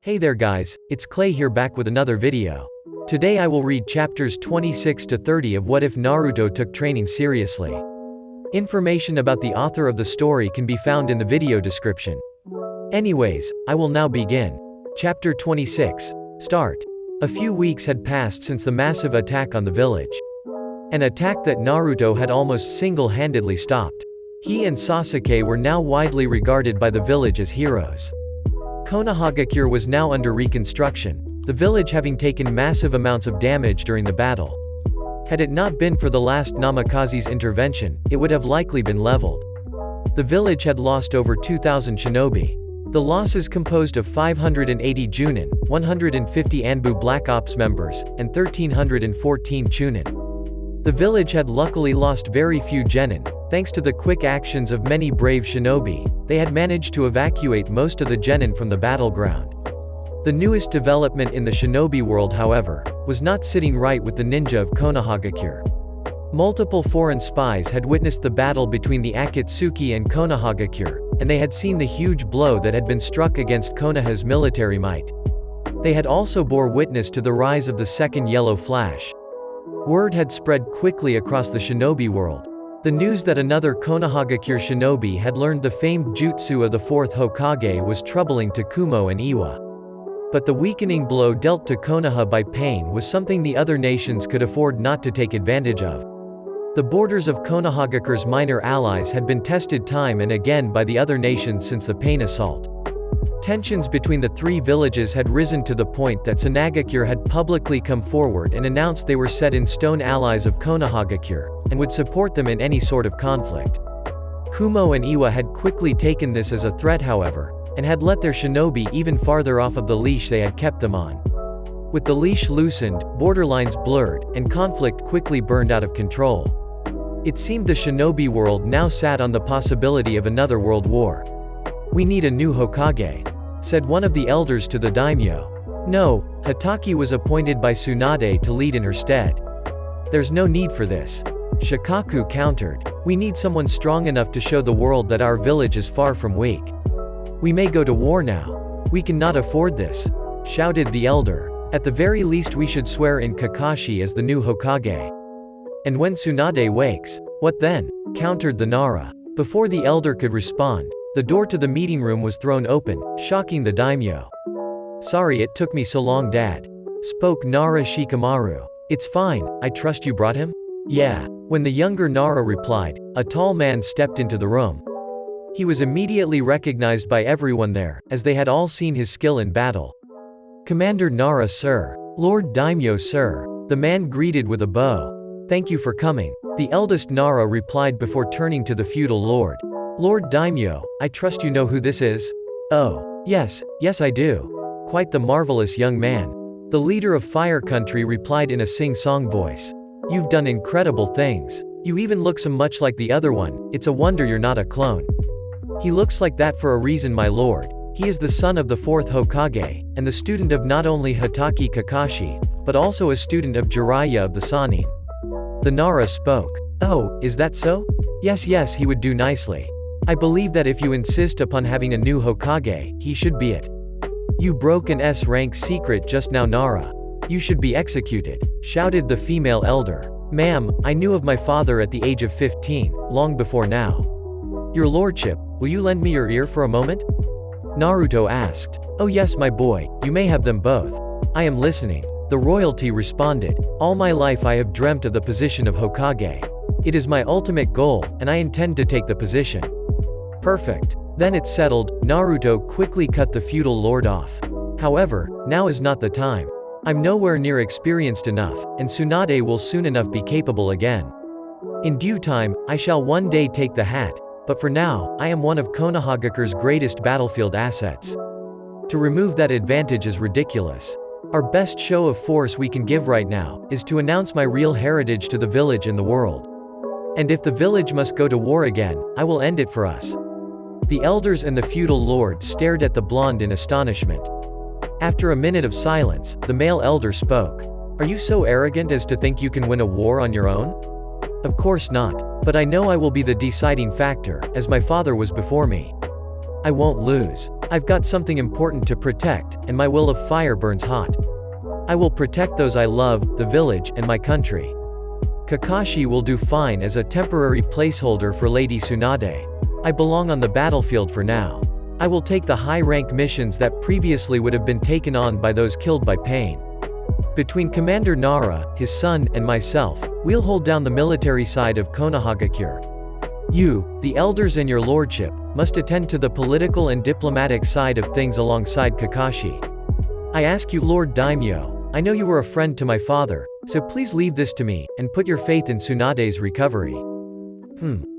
Hey there guys, it's Klay here back with another video. Today I will read chapters 26 to 30 of What If Naruto Took Training Seriously. Information about the author of the story can be found in the video description. Anyways, I will now begin. Chapter 26. Start. A few weeks had passed since the massive attack on the village. An attack that Naruto had almost single-handedly stopped. He and Sasuke were now widely regarded by the village as heroes. Konohagakure was now under reconstruction, the village having taken massive amounts of damage during the battle. Had it not been for the last Namikaze's intervention, it would have likely been leveled. The village had lost over 2,000 shinobi. The losses composed of 580 Junin, 150 Anbu Black Ops members, and 1,314 Chunin. The village had luckily lost very few genin. Thanks to the quick actions of many brave shinobi, they had managed to evacuate most of the genin from the battleground. The newest development in the shinobi world, however, was not sitting right with the ninja of Konohagakure. Multiple foreign spies had witnessed the battle between the Akatsuki and Konohagakure, and they had seen the huge blow that had been struck against Konoha's military might. They had also bore witness to the rise of the second yellow flash. Word had spread quickly across the shinobi world. The news that another Konohagakure shinobi had learned the famed jutsu of the fourth Hokage was troubling to Kumo and Iwa. But the weakening blow dealt to Konoha by Pain was something the other nations could afford not to take advantage of. The borders of Konohagakure's minor allies had been tested time and again by the other nations since the Pain assault. Tensions between the three villages had risen to the point that Tsunagakure had publicly come forward and announced they were set in stone allies of Konohagakure, and would support them in any sort of conflict. Kumo and Iwa had quickly taken this as a threat, however, and had let their shinobi even farther off of the leash they had kept them on. With the leash loosened, borderlines blurred, and conflict quickly burned out of control. It seemed the shinobi world now sat on the possibility of another world war. "We need a new Hokage," said one of the elders to the daimyo. "No, Hatake was appointed by Tsunade to lead in her stead." "There's no need for this," Shikaku countered. "We need someone strong enough to show the world that our village is far from weak. We may go to war now. We cannot afford this," shouted the elder. "At the very least we should swear in Kakashi as the new Hokage. And when Tsunade wakes, what then?" countered the Nara. Before the elder could respond, the door to the meeting room was thrown open, shocking the daimyo. "Sorry it took me so long, Dad," spoke Nara Shikamaru. "It's fine, I trust you brought him?" "Yeah." When the younger Nara replied, a tall man stepped into the room. He was immediately recognized by everyone there, as they had all seen his skill in battle. "Commander Nara, sir." "Lord Daimyo, sir." The man greeted with a bow. "Thank you for coming," the eldest Nara replied before turning to the feudal lord. "Lord Daimyo, I trust you know who this is?" "Oh, yes I do. Quite the marvelous young man," the leader of Fire Country replied in a sing-song voice. "You've done incredible things. You even look so much like the other one, it's a wonder you're not a clone." "He looks like that for a reason, my lord. He is the son of the fourth Hokage, and the student of not only Hatake Kakashi, but also a student of Jiraiya of the Sannin." The Nara spoke. "Oh, is that so? Yes, he would do nicely. I believe that if you insist upon having a new Hokage, he should be it." "You broke an S-rank secret just now, Nara. You should be executed," shouted the female elder. "Ma'am, I knew of my father at the age of 15, long before now." "Your lordship, will you lend me your ear for a moment?" Naruto asked. "Oh yes, my boy, you may have them both. I am listening," the royalty responded. "All my life I have dreamt of the position of Hokage. It is my ultimate goal, and I intend to take the position." "Perfect. Then it's settled." Naruto quickly cut the feudal lord off. "However, now is not the time. I'm nowhere near experienced enough, and Tsunade will soon enough be capable again. In due time, I shall one day take the hat, but for now, I am one of Konohagakure's greatest battlefield assets. To remove that advantage is ridiculous. Our best show of force we can give right now, is to announce my real heritage to the village and the world. And if the village must go to war again, I will end it for us." The elders and the feudal lord stared at the blonde in astonishment. After a minute of silence, the male elder spoke. "Are you so arrogant as to think you can win a war on your own?" "Of course not. But I know I will be the deciding factor, as my father was before me." I won't lose. I've got something important to protect, and my will of fire burns hot. I will protect those I love, the village, and my country. Kakashi will do fine as a temporary placeholder for Lady Tsunade. I belong on the battlefield for now. I will take the high-rank missions that previously would have been taken on by those killed by pain. Between Commander Nara, his son, and myself, we'll hold down the military side of Konohagakure. You, the elders and your lordship, must attend to the political and diplomatic side of things alongside Kakashi. I ask you, Lord Daimyo, I know you were a friend to my father, so please leave this to me, and put your faith in Tsunade's recovery.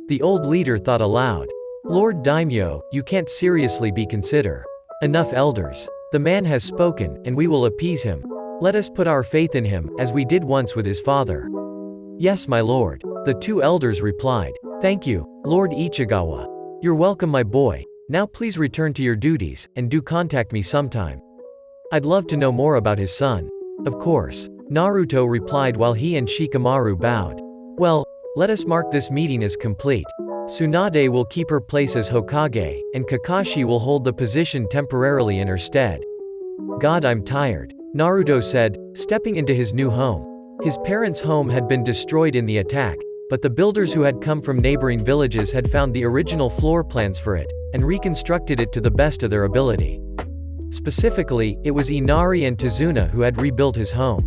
The old leader thought aloud. Lord Daimyo, you can't seriously be considered. Enough elders. The man has spoken, and we will appease him. Let us put our faith in him, as we did once with his father. Yes, my lord. The two elders replied. Thank you, Lord Ichigawa. You're welcome, my boy. Now please return to your duties, and do contact me sometime. I'd love to know more about his son. Of course. Naruto replied while he and Shikamaru bowed. Well, let us mark this meeting as complete. Tsunade will keep her place as Hokage, and Kakashi will hold the position temporarily in her stead. God, I'm tired, Naruto said, stepping into his new home. His parents' home had been destroyed in the attack, but the builders who had come from neighboring villages had found the original floor plans for it, and reconstructed it to the best of their ability. Specifically, it was Inari and Tazuna who had rebuilt his home.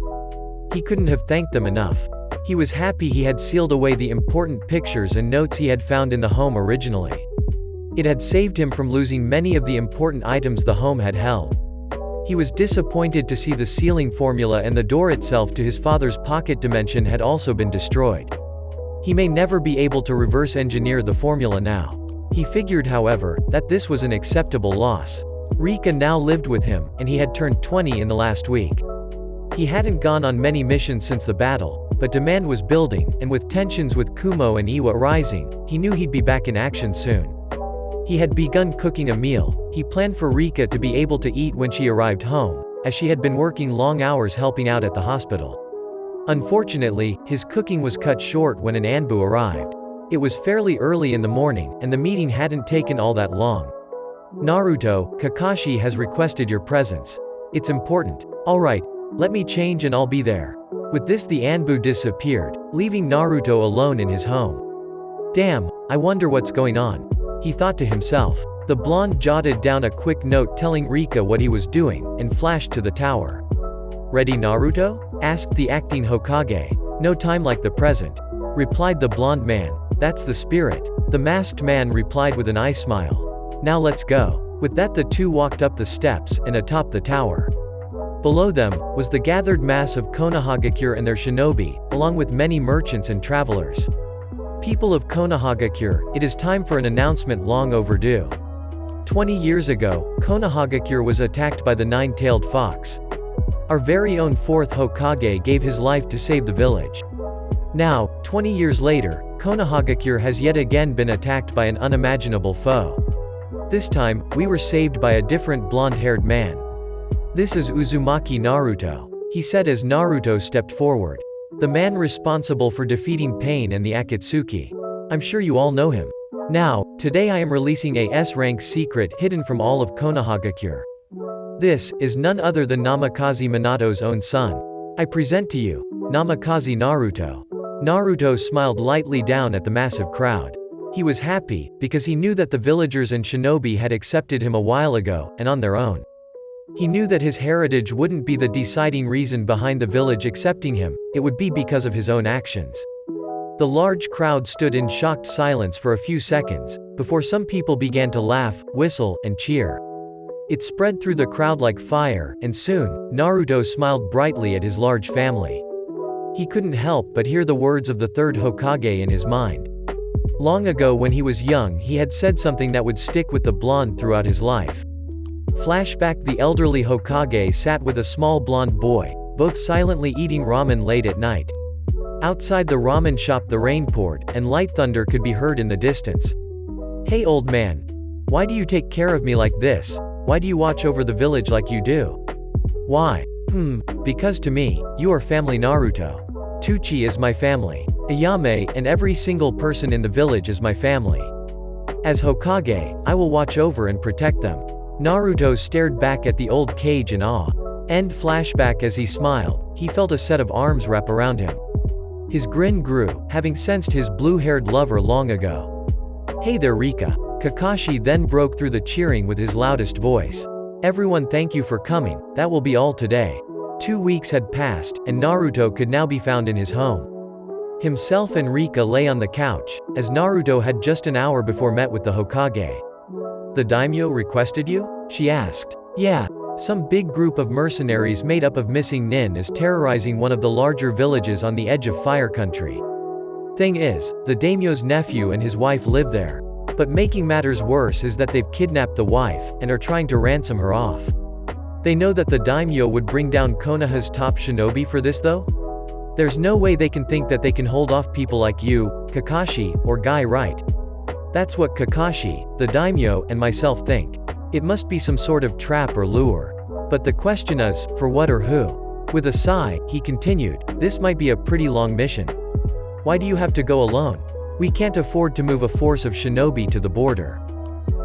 He couldn't have thanked them enough. He was happy he had sealed away the important pictures and notes he had found in the home originally. It had saved him from losing many of the important items the home had held. He was disappointed to see the sealing formula and the door itself to his father's pocket dimension had also been destroyed. He may never be able to reverse engineer the formula now. He figured, however, that this was an acceptable loss. Rika now lived with him, and he had turned 20 in the last week. He hadn't gone on many missions since the battle, but demand was building, and with tensions with Kumo and Iwa rising, he knew he'd be back in action soon. He had begun cooking a meal. He planned for Rika to be able to eat when she arrived home, as she had been working long hours helping out at the hospital. Unfortunately, his cooking was cut short when an Anbu arrived. It was fairly early in the morning, and the meeting hadn't taken all that long. Naruto, Kakashi has requested your presence. It's important. Alright, let me change and I'll be there. With this, the Anbu disappeared, leaving Naruto alone in his home. Damn, I wonder what's going on, he thought to himself. The blonde jotted down a quick note telling Rika what he was doing, and flashed to the tower. Ready, Naruto? Asked the acting Hokage. No time like the present, replied the blonde man. That's the spirit. The masked man replied with an eye smile. Now let's go. With that, the two walked up the steps, and atop the tower. Below them, was the gathered mass of Konohagakure and their shinobi, along with many merchants and travelers. People of Konohagakure, it is time for an announcement long overdue. 20 years ago, Konohagakure was attacked by the nine-tailed fox. Our very own fourth Hokage gave his life to save the village. Now, 20 years later, Konohagakure has yet again been attacked by an unimaginable foe. This time, we were saved by a different blonde-haired man. This is Uzumaki Naruto, he said as Naruto stepped forward. The man responsible for defeating Pain and the Akatsuki. I'm sure you all know him. Now, today I am releasing a S-rank secret hidden from all of Konohagakure. This is none other than Namikaze Minato's own son. I present to you, Namikaze Naruto. Naruto smiled lightly down at the massive crowd. He was happy, because he knew that the villagers and shinobi had accepted him a while ago, and on their own. He knew that his heritage wouldn't be the deciding reason behind the village accepting him, it would be because of his own actions. The large crowd stood in shocked silence for a few seconds, before some people began to laugh, whistle, and cheer. It spread through the crowd like fire, and soon, Naruto smiled brightly at his large family. He couldn't help but hear the words of the third Hokage in his mind. Long ago when he was young, he had said something that would stick with the blonde throughout his life. Flashback: the elderly Hokage sat with a small blonde boy, both silently eating ramen late at night. Outside the ramen shop the rain poured, and light thunder could be heard in the distance. Hey old man. Why do you take care of me like this? Why do you watch over the village like you do? Why? Because to me, you are family Naruto. Tuchi is my family. Ayame, and every single person in the village is my family. As Hokage, I will watch over and protect them. Naruto stared back at the old cage in awe. End flashback. As he smiled, he felt a set of arms wrap around him. His grin grew, having sensed his blue-haired lover long ago. "Hey there, Rika." Kakashi then broke through the cheering with his loudest voice. "Everyone, thank you for coming, that will be all today." 2 weeks had passed, and Naruto could now be found in his home. Himself and Rika lay on the couch, as Naruto had just an hour before met with the Hokage. "The daimyo requested you?" she asked. "Yeah. Some big group of mercenaries made up of missing nin is terrorizing one of the larger villages on the edge of Fire Country. Thing is, the daimyo's nephew and his wife live there. But making matters worse is that they've kidnapped the wife, and are trying to ransom her off. They know that the daimyo would bring down Konoha's top shinobi for this though? There's no way they can think that they can hold off people like you, Kakashi, or Guy, right? That's what Kakashi, the daimyo, and myself think. It must be some sort of trap or lure. But the question is, for what or who?" With a sigh, he continued, "This might be a pretty long mission. Why do you have to go alone? We can't afford to move a force of shinobi to the border.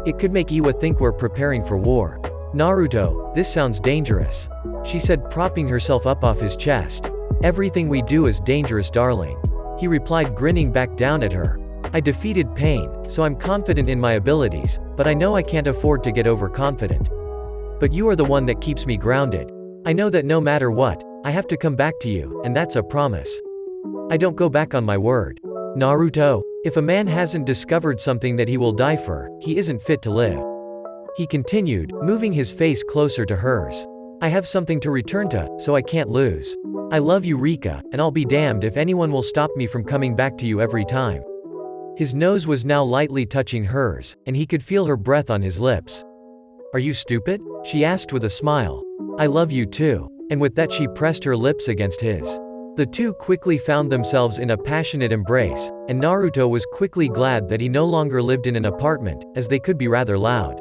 It could make Iwa think we're preparing for war." "Naruto, this sounds dangerous," she said, propping herself up off his chest. "Everything we do is dangerous, darling," he replied, grinning back down at her. "I defeated pain, so I'm confident in my abilities, but I know I can't afford to get overconfident. But you are the one that keeps me grounded. I know that no matter what, I have to come back to you, and that's a promise. I don't go back on my word. Naruto, if a man hasn't discovered something that he will die for, he isn't fit to live," he continued, moving his face closer to hers. "I have something to return to, so I can't lose. I love you, Rika, and I'll be damned if anyone will stop me from coming back to you every time." His nose was now lightly touching hers, and he could feel her breath on his lips. "Are you stupid?" she asked with a smile. "I love you too." And with that she pressed her lips against his. The two quickly found themselves in a passionate embrace, and Naruto was quickly glad that he no longer lived in an apartment, as they could be rather loud.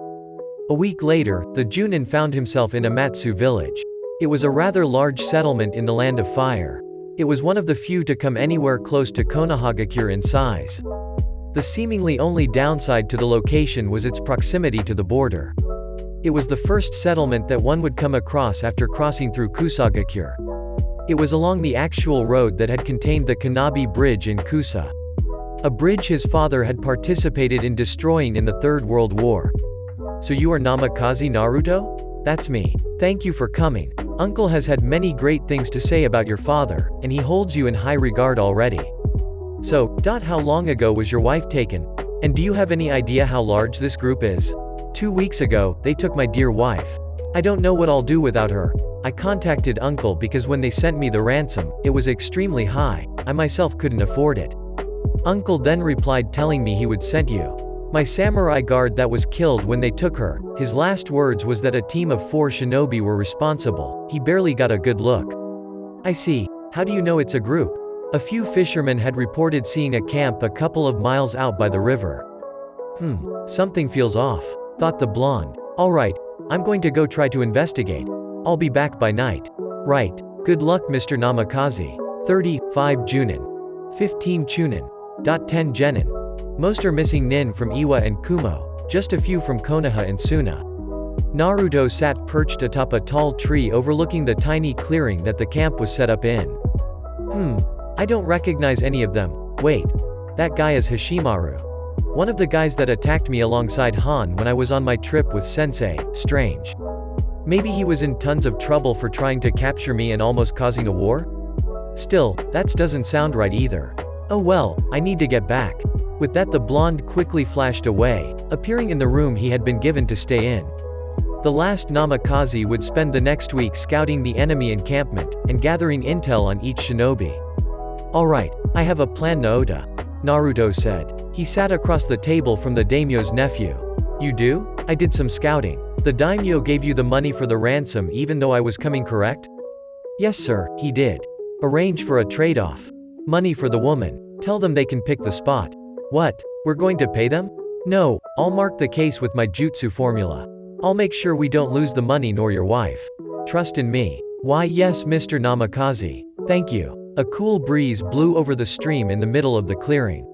A week later, the Junin found himself in Amatsu village. It was a rather large settlement in the Land of Fire. It was one of the few to come anywhere close to Konohagakure in size. The seemingly only downside to the location was its proximity to the border. It was the first settlement that one would come across after crossing through Kusagakure. It was along the actual road that had contained the Kanabi Bridge in Kusa. A bridge his father had participated in destroying in the Third World War. "So you are Namikaze Naruto? That's me. Thank you for coming. Uncle has had many great things to say about your father, and he holds you in high regard already. So, how long ago was your wife taken? And do you have any idea how large this group is? 2 weeks ago, they took my dear wife. I don't know what I'll do without her. I contacted Uncle because when they sent me the ransom, it was extremely high. I myself couldn't afford it. Uncle then replied telling me he would send you. My samurai guard that was killed when they took her, his last words was that a team of 4 shinobi were responsible. He barely got a good look." "I see. How do you know it's a group?" "A few fishermen had reported seeing a camp a couple of miles out by the river." Something feels off," thought the blonde. "Alright, I'm going to go try to investigate. I'll be back by night." "Right. Good luck, Mr. Namikaze." 35 Junin. 15 Chunin. 10 Genin. Most are missing nin from Iwa and Kumo, just a few from Konoha and Suna. Naruto sat perched atop a tall tree overlooking the tiny clearing that the camp was set up in. I don't recognize any of them. Wait. That guy is Hashimaru. One of the guys that attacked me alongside Han when I was on my trip with Sensei. Strange. Maybe he was in tons of trouble for trying to capture me and almost causing a war? Still, that doesn't sound right either. Oh well, I need to get back. With that the blonde quickly flashed away, appearing in the room he had been given to stay in. The last Namikaze would spend the next week scouting the enemy encampment, and gathering intel on each shinobi. "Alright, I have a plan, Naota," Naruto said. He sat across the table from the daimyo's nephew. "You do? I did some scouting. The daimyo gave you the money for the ransom even though I was coming, correct?" "Yes sir, he did. Arrange for a trade-off. Money for the woman. Tell them they can pick the spot." "What? We're going to pay them?" "No, I'll mark the case with my jutsu formula. I'll make sure we don't lose the money nor your wife. Trust in me." "Why yes Mr. Namikaze. Thank you." A cool breeze blew over the stream in the middle of the clearing.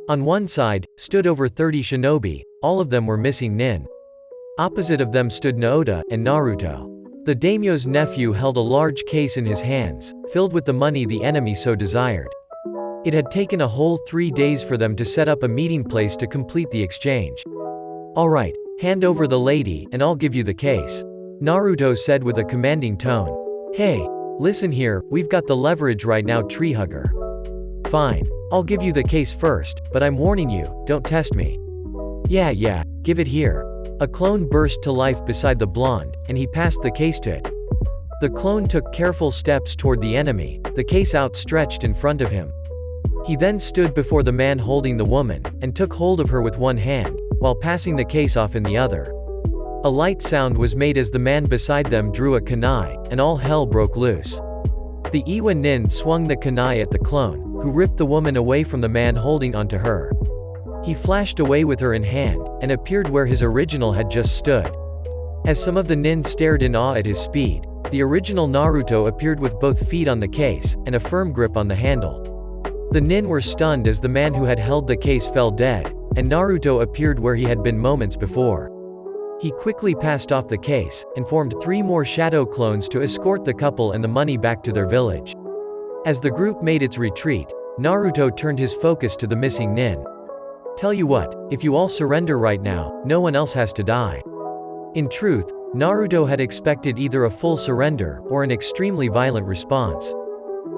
On one side, stood over 30 shinobi, all of them were missing nin. Opposite of them stood Naoto and Naruto. The daimyo's nephew held a large case in his hands, filled with the money the enemy so desired. It had taken a whole 3 days for them to set up a meeting place to complete the exchange. "Alright, hand over the lady, and I'll give you the case," Naruto said with a commanding tone. "Hey, listen here, we've got the leverage right now, tree hugger. Fine, I'll give you the case first, but I'm warning you, don't test me." Yeah, give it here." A clone burst to life beside the blonde, and he passed the case to it. The clone took careful steps toward the enemy, the case outstretched in front of him. He then stood before the man holding the woman, and took hold of her with one hand, while passing the case off in the other. A light sound was made as the man beside them drew a kunai, and all hell broke loose. The Iwa nin swung the kunai at the clone, who ripped the woman away from the man holding onto her. He flashed away with her in hand, and appeared where his original had just stood. As some of the nin stared in awe at his speed, the original Naruto appeared with both feet on the case, and a firm grip on the handle. The nin were stunned as the man who had held the case fell dead, and Naruto appeared where he had been moments before. He quickly passed off the case, and formed 3 more shadow clones to escort the couple and the money back to their village. As the group made its retreat, Naruto turned his focus to the missing nin. "Tell you what, if you all surrender right now, no one else has to die." In truth, Naruto had expected either a full surrender, or an extremely violent response.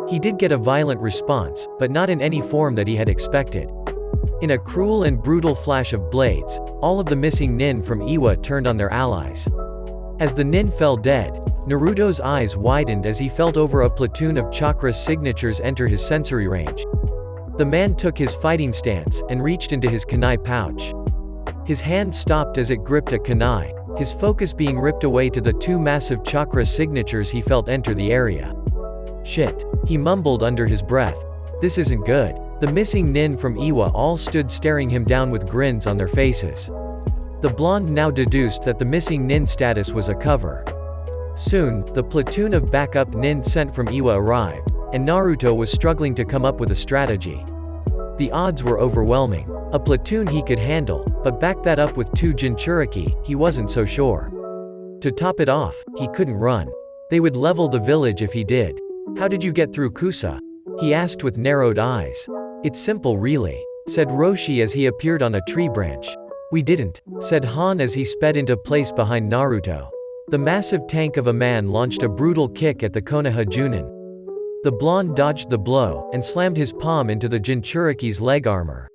He did get a violent response, but not in any form that he had expected. In a cruel and brutal flash of blades, all of the missing nin from Iwa turned on their allies. As the nin fell dead, Naruto's eyes widened as he felt over a platoon of chakra signatures enter his sensory range. The man took his fighting stance, and reached into his kunai pouch. His hand stopped as it gripped a kunai, his focus being ripped away to the 2 massive chakra signatures he felt enter the area. "Shit," he mumbled under his breath. "This isn't good." The missing nin from Iwa all stood staring him down with grins on their faces. The blonde now deduced that the missing nin status was a cover. Soon, the platoon of backup nin sent from Iwa arrived, and Naruto was struggling to come up with a strategy. The odds were overwhelming. A platoon he could handle, but back that up with 2 Jinchuriki, he wasn't so sure. To top it off, he couldn't run. They would level the village if he did. "How did you get through Kusa?" he asked with narrowed eyes. "It's simple really," said Roshi as he appeared on a tree branch. "We didn't," said Han as he sped into place behind Naruto. The massive tank of a man launched a brutal kick at the Konoha Junin. The blonde dodged the blow, and slammed his palm into the Jinchuriki's leg armor.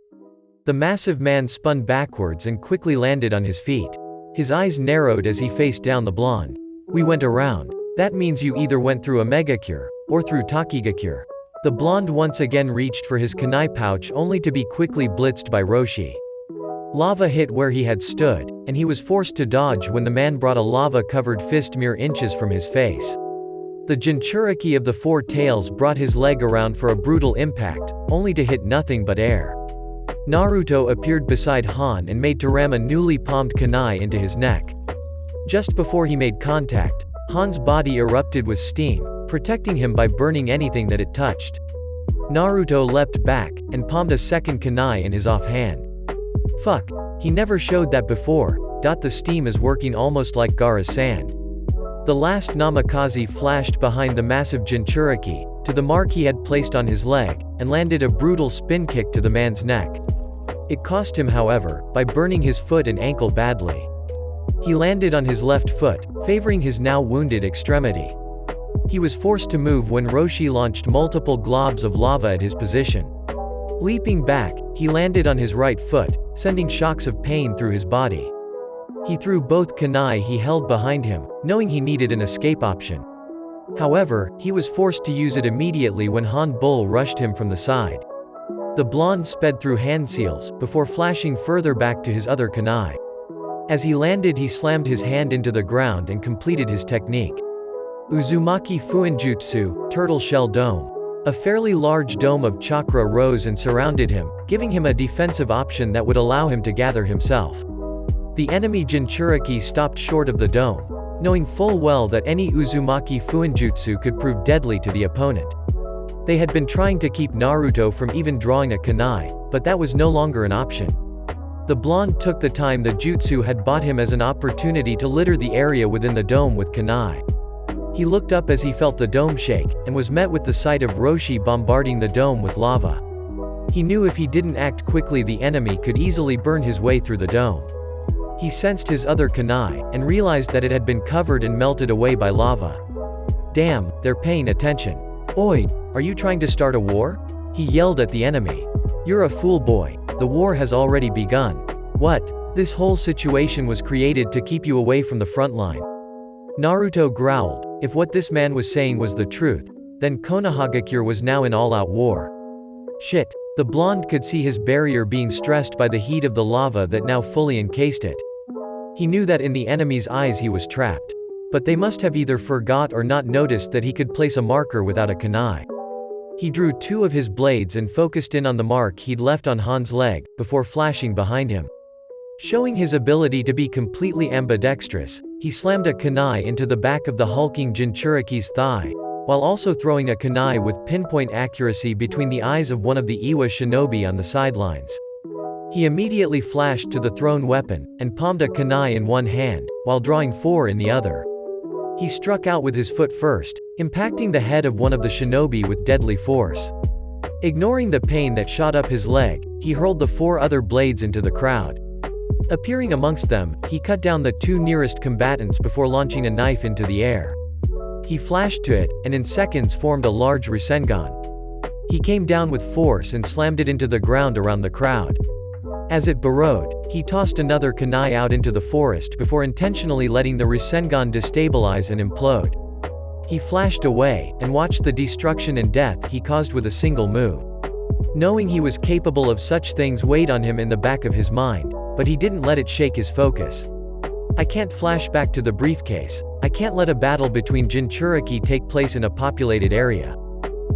The massive man spun backwards and quickly landed on his feet. His eyes narrowed as he faced down the blonde. "We went around. That means you either went through a Megacure, or through Takigakure." The blonde once again reached for his kunai pouch only to be quickly blitzed by Roshi. Lava hit where he had stood, and he was forced to dodge when the man brought a lava-covered fist mere inches from his face. The Jinchuriki of the 4 tails brought his leg around for a brutal impact, only to hit nothing but air. Naruto appeared beside Han and made to ram a newly palmed kunai into his neck. Just before he made contact, Han's body erupted with steam, protecting him by burning anything that it touched. Naruto leapt back, and palmed a second kunai in his offhand. Fuck, he never showed that before. The steam is working almost like Gaara's sand. The last namikaze flashed behind the massive Jinchuriki, to the mark he had placed on his leg, and landed a brutal spin kick to the man's neck. It cost him however, by burning his foot and ankle badly. He landed on his left foot, favoring his now wounded extremity. He was forced to move when Roshi launched multiple globs of lava at his position. Leaping back, he landed on his right foot, sending shocks of pain through his body. He threw both kunai he held behind him, knowing he needed an escape option. However, he was forced to use it immediately when Han Bull rushed him from the side. The blonde sped through hand seals, before flashing further back to his other kunai. As he landed he slammed his hand into the ground and completed his technique. Uzumaki Fuinjutsu, Turtle Shell Dome. A fairly large dome of chakra rose and surrounded him, giving him a defensive option that would allow him to gather himself. The enemy Jinchuriki stopped short of the dome, knowing full well that any Uzumaki Fuinjutsu could prove deadly to the opponent. They had been trying to keep Naruto from even drawing a kunai, but that was no longer an option. The blonde took the time the jutsu had bought him as an opportunity to litter the area within the dome with kunai. He looked up as he felt the dome shake, and was met with the sight of Roshi bombarding the dome with lava. He knew if he didn't act quickly the enemy could easily burn his way through the dome. He sensed his other kunai, and realized that it had been covered and melted away by lava. Damn, they're paying attention. Oi, are you trying to start a war? He yelled at the enemy. You're a fool boy, the war has already begun. What? This whole situation was created to keep you away from the front line. Naruto growled. If what this man was saying was the truth, then Konohagakure was now in all-out war. Shit. The blonde could see his barrier being stressed by the heat of the lava that now fully encased it. He knew that in the enemy's eyes he was trapped. But they must have either forgot or not noticed that he could place a marker without a kunai. He drew two of his blades and focused in on the mark he'd left on Han's leg, before flashing behind him. Showing his ability to be completely ambidextrous, he slammed a kunai into the back of the hulking Jinchuriki's thigh, while also throwing a kunai with pinpoint accuracy between the eyes of one of the Iwa shinobi on the sidelines. He immediately flashed to the thrown weapon, and palmed a kunai in one hand, while drawing four in the other. He struck out with his foot first, impacting the head of one of the shinobi with deadly force. Ignoring the pain that shot up his leg, he hurled the four other blades into the crowd. Appearing amongst them, he cut down the two nearest combatants before launching a knife into the air. He flashed to it, and in seconds formed a large Rasengan. He came down with force and slammed it into the ground around the crowd. As it burrowed, he tossed another kunai out into the forest before intentionally letting the Rasengan destabilize and implode. He flashed away, and watched the destruction and death he caused with a single move. Knowing he was capable of such things weighed on him in the back of his mind, but he didn't let it shake his focus. I can't flash back to the briefcase. I can't let a battle between Jinchuriki take place in a populated area.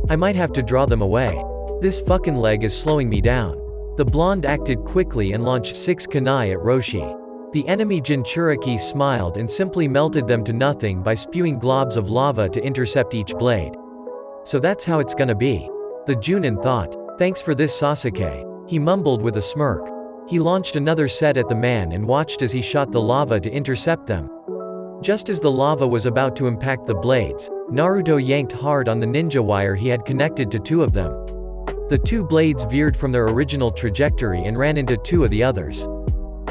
I might have to draw them away. This fucking leg is slowing me down. The blonde acted quickly and launched 6 kunai at Roshi. The enemy Jinchuriki smiled and simply melted them to nothing by spewing globs of lava to intercept each blade. So that's how it's gonna be. The Junin thought. Thanks for this, Sasuke. He mumbled with a smirk. He launched another set at the man and watched as he shot the lava to intercept them. Just as the lava was about to impact the blades, Naruto yanked hard on the ninja wire he had connected to 2 of them. The 2 blades veered from their original trajectory and ran into 2 of the others.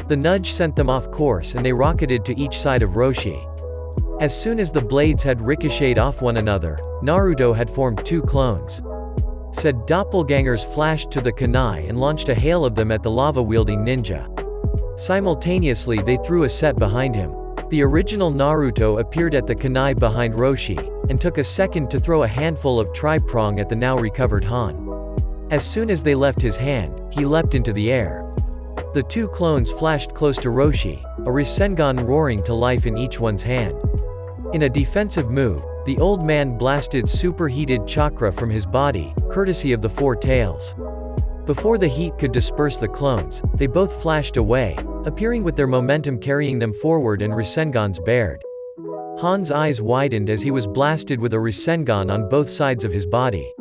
The nudge sent them off course and they rocketed to each side of Roshi. As soon as the blades had ricocheted off one another, Naruto had formed 2 clones. Said doppelgangers flashed to the kunai and launched a hail of them at the lava-wielding ninja. Simultaneously they threw a set behind him. The original Naruto appeared at the kunai behind Roshi, and took a second to throw a handful of tri-prong at the now recovered Han. As soon as they left his hand, he leapt into the air. The 2 clones flashed close to Roshi, a Rasengan roaring to life in each one's hand. In a defensive move, the old man blasted superheated chakra from his body, courtesy of the 4 tails. Before the heat could disperse the clones, they both flashed away, appearing with their momentum carrying them forward and Rasengans bared. Han's eyes widened as he was blasted with a Rasengan on both sides of his body.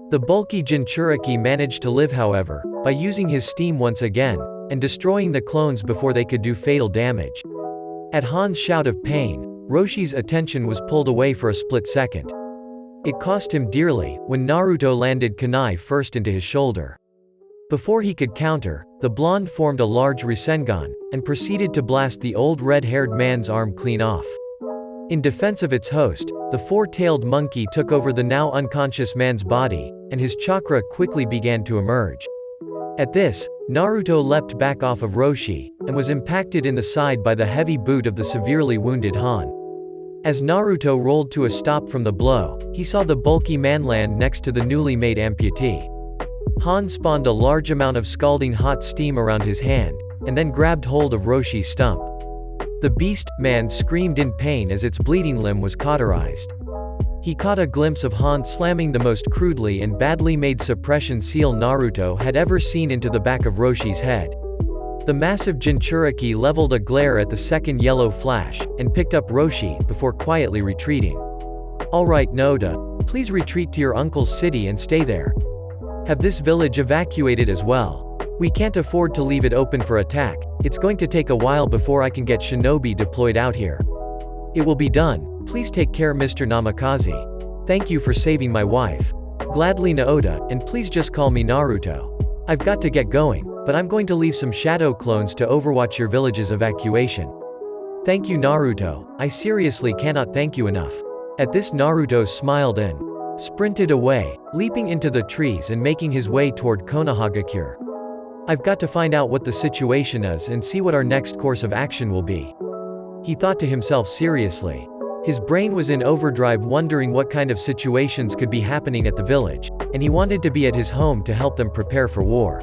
The bulky Jinchuriki managed to live, however, by using his steam once again, and destroying the clones before they could do fatal damage. At Han's shout of pain, Roshi's attention was pulled away for a split second. It cost him dearly, when Naruto landed kunai first into his shoulder. Before he could counter, the blonde formed a large Rasengan, and proceeded to blast the old red-haired man's arm clean off. In defense of its host, the 4-tailed monkey took over the now unconscious man's body, and his chakra quickly began to emerge. At this, Naruto leapt back off of Roshi, and was impacted in the side by the heavy boot of the severely wounded Han. As Naruto rolled to a stop from the blow, he saw the bulky man land next to the newly made amputee. Han spawned a large amount of scalding hot steam around his hand, and then grabbed hold of Roshi's stump. The beast man screamed in pain as its bleeding limb was cauterized. He caught a glimpse of Han slamming the most crudely and badly made suppression seal Naruto had ever seen into the back of Roshi's head. The massive Jinchuriki leveled a glare at the second yellow flash, and picked up Roshi, before quietly retreating. "Alright Noda. Please retreat to your uncle's city and stay there. Have this village evacuated as well. We can't afford to leave it open for attack. It's going to take a while before I can get shinobi deployed out here. It will be done. Please take care, Mr. Namikaze. Thank you for saving my wife. Gladly, Naoda, and please just call me Naruto. I've got to get going, but I'm going to leave some shadow clones to overwatch your village's evacuation. Thank you, Naruto. I seriously cannot thank you enough. At this, Naruto smiled and sprinted away, leaping into the trees and making his way toward Konohagakure. I've got to find out what the situation is and see what our next course of action will be. He thought to himself seriously. His brain was in overdrive, wondering what kind of situations could be happening at the village, and he wanted to be at his home to help them prepare for war.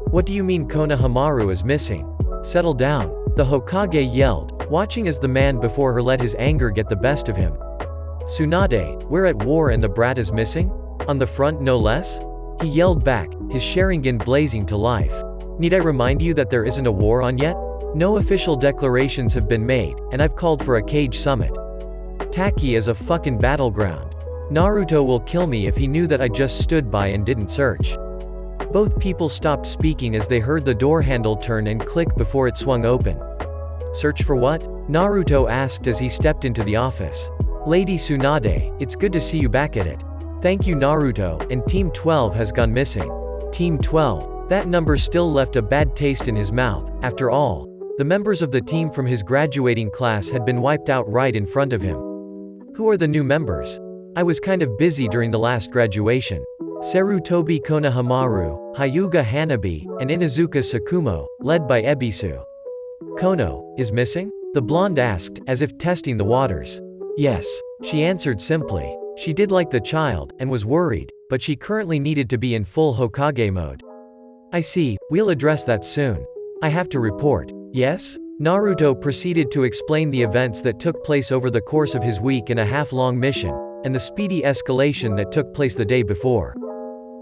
What do you mean Konohamaru is missing? Settle down, the Hokage yelled, watching as the man before her let his anger get the best of him. Tsunade, we're at war and the brat is missing? On the front no less? He yelled back, his Sharingan blazing to life. Need I remind you that there isn't a war on yet? No official declarations have been made, and I've called for a cage summit. Taki is a fucking battleground. Naruto will kill me if he knew that I just stood by and didn't search. Both people stopped speaking as they heard the door handle turn and click before it swung open. Search for what? Naruto asked as he stepped into the office. Lady Tsunade, it's good to see you back at it. Thank you, Naruto, and Team 12 has gone missing. Team 12, that number still left a bad taste in his mouth. After all, the members of the team from his graduating class had been wiped out right in front of him. Who are the new members? I was kind of busy during the last graduation. Sarutobi Konohamaru, Hyuga Hanabi, and Inazuka Sakumo, led by Ebisu. Kono, is missing? The blonde asked, as if testing the waters. Yes, she answered simply. She did like the child, and was worried, but she currently needed to be in full Hokage mode. I see, we'll address that soon. I have to report. Yes? Naruto proceeded to explain the events that took place over the course of his week-and-a-half-long mission, and the speedy escalation that took place the day before.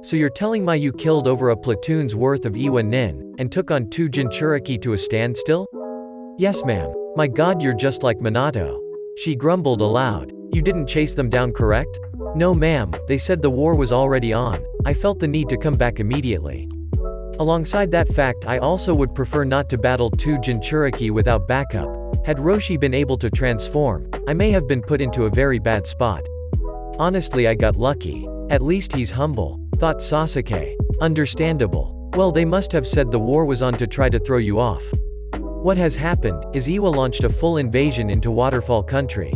So you're telling me you killed over a platoon's worth of Iwa Nin, and took on 2 Jinchuriki to a standstill? Yes, ma'am. My god, you're just like Minato. She grumbled aloud. You didn't chase them down, correct? No, ma'am, they said the war was already on. I felt the need to come back immediately. Alongside that fact, I also would prefer not to battle 2 Jinchuriki without backup. Had Roshi been able to transform, I may have been put into a very bad spot. Honestly, I got lucky. At least he's humble, thought Sasuke. Understandable. Well, they must have said the war was on to try to throw you off. What has happened is Iwa launched a full invasion into Waterfall Country.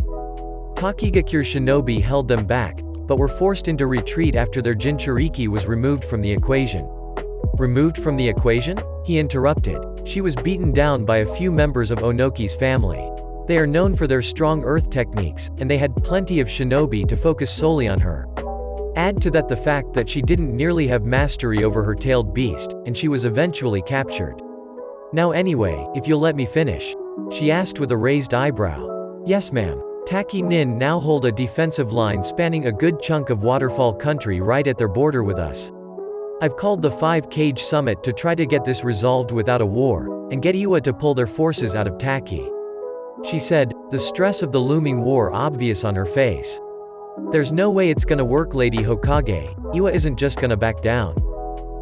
Takigakure shinobi held them back, but were forced into retreat after their Jinchuriki was removed from the equation. Removed from the equation? He interrupted. She was beaten down by a few members of Onoki's family. They are known for their strong earth techniques, and they had plenty of shinobi to focus solely on her. Add to that the fact that she didn't nearly have mastery over her tailed beast, and she was eventually captured. Now anyway, if you'll let me finish. She asked with a raised eyebrow. Yes, ma'am. Taki Nin now hold a defensive line spanning a good chunk of Waterfall Country right at their border with us. I've called the 5-Cage Summit to try to get this resolved without a war, and get Iwa to pull their forces out of Taki. She said, the stress of the looming war obvious on her face. There's no way it's gonna work, Lady Hokage. Iwa isn't just gonna back down.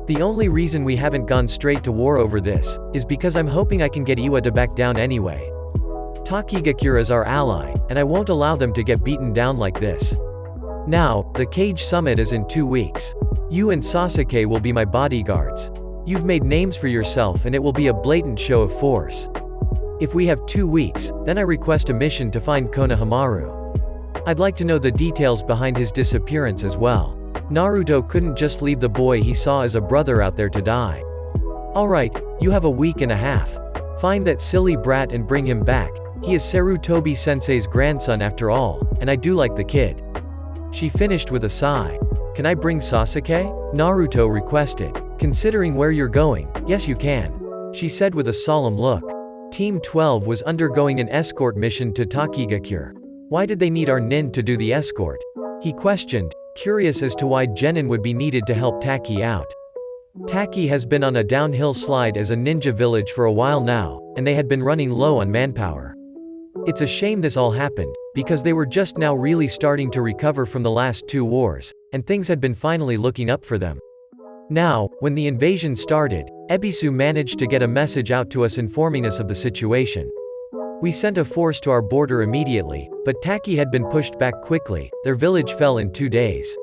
The only reason we haven't gone straight to war over this, is because I'm hoping I can get Iwa to back down anyway. Takigakure is our ally, and I won't allow them to get beaten down like this. Now, the Cage Summit is in 2 weeks. You and Sasuke will be my bodyguards. You've made names for yourself and it will be a blatant show of force. If we have 2 weeks, then I request a mission to find Konohamaru. I'd like to know the details behind his disappearance as well. Naruto couldn't just leave the boy he saw as a brother out there to die. Alright, you have a week and a half. Find that silly brat and bring him back. He is Sarutobi Sensei's grandson after all, and I do like the kid. She finished with a sigh. Can I bring Sasuke? Naruto requested. Considering where you're going, yes you can. She said with a solemn look. Team 12 was undergoing an escort mission to Takigakure. Why did they need our nin to do the escort? He questioned, curious as to why genin would be needed to help Taki out. Taki has been on a downhill slide as a ninja village for a while now, and they had been running low on manpower. It's a shame this all happened, because they were just now really starting to recover from the last 2 wars, and things had been finally looking up for them. Now, when the invasion started, Ebisu managed to get a message out to us informing us of the situation. We sent a force to our border immediately, but Taki had been pushed back quickly. Their village fell in 2 days.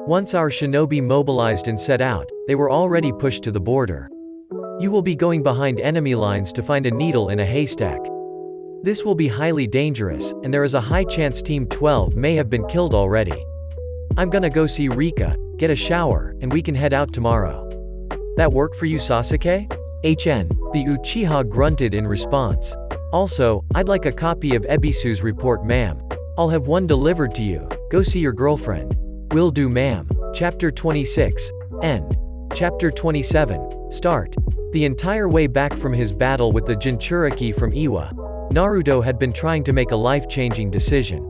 Once our shinobi mobilized and set out, they were already pushed to the border. You will be going behind enemy lines to find a needle in a haystack. This will be highly dangerous, and there is a high chance Team 12 may have been killed already. I'm gonna go see Rika, get a shower, and we can head out tomorrow. That work for you, Sasuke? The Uchiha grunted in response. Also, I'd like a copy of Ebisu's report, ma'am. I'll have one delivered to you. Go see your girlfriend. Will do, ma'am. Chapter 26. End. Chapter 27. Start. The entire way back from his battle with the Jinchuriki from Iwa, Naruto had been trying to make a life-changing decision.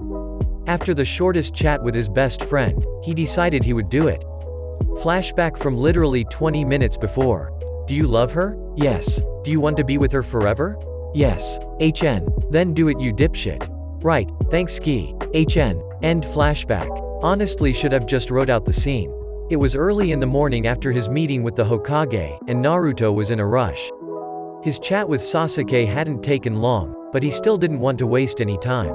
After the shortest chat with his best friend, he decided he would do it. Flashback from literally 20 minutes before. Do you love her? Yes. Do you want to be with her forever? Yes. Then do it, you dipshit. Right, thanks Ski. End flashback. Honestly should have just wrote out the scene. It was early in the morning after his meeting with the Hokage, and Naruto was in a rush. His chat with Sasuke hadn't taken long, but he still didn't want to waste any time.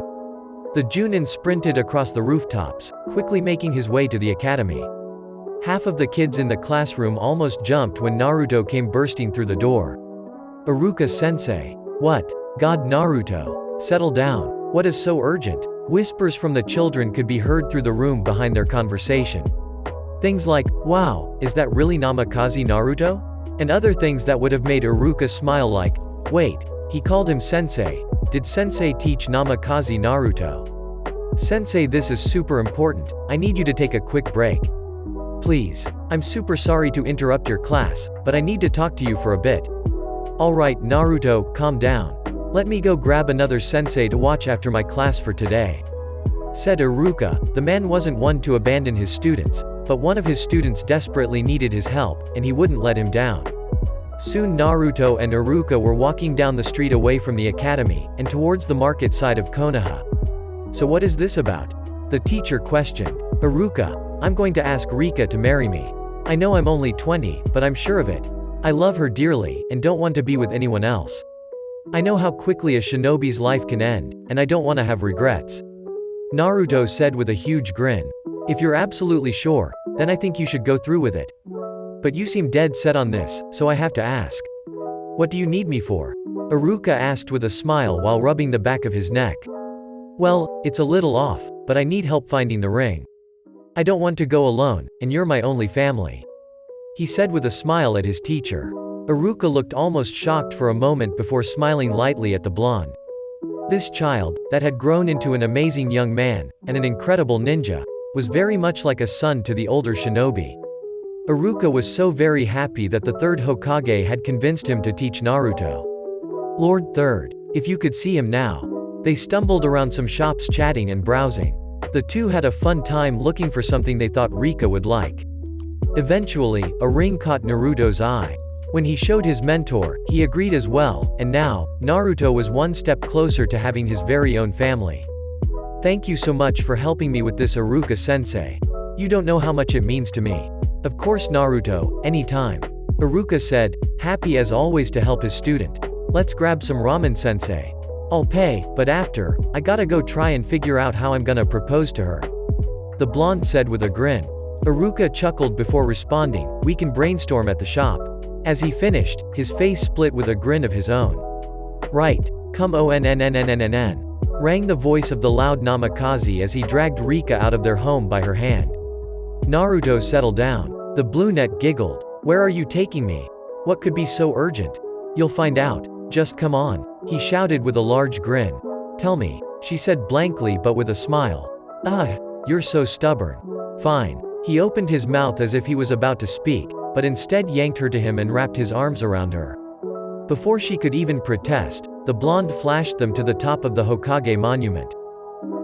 The Junin sprinted across the rooftops, quickly making his way to the academy. Half of the kids in the classroom almost jumped when Naruto came bursting through the door. Iruka-sensei. What? God, Naruto. Settle down. What is so urgent? Whispers from the children could be heard through the room behind their conversation. Things like, wow, is that really Namikaze Naruto? And other things that would have made Iruka smile like, wait, he called him sensei. Did sensei teach Namikaze Naruto? Sensei, this is super important. I need you to take a quick break. Please. I'm super sorry to interrupt your class, but I need to talk to you for a bit. Alright Naruto, calm down. Let me go grab another sensei to watch after my class for today. Said Iruka. The man wasn't one to abandon his students, but one of his students desperately needed his help, and he wouldn't let him down. Soon Naruto and Iruka were walking down the street away from the academy, and towards the market side of Konoha. So what is this about? The teacher questioned. Iruka, I'm going to ask Rika to marry me. I know I'm only 20, but I'm sure of it. I love her dearly, and don't want to be with anyone else. I know how quickly a shinobi's life can end, and I don't want to have regrets. Naruto said with a huge grin. If you're absolutely sure, then I think you should go through with it. But you seem dead set on this, so I have to ask. What do you need me for? Iruka asked with a smile while rubbing the back of his neck. Well, it's a little off, but I need help finding the ring. I don't want to go alone, and you're my only family. He said with a smile at his teacher. Iruka looked almost shocked for a moment before smiling lightly at the blonde. This child, that had grown into an amazing young man, and an incredible ninja, was very much like a son to the older shinobi. Iruka was so very happy that the third Hokage had convinced him to teach Naruto. Lord Third. If you could see him now. They stumbled around some shops chatting and browsing. The two had a fun time looking for something they thought Rika would like. Eventually, a ring caught Naruto's eye. When he showed his mentor, he agreed as well, and now, Naruto was one step closer to having his very own family. Thank you so much for helping me with this, Iruka-sensei. You don't know how much it means to me. Of course Naruto, anytime. Iruka said, happy as always to help his student. Let's grab some ramen sensei. I'll pay, but after, I gotta go try and figure out how I'm gonna propose to her. The blonde said with a grin. Iruka chuckled before responding, we can brainstorm at the shop. As he finished, his face split with a grin of his own. Right. Come onnnnnnnnn. Rang the voice of the loud Namikaze as he dragged Rika out of their home by her hand. Naruto settled down. The brunette giggled. Where are you taking me? What could be so urgent? You'll find out. Just come on. He shouted with a large grin. Tell me, she said blankly but with a smile. You're so stubborn. Fine. He opened his mouth as if he was about to speak, but instead yanked her to him and wrapped his arms around her. Before she could even protest, the blonde flashed them to the top of the Hokage monument.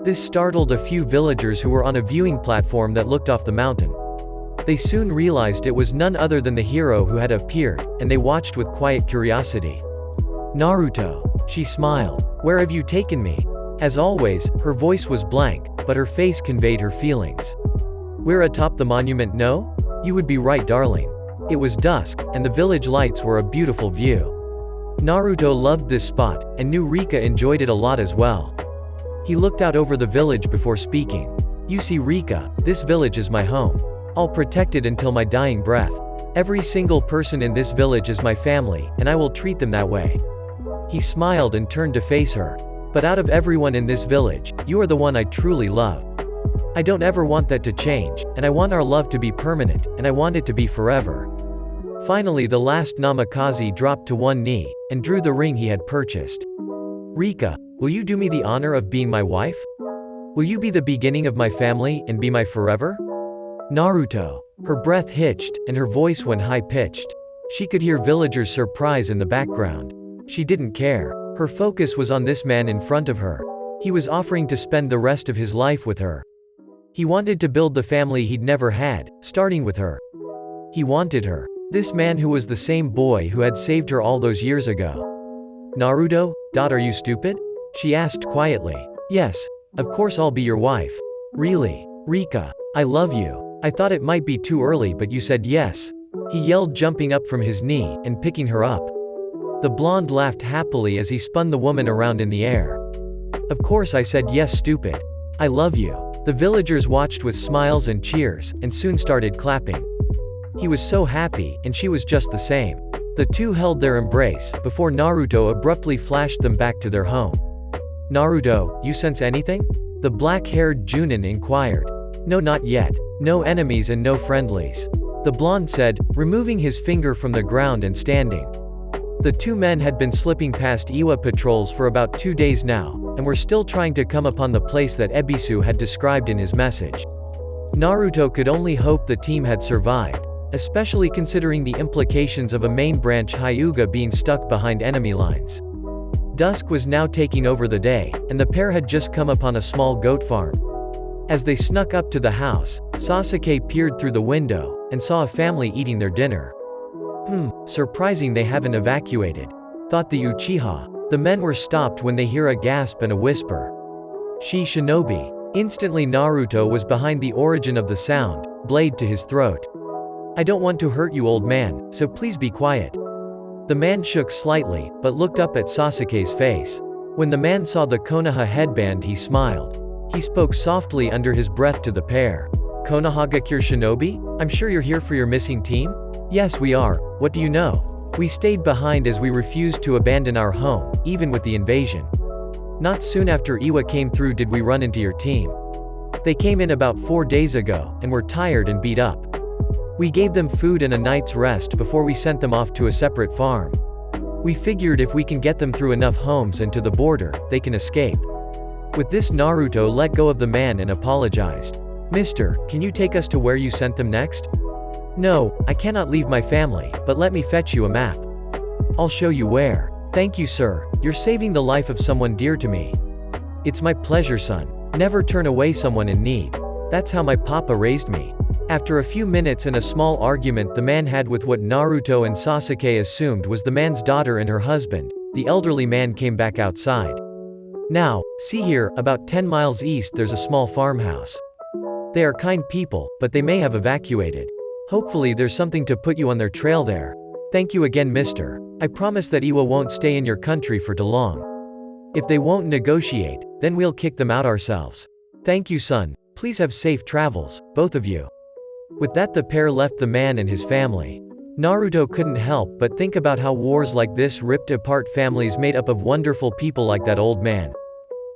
This startled a few villagers who were on a viewing platform that looked off the mountain. They soon realized it was none other than the hero who had appeared, and they watched with quiet curiosity. Naruto. She smiled. Where have you taken me? As always, her voice was blank, but her face conveyed her feelings. We're atop the monument, no? You would be right, darling. It was dusk, and the village lights were a beautiful view. Naruto loved this spot, and knew Rika enjoyed it a lot as well. He looked out over the village before speaking. "You see Rika, this village is my home. I'll protect it until my dying breath. Every single person in this village is my family, and I will treat them that way." He smiled and turned to face her. "But out of everyone in this village, you are the one I truly love. I don't ever want that to change, and I want our love to be permanent, and I want it to be forever." Finally, the last Namikaze dropped to one knee, and drew the ring he had purchased. "Rika, will you do me the honor of being my wife? Will you be the beginning of my family, and be my forever?" Naruto. Her breath hitched, and her voice went high-pitched. She could hear villagers' surprise in the background. She didn't care. Her focus was on this man in front of her. He was offering to spend the rest of his life with her. He wanted to build the family he'd never had, starting with her. He wanted her. This man who was the same boy who had saved her all those years ago. "Naruto, are you stupid?" she asked quietly. "Yes. Of course I'll be your wife." "Really? Rika, I love you. I thought it might be too early but you said yes," he yelled, jumping up from his knee, and picking her up. The blonde laughed happily as he spun the woman around in the air. "Of course I said yes, stupid. I love you." The villagers watched with smiles and cheers, and soon started clapping. He was so happy, and she was just the same. The two held their embrace, before Naruto abruptly flashed them back to their home. "Naruto, you sense anything?" the black-haired Junin inquired. "No, not yet. No enemies and no friendlies," the blonde said, removing his finger from the ground and standing. The two men had been slipping past Iwa patrols for about 2 days now, and were still trying to come upon the place that Ebisu had described in his message. Naruto could only hope the team had survived, especially considering the implications of a main branch Hyuga being stuck behind enemy lines. Dusk was now taking over the day, and the pair had just come upon a small goat farm. As they snuck up to the house, Sasuke peered through the window, and saw a family eating their dinner. Surprising they haven't evacuated," thought the Uchiha. The men were stopped when they hear a gasp and a whisper. "Shinobi." Instantly Naruto was behind the origin of the sound, blade to his throat. "I don't want to hurt you, old man, so please be quiet." The man shook slightly, but looked up at Sasuke's face. When the man saw the Konoha headband he smiled. He spoke softly under his breath to the pair. "Konohagakure Shinobi? I'm sure you're here for your missing team?" "Yes, we are. What do you know? We stayed behind as we refused to abandon our home, even with the invasion. Not soon after Iwa came through did we run into your team. They came in about 4 days ago, and were tired and beat up. We gave them food and a night's rest before we sent them off to a separate farm. We figured if we can get them through enough homes and to the border, they can escape." With this, Naruto let go of the man and apologized. "Mister, can you take us to where you sent them next?" "No, I cannot leave my family, but let me fetch you a map. I'll show you where." "Thank you, sir. You're saving the life of someone dear to me." "It's my pleasure, son. Never turn away someone in need. That's how my papa raised me." After a few minutes and a small argument the man had with what Naruto and Sasuke assumed was the man's daughter and her husband, the elderly man came back outside. "Now, see here, about 10 miles east there's a small farmhouse. They are kind people, but they may have evacuated. Hopefully there's something to put you on their trail there. Thank you again, mister. I promise that Iwa won't stay in your country for too long. If they won't negotiate, then we'll kick them out ourselves. Thank you, son. Please have safe travels, both of you." With that the pair left the man and his family. Naruto couldn't help but think about how wars like this ripped apart families made up of wonderful people like that old man.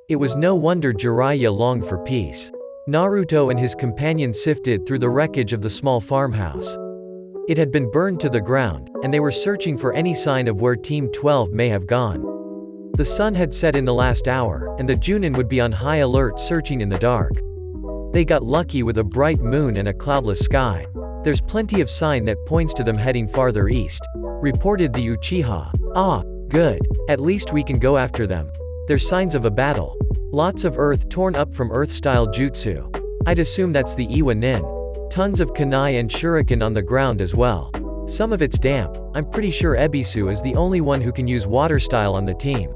It was no wonder Jiraiya longed for peace. Naruto and his companion sifted through the wreckage of the small farmhouse. It had been burned to the ground, and they were searching for any sign of where Team 12 may have gone. The sun had set in the last hour, and the Junin would be on high alert searching in the dark. They got lucky with a bright moon and a cloudless sky. "There's plenty of sign that points to them heading farther east," reported the Uchiha. "Ah, good. At least we can go after them. There's signs of a battle. Lots of earth torn up from earth-style jutsu. I'd assume that's the Iwa Nin. Tons of kunai and shuriken on the ground as well. Some of it's damp. I'm pretty sure Ebisu is the only one who can use water style on the team."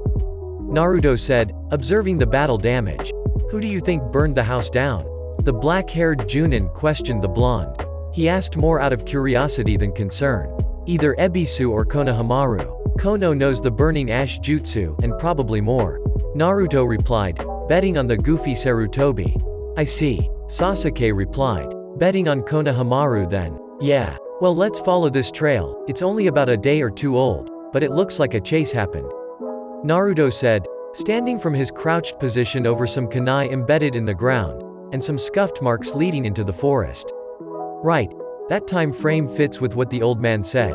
Naruto said, observing the battle damage. "Who do you think burned the house down?" The black-haired Junin questioned the blonde. He asked more out of curiosity than concern. Either Ebisu or Konohamaru. Kono knows the burning ash jutsu, and probably more. Naruto replied, betting on the goofy Sarutobi. I see. Sasuke replied, betting on Konohamaru then. Yeah. Well, let's follow this trail. It's only about a day or two old, but it looks like a chase happened. Naruto said, standing from his crouched position over some kunai embedded in the ground, and some scuffed marks leading into the forest. Right. That time frame fits with what the old man said.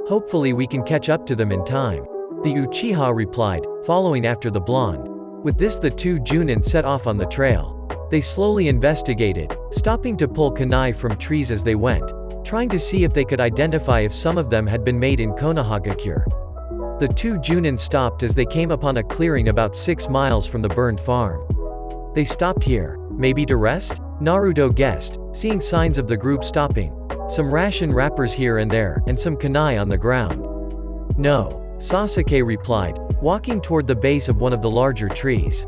Hopefully we can catch up to them in time. The Uchiha replied, following after the blonde. With this the two Junin set off on the trail. They slowly investigated, stopping to pull kunai from trees as they went, trying to see if they could identify if some of them had been made in Konohagakure. The two Junin stopped as they came upon a clearing about 6 miles from the burned farm. They stopped here, maybe to rest? Naruto guessed, seeing signs of the group stopping. Some ration wrappers here and there, and some kunai on the ground. No. Sasuke replied, walking toward the base of one of the larger trees.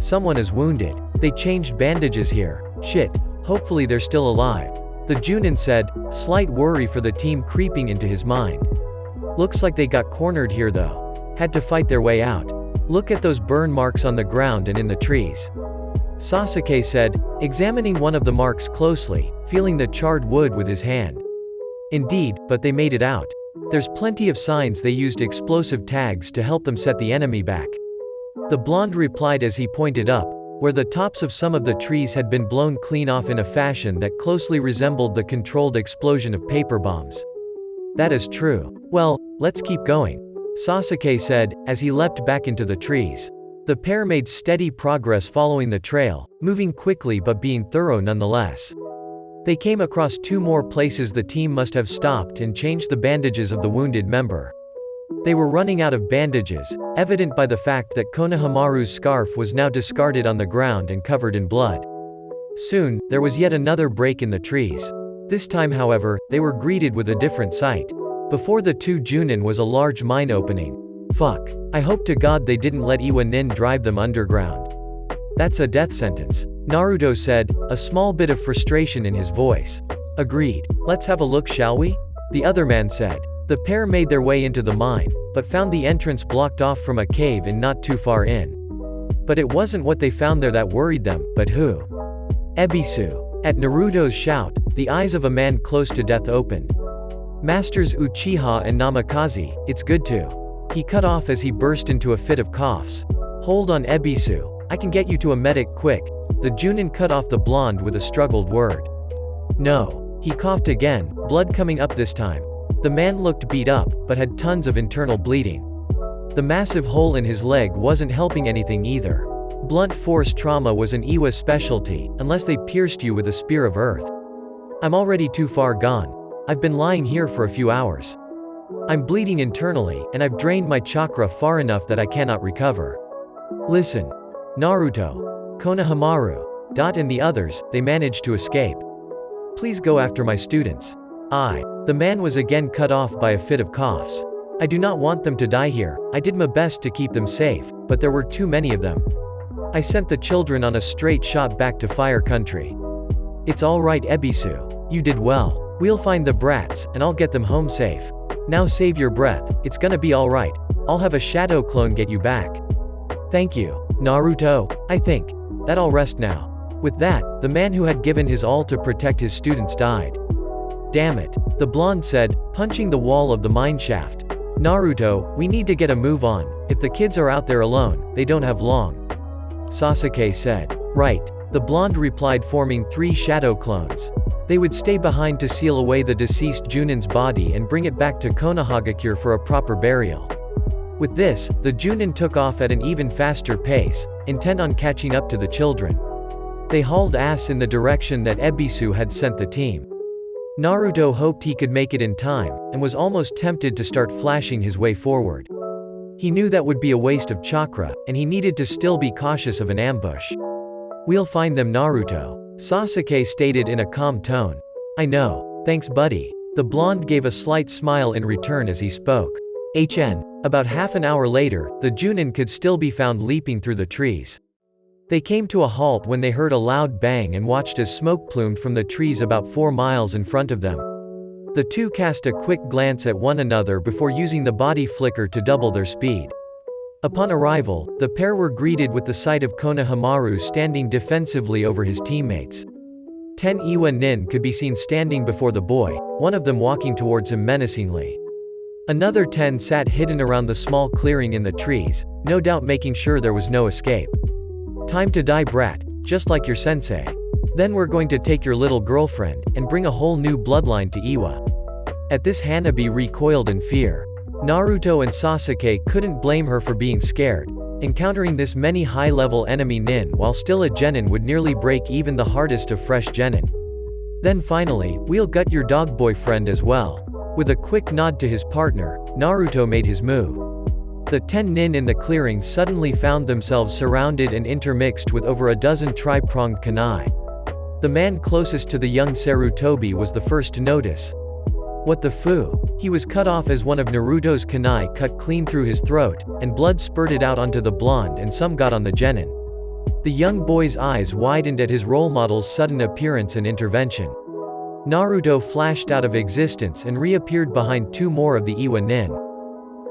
Someone is wounded. They changed bandages here. Shit. Hopefully they're still alive. The Junin said, slight worry for the team creeping into his mind. Looks like they got cornered here though. Had to fight their way out. Look at those burn marks on the ground and in the trees. Sasuke said, examining one of the marks closely, feeling the charred wood with his hand. Indeed, but they made it out. There's plenty of signs they used explosive tags to help them set the enemy back. The blonde replied as he pointed up, where the tops of some of the trees had been blown clean off in a fashion that closely resembled the controlled explosion of paper bombs. That is true. Well, let's keep going. Sasuke said, as he leapt back into the trees. The pair made steady progress following the trail, moving quickly but being thorough nonetheless. They came across 2 more places the team must have stopped and changed the bandages of the wounded member. They were running out of bandages, evident by the fact that Konohamaru's scarf was now discarded on the ground and covered in blood. Soon, there was yet another break in the trees. This time however, they were greeted with a different sight. Before the two Junin was a large mine opening. Fuck. I hope to God they didn't let Iwa-nin drive them underground. That's a death sentence. Naruto said, a small bit of frustration in his voice. Agreed. Let's have a look, shall we? The other man said. The pair made their way into the mine, but found the entrance blocked off from a cave in not too far in. But it wasn't what they found there that worried them, but who? Ebisu. At Naruto's shout, the eyes of a man close to death opened. Masters Uchiha and Namikaze, it's good to. He cut off as he burst into a fit of coughs. Hold on Ebisu, I can get you to a medic quick. The Junin cut off the blonde with a struggled word. No. He coughed again, blood coming up this time. The man looked beat up, but had tons of internal bleeding. The massive hole in his leg wasn't helping anything either. Blunt force trauma was an Iwa specialty, unless they pierced you with a spear of earth. I'm already too far gone. I've been lying here for a few hours. I'm bleeding internally, and I've drained my chakra far enough that I cannot recover. Listen. Naruto, Konohamaru, and the others, they managed to escape. Please go after my students. The man was again cut off by a fit of coughs. I do not want them to die here. I did my best to keep them safe, but there were too many of them. I sent the children on a straight shot back to Fire Country. It's alright Ebisu. You did well. We'll find the brats, and I'll get them home safe. Now save your breath, it's gonna be alright. I'll have a shadow clone get you back. Thank you, Naruto. I think that I'll rest now. With that, the man who had given his all to protect his students died. Damn it, the blonde said, punching the wall of the mine shaft. Naruto, we need to get a move on. If the kids are out there alone, they don't have long. Sasuke said. Right. The blonde replied, forming 3 shadow clones. They would stay behind to seal away the deceased Junin's body and bring it back to Konohagakure for a proper burial. With this, the Junin took off at an even faster pace, intent on catching up to the children. They hauled ass in the direction that Ebisu had sent the team. Naruto hoped he could make it in time, and was almost tempted to start flashing his way forward. He knew that would be a waste of chakra, and he needed to still be cautious of an ambush. We'll find them Naruto. Sasuke stated in a calm tone. I know. Thanks buddy. The blonde gave a slight smile in return as he spoke. About half an hour later, the Junin could still be found leaping through the trees. They came to a halt when they heard a loud bang and watched as smoke plumed from the trees about 4 miles in front of them. The two cast a quick glance at one another before using the body flicker to double their speed. Upon arrival, the pair were greeted with the sight of Konohamaru standing defensively over his teammates. 10 Iwa nin could be seen standing before the boy, one of them walking towards him menacingly. Another 10 sat hidden around the small clearing in the trees, no doubt making sure there was no escape. Time to die, brat, just like your sensei. Then we're going to take your little girlfriend, and bring a whole new bloodline to Iwa. At this, Hanabi recoiled in fear. Naruto and Sasuke couldn't blame her for being scared. Encountering this many high-level enemy nin while still a genin would nearly break even the hardest of fresh genin. Then finally, we'll gut your dog boyfriend as well. With a quick nod to his partner, Naruto made his move. The 10 nin in the clearing suddenly found themselves surrounded and intermixed with over a dozen tri-pronged kunai. The man closest to the young Sarutobi was the first to notice. What the fu? He was cut off as one of Naruto's kunai cut clean through his throat, and blood spurted out onto the blonde and some got on the genin. The young boy's eyes widened at his role model's sudden appearance and intervention. Naruto flashed out of existence and reappeared behind 2 more of the Iwa nin.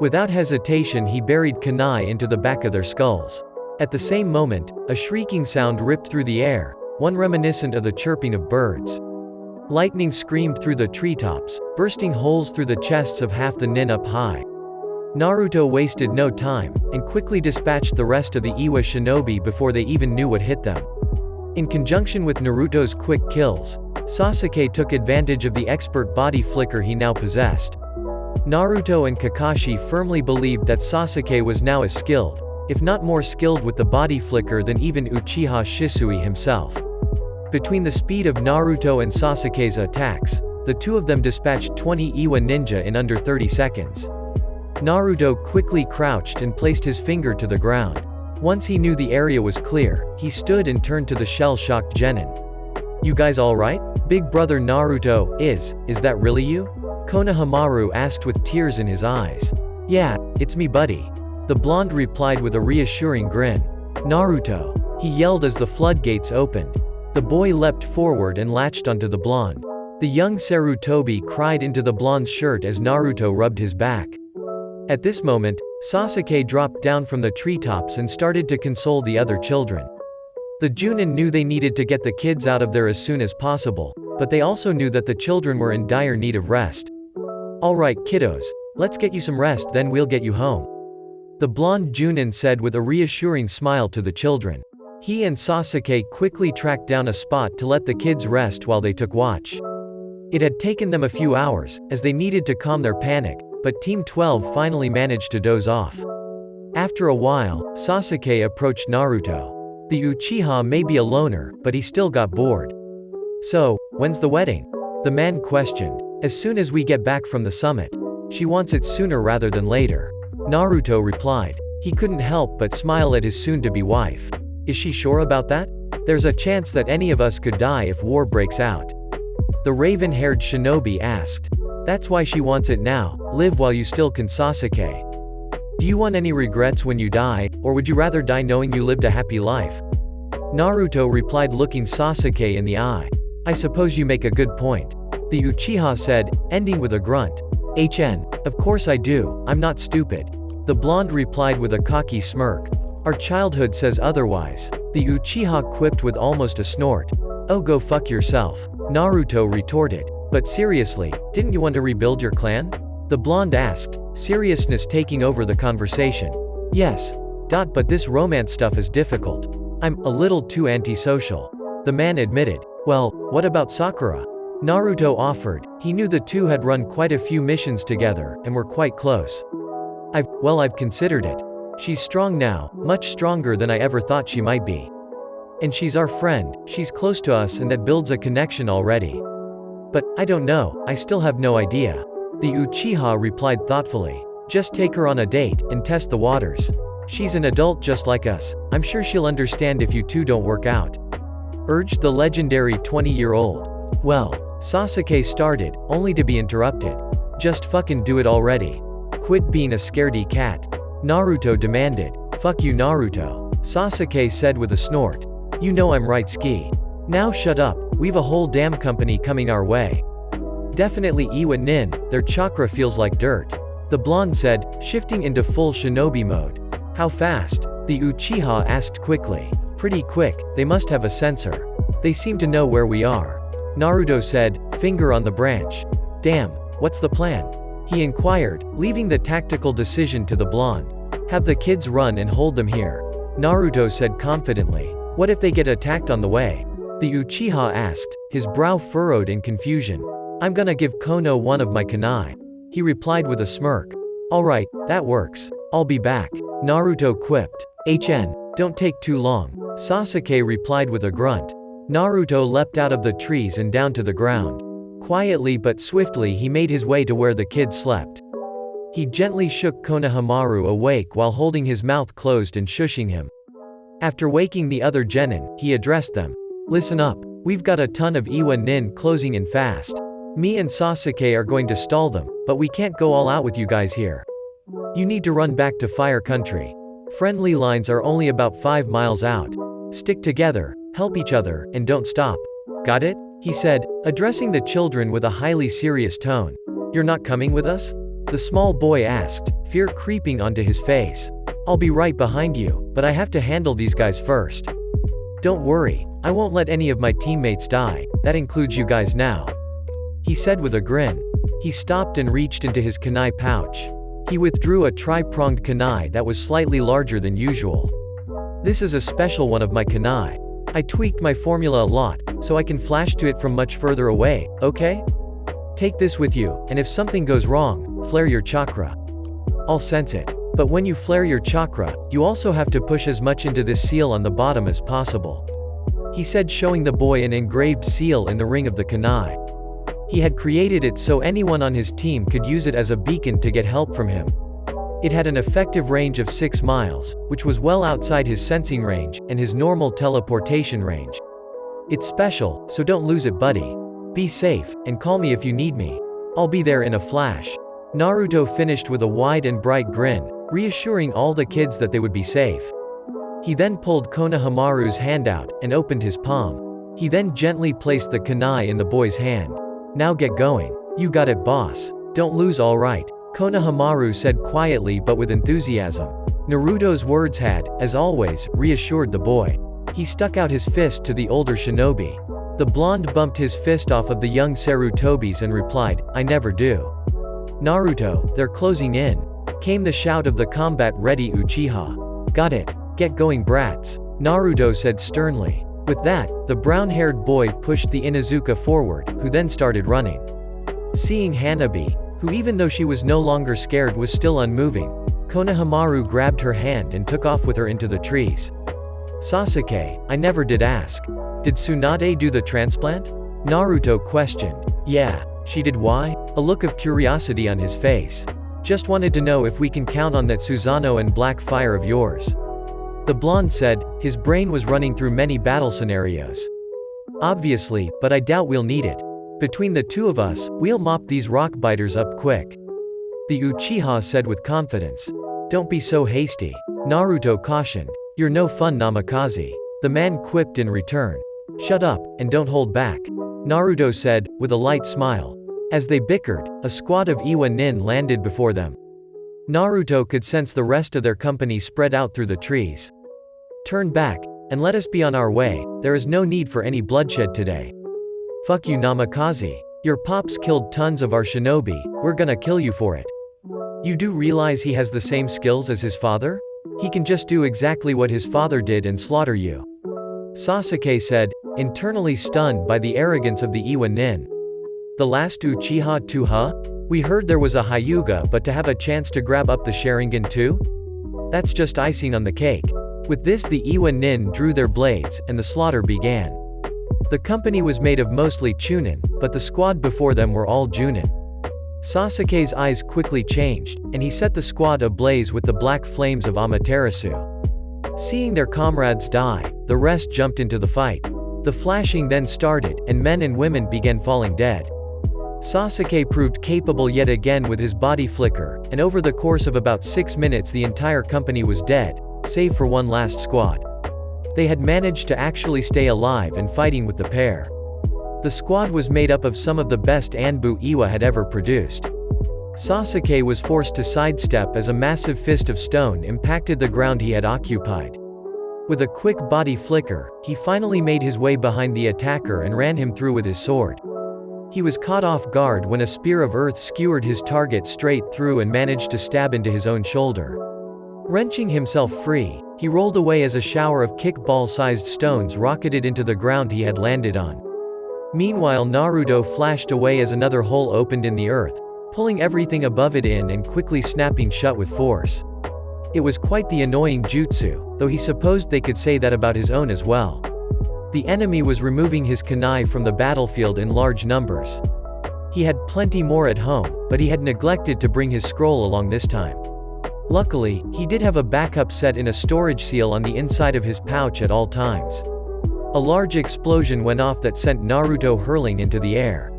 Without hesitation he buried kunai into the back of their skulls. At the same moment, a shrieking sound ripped through the air, one reminiscent of the chirping of birds. Lightning screamed through the treetops, bursting holes through the chests of half the nin up high. Naruto wasted no time, and quickly dispatched the rest of the Iwa shinobi before they even knew what hit them. In conjunction with Naruto's quick kills, Sasuke took advantage of the expert body flicker he now possessed. Naruto and Kakashi firmly believed that Sasuke was now as skilled, if not more skilled with the body flicker than even Uchiha Shisui himself. Between the speed of Naruto and Sasuke's attacks, the two of them dispatched 20 Iwa ninja in under 30 seconds. Naruto quickly crouched and placed his finger to the ground. Once he knew the area was clear, he stood and turned to the shell-shocked genin. "You guys alright? Big brother Naruto, is that really you?" Konohamaru asked with tears in his eyes. "Yeah, it's me buddy." The blonde replied with a reassuring grin. "Naruto!" he yelled as the floodgates opened. The boy leapt forward and latched onto the blonde. The young Sarutobi cried into the blonde's shirt as Naruto rubbed his back. At this moment, Sasuke dropped down from the treetops and started to console the other children. The Junin knew they needed to get the kids out of there as soon as possible, but they also knew that the children were in dire need of rest. "Alright kiddos, let's get you some rest then we'll get you home," the blonde Junin said with a reassuring smile to the children. He and Sasuke quickly tracked down a spot to let the kids rest while they took watch. It had taken them a few hours, as they needed to calm their panic, but Team 12 finally managed to doze off. After a while, Sasuke approached Naruto. The Uchiha may be a loner, but he still got bored. "So, when's the wedding?" the man questioned. "As soon as we get back from the summit. She wants it sooner rather than later," Naruto replied. He couldn't help but smile at his soon-to-be wife. "Is she sure about that? There's a chance that any of us could die if war breaks out," the raven-haired shinobi asked. "That's why she wants it now, live while you still can." Sasuke. "Do you want any regrets when you die, or would you rather die knowing you lived a happy life?" Naruto replied looking Sasuke in the eye. "I suppose you make a good point," the Uchiha said, ending with a grunt. Of course I do, I'm not stupid," the blonde replied with a cocky smirk. "Our childhood says otherwise," the Uchiha quipped with almost a snort. "Oh go fuck yourself," Naruto retorted. "But seriously, didn't you want to rebuild your clan?" the blonde asked, seriousness taking over the conversation. "Yes. But this romance stuff is difficult. I'm a little too antisocial," the man admitted. "Well, what about Sakura?" Naruto offered. He knew the two had run quite a few missions together, and were quite close. I've considered it. She's strong now, much stronger than I ever thought she might be. And she's our friend, she's close to us and that builds a connection already. But, I don't know, I still have no idea," the Uchiha replied thoughtfully. "Just take her on a date, and test the waters. She's an adult just like us, I'm sure she'll understand if you two don't work out," urged the legendary 20-year-old. "Well," Sasuke started, only to be interrupted. "Just fucking do it already. Quit being a scaredy cat," Naruto demanded. "Fuck you Naruto," Sasuke said with a snort. You know I'm right, Ski. Now shut up, we've a whole damn company coming our way. Definitely Iwa Nin, their chakra feels like dirt. The blonde said, shifting into full shinobi mode. How fast? The Uchiha asked quickly. Pretty quick, they must have a sensor. They seem to know where we are. Naruto said, finger on the branch. Damn, what's the plan? He inquired, leaving the tactical decision to the blonde. Have the kids run and hold them here. Naruto said confidently. What if they get attacked on the way? The Uchiha asked, his brow furrowed in confusion. I'm gonna give Kono one of my kunai. He replied with a smirk. Alright, that works. I'll be back. Naruto quipped. Don't take too long. Sasuke replied with a grunt. Naruto leapt out of the trees and down to the ground. Quietly but swiftly he made his way to where the kids slept. He gently shook Konohamaru awake while holding his mouth closed and shushing him. After waking the other genin, he addressed them. Listen up, we've got a ton of Iwa Nin closing in fast. Me and Sasuke are going to stall them, but we can't go all out with you guys here. You need to run back to Fire Country. Friendly lines are only about 5 miles out. Stick together, help each other, and don't stop. Got it? He said, addressing the children with a highly serious tone. You're not coming with us? The small boy asked, fear creeping onto his face. I'll be right behind you, but I have to handle these guys first. Don't worry, I won't let any of my teammates die, that includes you guys now. He said with a grin. He stopped and reached into his kunai pouch. He withdrew a tri-pronged kunai that was slightly larger than usual. This is a special one of my kunai. I tweaked my formula a lot, so I can flash to it from much further away, okay? Take this with you, and if something goes wrong, flare your chakra. I'll sense it. But when you flare your chakra, you also have to push as much into this seal on the bottom as possible. He said, showing the boy an engraved seal in the ring of the kunai. He had created it so anyone on his team could use it as a beacon to get help from him. It had an effective range of 6 miles, which was well outside his sensing range, and his normal teleportation range. It's special, so don't lose it, buddy. Be safe, and call me if you need me. I'll be there in a flash. Naruto finished with a wide and bright grin, reassuring all the kids that they would be safe. He then pulled Konohamaru's hand out, and opened his palm. He then gently placed the kunai in the boy's hand. Now get going. You got it, boss. Don't lose, alright. Konohamaru said quietly but with enthusiasm. Naruto's words had, as always, reassured the boy. He stuck out his fist to the older shinobi. The blonde bumped his fist off of the young Sarutobi's and replied, I never do. Naruto, they're closing in. Came the shout of the combat-ready Uchiha. Got it. Get going, brats. Naruto said sternly. With that, the brown-haired boy pushed the Inuzuka forward, who then started running. Seeing Hanabi, who even though she was no longer scared was still unmoving, Konohamaru grabbed her hand and took off with her into the trees. Sasuke, I never did ask. Did Tsunade do the transplant? Naruto questioned. Yeah, she did. Why? A look of curiosity on his face. Just wanted to know if we can count on that Susanoo and Black Fire of yours. The blonde said, his brain was running through many battle scenarios. Obviously, but I doubt we'll need it. Between the two of us, we'll mop these rock biters up quick. The Uchiha said with confidence. Don't be so hasty. Naruto cautioned. You're no fun, Namikaze. The man quipped in return. Shut up, and don't hold back. Naruto said, with a light smile. As they bickered, a squad of Iwa Nin landed before them. Naruto could sense the rest of their company spread out through the trees. Turn back, and let us be on our way, there is no need for any bloodshed today. Fuck you, Namikaze. Your pops killed tons of our shinobi, we're gonna kill you for it. You do realize he has the same skills as his father? He can just do exactly what his father did and slaughter you. Sasuke said, internally stunned by the arrogance of the Iwa Nin. The last Uchiha too, huh? We heard there was a Hyuga, but to have a chance to grab up the Sharingan too? That's just icing on the cake. With this, the Iwa Nin drew their blades, and the slaughter began. The company was made of mostly Chunin, but the squad before them were all Junin. Sasuke's eyes quickly changed, and he set the squad ablaze with the black flames of Amaterasu. Seeing their comrades die, the rest jumped into the fight. The flashing then started, and men and women began falling dead. Sasuke proved capable yet again with his body flicker, and over the course of about 6 minutes the entire company was dead, save for one last squad. They had managed to actually stay alive and fighting with the pair. The squad was made up of some of the best Anbu Iwa had ever produced. Sasuke was forced to sidestep as a massive fist of stone impacted the ground he had occupied. With a quick body flicker, he finally made his way behind the attacker and ran him through with his sword. He was caught off guard when a spear of earth skewered his target straight through and managed to stab into his own shoulder. Wrenching himself free, he rolled away as a shower of kickball-sized stones rocketed into the ground he had landed on. Meanwhile, Naruto flashed away as another hole opened in the earth, pulling everything above it in and quickly snapping shut with force. It was quite the annoying jutsu, though he supposed they could say that about his own as well. The enemy was removing his kunai from the battlefield in large numbers. He had plenty more at home, but he had neglected to bring his scroll along this time. Luckily, he did have a backup set in a storage seal on the inside of his pouch at all times. A large explosion went off that sent Naruto hurling into the air.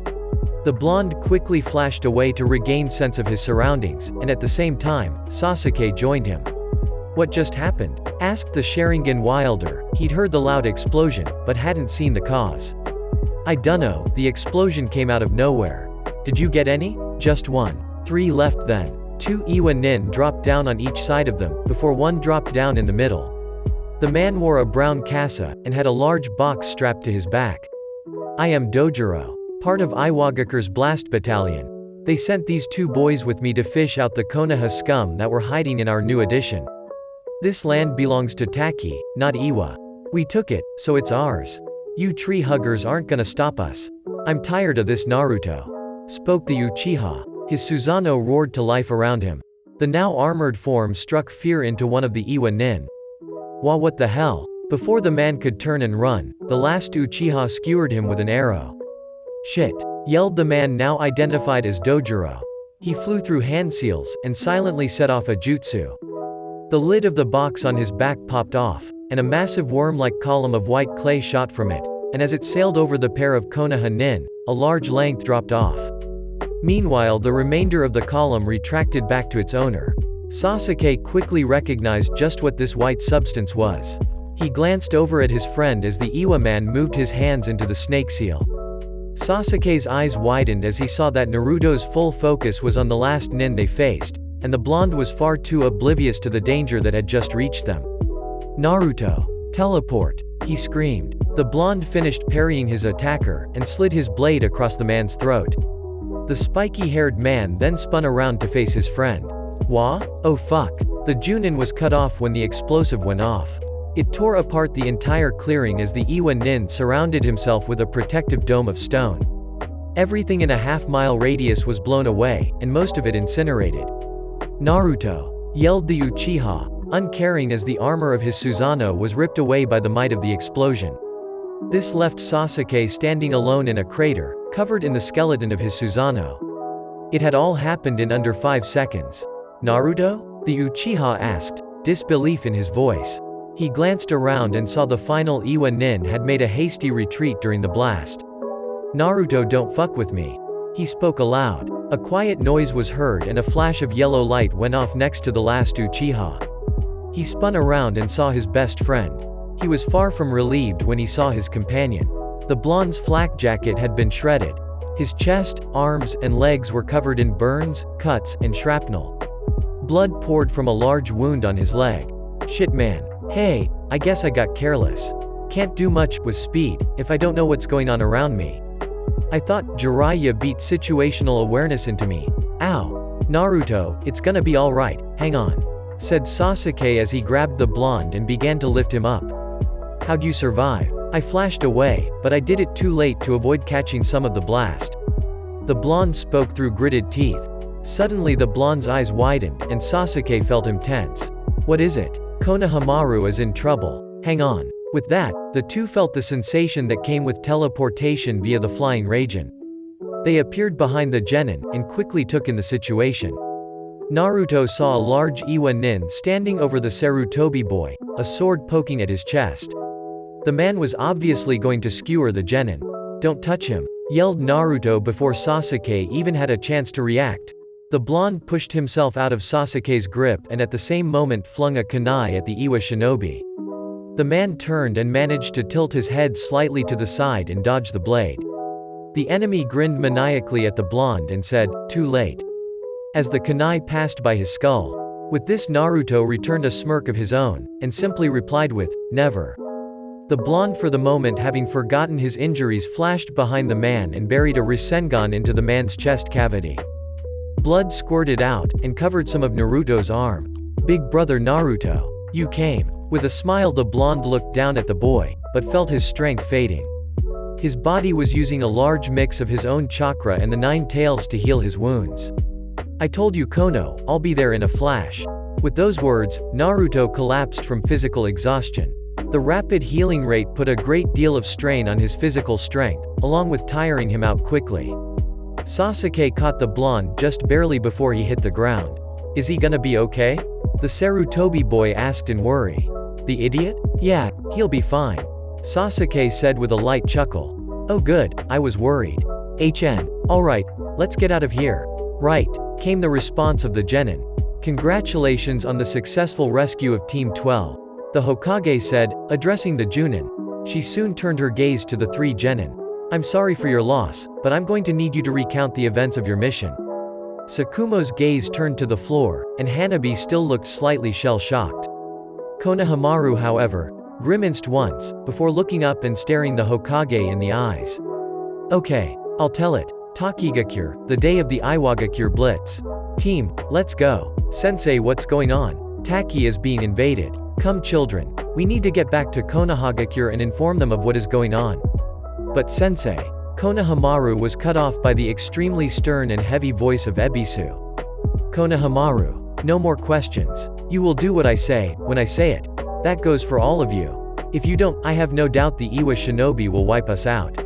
The blonde quickly flashed away to regain sense of his surroundings, and at the same time, Sasuke joined him. "What just happened?" asked the Sharingan wielder. He'd heard the loud explosion, but hadn't seen the cause. "I dunno, the explosion came out of nowhere. Did you get any?" "Just one. 3 left then." 2 Iwa nin dropped down on each side of them, before one dropped down in the middle. The man wore a brown kasa, and had a large box strapped to his back. "I am Dojuro, part of Iwagakure's blast battalion. They sent these 2 boys with me to fish out the Konoha scum that were hiding in our new addition. This land belongs to Taki, not Iwa. We took it, so it's ours. You tree huggers aren't gonna stop us. I'm tired of this Naruto," spoke the Uchiha. His Susanoo roared to life around him. The now armored form struck fear into one of the Iwa nin. "Wah, what the hell?" Before the man could turn and run, the last Uchiha skewered him with an arrow. "Shit!" yelled the man now identified as Dojuro. He flew through hand seals, and silently set off a jutsu. The lid of the box on his back popped off, and a massive worm-like column of white clay shot from it, and as it sailed over the pair of Konoha nin, a large length dropped off. Meanwhile, the remainder of the column retracted back to its owner. Sasuke quickly recognized just what this white substance was. He glanced over at his friend as the Iwa man moved his hands into the snake seal. Sasuke's eyes widened as he saw that Naruto's full focus was on the last nin they faced, and the blonde was far too oblivious to the danger that had just reached them. "Naruto! Teleport!" he screamed. The blonde finished parrying his attacker, and slid his blade across the man's throat. The spiky-haired man then spun around to face his friend. "Wah? Oh fuck." The Junin was cut off when the explosive went off. It tore apart the entire clearing as the Iwa nin surrounded himself with a protective dome of stone. Everything in a half-mile radius was blown away, and most of it incinerated. "Naruto!" yelled the Uchiha, uncaring as the armor of his Susanoo was ripped away by the might of the explosion. This left Sasuke standing alone in a crater, covered in the skeleton of his Susanoo. It had all happened in under 5 seconds. "Naruto?" the Uchiha asked, disbelief in his voice. He glanced around and saw the final Iwa nin had made a hasty retreat during the blast. "Naruto, don't fuck with me," he spoke aloud. A quiet noise was heard and a flash of yellow light went off next to the last Uchiha. He spun around and saw his best friend. He was far from relieved when he saw his companion. The blonde's flak jacket had been shredded. His chest, arms, and legs were covered in burns, cuts, and shrapnel. Blood poured from a large wound on his leg. "Shit man. Hey, I guess I got careless. Can't do much with speed if I don't know what's going on around me. I thought Jiraiya beat situational awareness into me. Ow. Naruto, it's gonna be alright, hang on," said Sasuke as he grabbed the blonde and began to lift him up. "How'd you survive?" "I flashed away, but I did it too late to avoid catching some of the blast." The blonde spoke through gritted teeth. Suddenly the blonde's eyes widened, and Sasuke felt him tense. "What is it?" "Konohamaru is in trouble. Hang on." With that, the two felt the sensation that came with teleportation via the flying Raijin. They appeared behind the genin, and quickly took in the situation. Naruto saw a large Iwa nin standing over the Sarutobi boy, a sword poking at his chest. The man was obviously going to skewer the genin. "Don't touch him," yelled Naruto before Sasuke even had a chance to react. The blonde pushed himself out of Sasuke's grip and at the same moment flung a kunai at the Iwa shinobi. The man turned and managed to tilt his head slightly to the side and dodge the blade. The enemy grinned maniacally at the blonde and said, "Too late." As the kunai passed by his skull. With this, Naruto returned a smirk of his own, and simply replied with, "Never." The blonde, for the moment having forgotten his injuries, flashed behind the man and buried a Rasengan into the man's chest cavity. Blood squirted out, and covered some of Naruto's arm. "Big brother Naruto. You came." With a smile, the blonde looked down at the boy, but felt his strength fading. His body was using a large mix of his own chakra and the 9 tails to heal his wounds. "I told you, Kono, I'll be there in a flash." With those words, Naruto collapsed from physical exhaustion. The rapid healing rate put a great deal of strain on his physical strength, along with tiring him out quickly. Sasuke caught the blonde just barely before he hit the ground. "Is he gonna be okay?" the Sarutobi boy asked in worry. "The idiot? Yeah, he'll be fine," Sasuke said with a light chuckle. "Oh good, I was worried. Alright, let's get out of here." "Right," came the response of the genin. "Congratulations on the successful rescue of Team 12. The Hokage said, addressing the Junin. She soon turned her gaze to the 3 genin. "I'm sorry for your loss, but I'm going to need you to recount the events of your mission." Sakumo's gaze turned to the floor, and Hanabi still looked slightly shell-shocked. Konohamaru, however, grimaced once, before looking up and staring the Hokage in the eyes. "Okay, I'll tell it. Takigakure, the day of the Iwagakure Blitz. Team, let's go." "Sensei, what's going on? Taki is being invaded. Come children, we need to get back to Konohagakure and inform them of what is going on." "But sensei." Konohamaru was cut off by the extremely stern and heavy voice of Ebisu. "Konohamaru. No more questions. You will do what I say, when I say it. That goes for all of you. If you don't, I have no doubt the Iwa shinobi will wipe us out.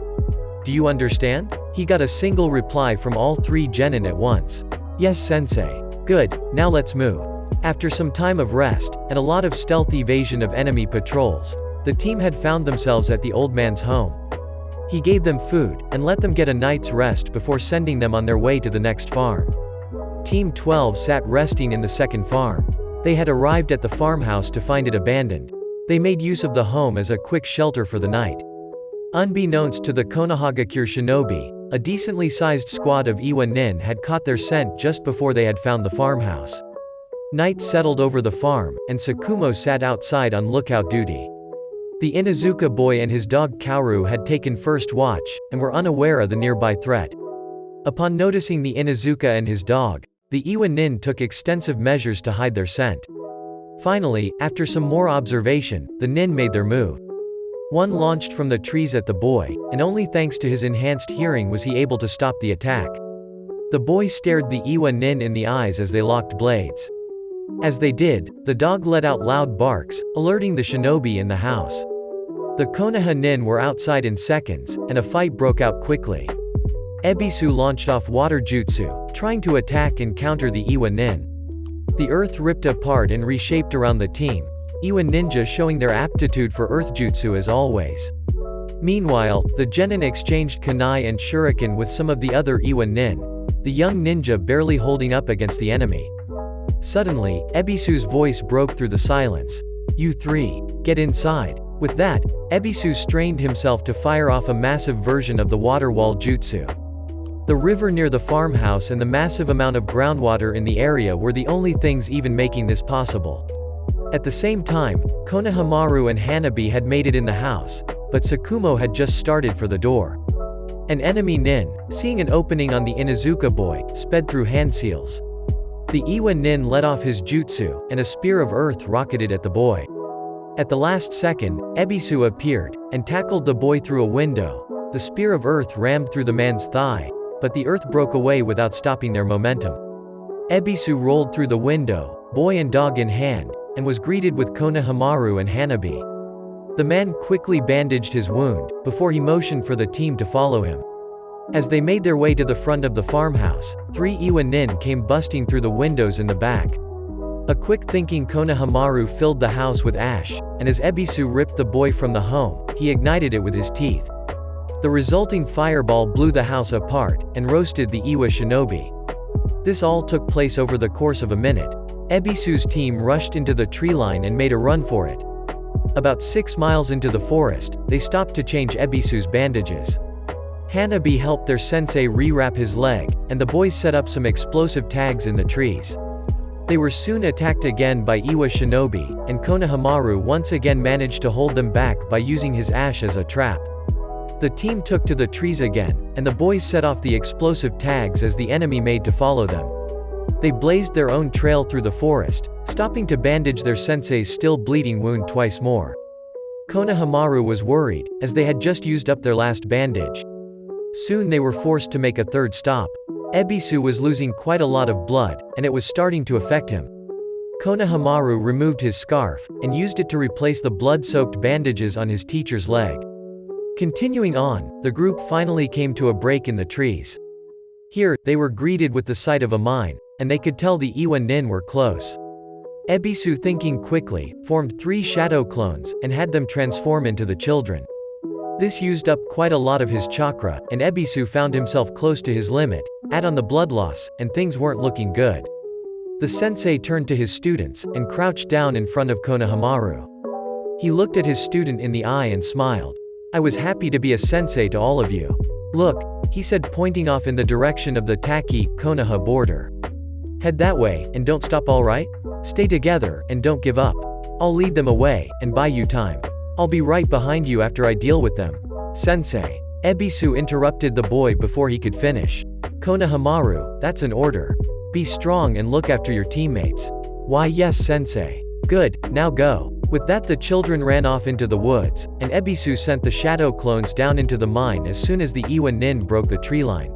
Do you understand?" He got a single reply from all 3 genin at once. "Yes sensei." "Good, now let's move." After some time of rest, and a lot of stealth evasion of enemy patrols, the team had found themselves at the old man's home. He gave them food, and let them get a night's rest before sending them on their way to the next farm. Team 12 sat resting in the second farm. They had arrived at the farmhouse to find it abandoned. They made use of the home as a quick shelter for the night. Unbeknownst to the Konohagakure shinobi, a decently sized squad of Iwa nin had caught their scent just before they had found the farmhouse. Night settled over the farm, and Sakumo sat outside on lookout duty. The Inuzuka boy and his dog Kaoru had taken first watch, and were unaware of the nearby threat. Upon noticing the Inuzuka and his dog, the Iwa nin took extensive measures to hide their scent. Finally, after some more observation, the nin made their move. One launched from the trees at the boy, and only thanks to his enhanced hearing was he able to stop the attack. The boy stared the Iwa nin in the eyes as they locked blades. As they did, the dog let out loud barks, alerting the shinobi in the house. The Konoha nin were outside in seconds, and a fight broke out quickly. Ebisu launched off water jutsu, trying to attack and counter the Iwa nin. The earth ripped apart and reshaped around the team, Iwa ninja showing their aptitude for earth jutsu as always. Meanwhile, the genin exchanged kunai and shuriken with some of the other Iwa nin, the young ninja barely holding up against the enemy. Suddenly, Ebisu's voice broke through the silence. "You 3, get inside." With that, Ebisu strained himself to fire off a massive version of the water wall jutsu. The river near the farmhouse and the massive amount of groundwater in the area were the only things even making this possible. At the same time, Konohamaru and Hanabi had made it in the house, but Sakumo had just started for the door. An enemy nin, seeing an opening on the Inuzuka boy, sped through hand seals. The Iwa nin let off his jutsu, and a spear of earth rocketed at the boy. At the last second, Ebisu appeared, and tackled the boy through a window. The spear of earth rammed through the man's thigh, but the earth broke away without stopping their momentum. Ebisu rolled through the window, boy and dog in hand, and was greeted with Konohamaru and Hanabi. The man quickly bandaged his wound, before he motioned for the team to follow him. As they made their way to the front of the farmhouse, 3 Iwa nin came busting through the windows in the back. A quick-thinking Konohamaru filled the house with ash, and as Ebisu ripped the boy from the home, he ignited it with his teeth. The resulting fireball blew the house apart, and roasted the Iwa shinobi. This all took place over the course of a minute. Ebisu's team rushed into the tree line and made a run for it. About 6 miles into the forest, they stopped to change Ebisu's bandages. Hanabi helped their sensei rewrap his leg, and the boys set up some explosive tags in the trees. They were soon attacked again by Iwa Shinobi, and Konohamaru once again managed to hold them back by using his ash as a trap. The team took to the trees again, and the boys set off the explosive tags as the enemy made to follow them. They blazed their own trail through the forest, stopping to bandage their sensei's still bleeding wound twice more. Konohamaru was worried, as they had just used up their last bandage. Soon they were forced to make a third stop. Ebisu was losing quite a lot of blood, and it was starting to affect him. Konohamaru removed his scarf, and used it to replace the blood-soaked bandages on his teacher's leg. Continuing on, the group finally came to a break in the trees. Here, they were greeted with the sight of a mine, and they could tell the Iwa nin were close. Ebisu, thinking quickly, formed 3 shadow clones, and had them transform into the children. This used up quite a lot of his chakra, and Ebisu found himself close to his limit. Add on the blood loss, and things weren't looking good. The sensei turned to his students, and crouched down in front of Konohamaru. He looked at his student in the eye and smiled. "I was happy to be a sensei to all of you. Look," he said, pointing off in the direction of the Taki-Konoha border. "Head that way, and don't stop, alright? Stay together, and don't give up. I'll lead them away, and buy you time. I'll be right behind you after I deal with them." "Sensei." Ebisu interrupted the boy before he could finish. "Konohamaru, that's an order. Be strong and look after your teammates." "Why yes, sensei." "Good, now go." With that, the children ran off into the woods, and Ebisu sent the shadow clones down into the mine as soon as the Iwa nin broke the tree line.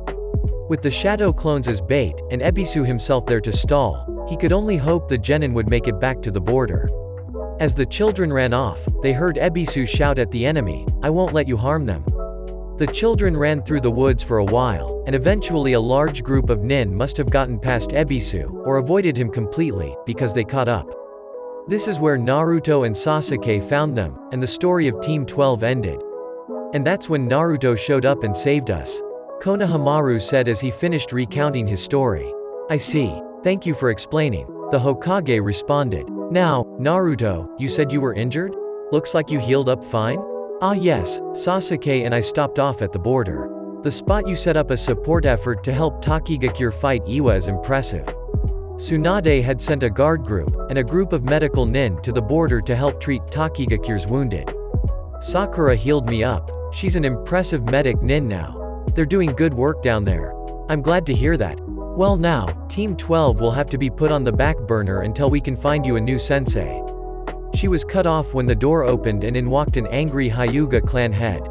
With the shadow clones as bait, and Ebisu himself there to stall, he could only hope the genin would make it back to the border. As the children ran off, they heard Ebisu shout at the enemy, "I won't let you harm them." The children ran through the woods for a while, and eventually a large group of nin must have gotten past Ebisu, or avoided him completely, because they caught up. This is where Naruto and Sasuke found them, and the story of Team 12 ended. "And that's when Naruto showed up and saved us," Konohamaru said as he finished recounting his story. "I see. Thank you for explaining," the Hokage responded. "Now, Naruto, you said you were injured? Looks like you healed up fine?" "Ah yes, Sasuke and I stopped off at the border. The spot you set up a support effort to help Takigakure fight Iwa is impressive. Tsunade had sent a guard group, and a group of medical nin to the border to help treat Takigakure's wounded. Sakura healed me up. She's an impressive medic nin now. They're doing good work down there. I'm glad to hear that. Well now, Team 12 will have to be put on the back burner until we can find you a new sensei." She was cut off when the door opened and in walked an angry Hyuga clan head.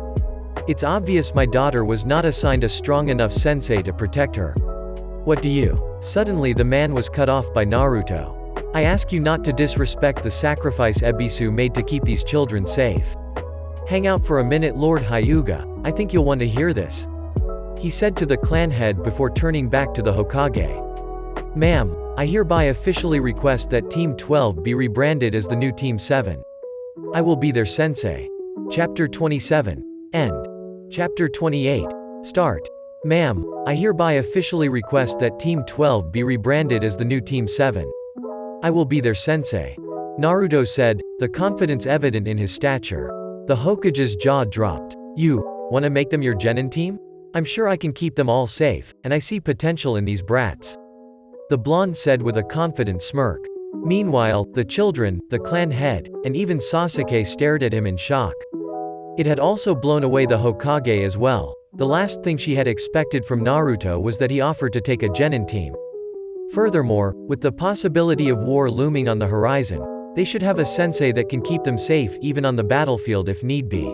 "It's obvious my daughter was not assigned a strong enough sensei to protect her. What do you?" Suddenly the man was cut off by Naruto. "I ask you not to disrespect the sacrifice Ebisu made to keep these children safe. Hang out for a minute, Lord Hyuga, I think you'll want to hear this," he said to the clan head before turning back to the Hokage. "Ma'am, I hereby officially request that Team 12 be rebranded as the new Team 7. I will be their sensei." Chapter 27. End. Chapter 28. Start. "Ma'am, I hereby officially request that Team 12 be rebranded as the new Team 7. I will be their sensei," Naruto said, the confidence evident in his stature. The Hokage's jaw dropped. "You want to make them your genin team? I'm sure I can keep them all safe, and I see potential in these brats," the blonde said with a confident smirk. Meanwhile, the children, the clan head, and even Sasuke stared at him in shock. It had also blown away the Hokage as well. The last thing she had expected from Naruto was that he offered to take a genin team. Furthermore, with the possibility of war looming on the horizon, they should have a sensei that can keep them safe even on the battlefield if need be.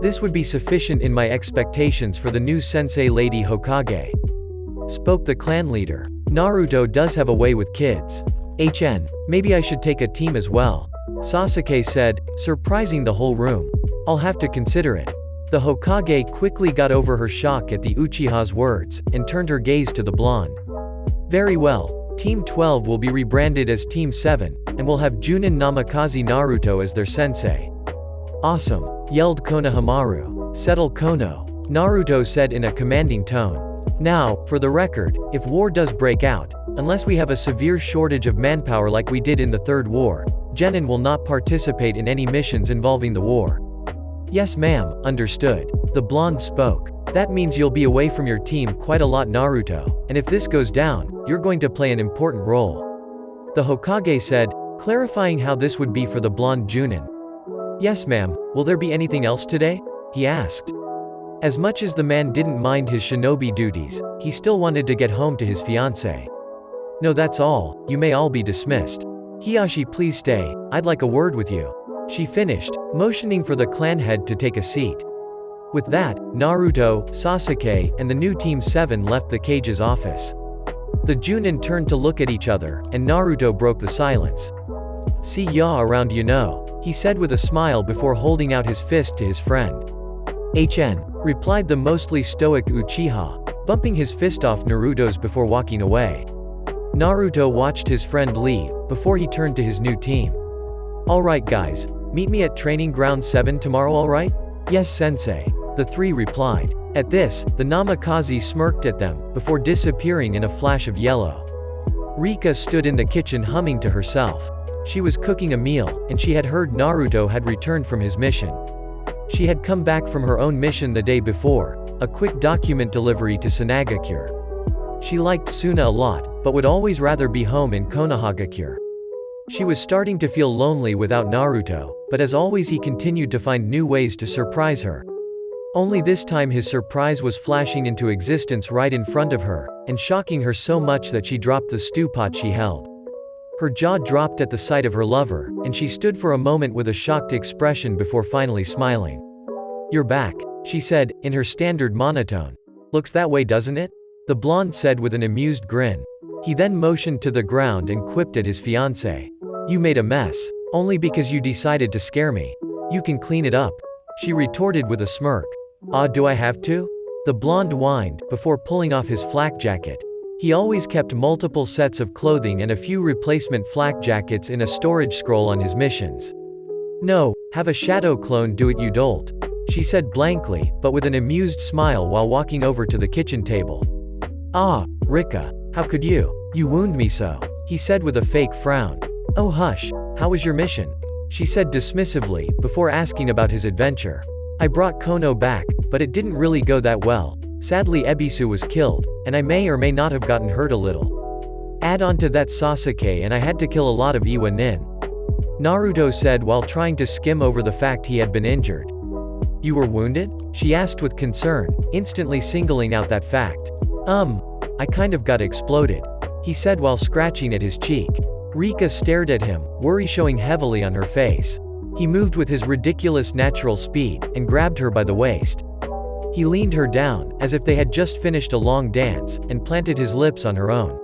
"This would be sufficient in my expectations for the new sensei Lady Hokage," spoke the clan leader. "Naruto does have a way with kids. Maybe I should take a team as well," Sasuke said, surprising the whole room. "I'll have to consider it." The Hokage quickly got over her shock at the Uchiha's words, and turned her gaze to the blonde. "Very well. Team 12 will be rebranded as Team 7, and will have Junin Namikaze Naruto as their sensei." "Awesome," yelled Konohamaru. "Settle Kono," Naruto said in a commanding tone. Now, for the record, if war does break out, unless we have a severe shortage of manpower like we did in the Third War, Genin will not participate in any missions involving the war. Yes ma'am, understood. The blonde spoke. That means you'll be away from your team quite a lot, Naruto, and if this goes down, you're going to play an important role. The Hokage said, clarifying how this would be for the blonde Junin. Yes ma'am, will there be anything else today? He asked. As much as the man didn't mind his shinobi duties, he still wanted to get home to his fiancée. No, that's all, you may all be dismissed. Hiyashi, please stay, I'd like a word with you. She finished, motioning for the clan head to take a seat. With that, Naruto, Sasuke, and the new Team 7 left the cage's office. The Junin turned to look at each other, and Naruto broke the silence. See ya around, you know, he said with a smile before holding out his fist to his friend. HN, replied the mostly stoic Uchiha, bumping his fist off Naruto's before walking away. Naruto watched his friend leave, before he turned to his new team. Alright guys, meet me at Training Ground 7 tomorrow, alright? Yes sensei, the three replied. At this, the Namikaze smirked at them, before disappearing in a flash of yellow. Rika stood in the kitchen humming to herself. She was cooking a meal, and she had heard Naruto had returned from his mission. She had come back from her own mission the day before, a quick document delivery to Sunagakure. She liked Suna a lot, but would always rather be home in Konohagakure. She was starting to feel lonely without Naruto, but as always he continued to find new ways to surprise her. Only this time his surprise was flashing into existence right in front of her, and shocking her so much that she dropped the stew pot she held. Her jaw dropped at the sight of her lover, and she stood for a moment with a shocked expression before finally smiling. You're back, she said, in her standard monotone. Looks that way, doesn't it? The blonde said with an amused grin. He then motioned to the ground and quipped at his fiancée. You made a mess. Only because you decided to scare me. You can clean it up. She retorted with a smirk. Do I have to? The blonde whined, before pulling off his flak jacket. He always kept multiple sets of clothing and a few replacement flak jackets in a storage scroll on his missions. No, have a shadow clone do it, you dolt. She said blankly, but with an amused smile while walking over to the kitchen table. Ah, Rika, how could you? You wound me so, he said with a fake frown. Oh hush, how was your mission? She said dismissively, before asking about his adventure. I brought Kono back, but it didn't really go that well. Sadly Ebisu was killed, and I may or may not have gotten hurt a little. Add on to that Sasuke and I had to kill a lot of Iwa Nin. Naruto said while trying to skim over the fact he had been injured. You were wounded? She asked with concern, instantly singling out that fact. I kind of got exploded, he said while scratching at his cheek. Rika stared at him, worry showing heavily on her face. He moved with his ridiculous natural speed, and grabbed her by the waist. He leaned her down, as if they had just finished a long dance, and planted his lips on her own.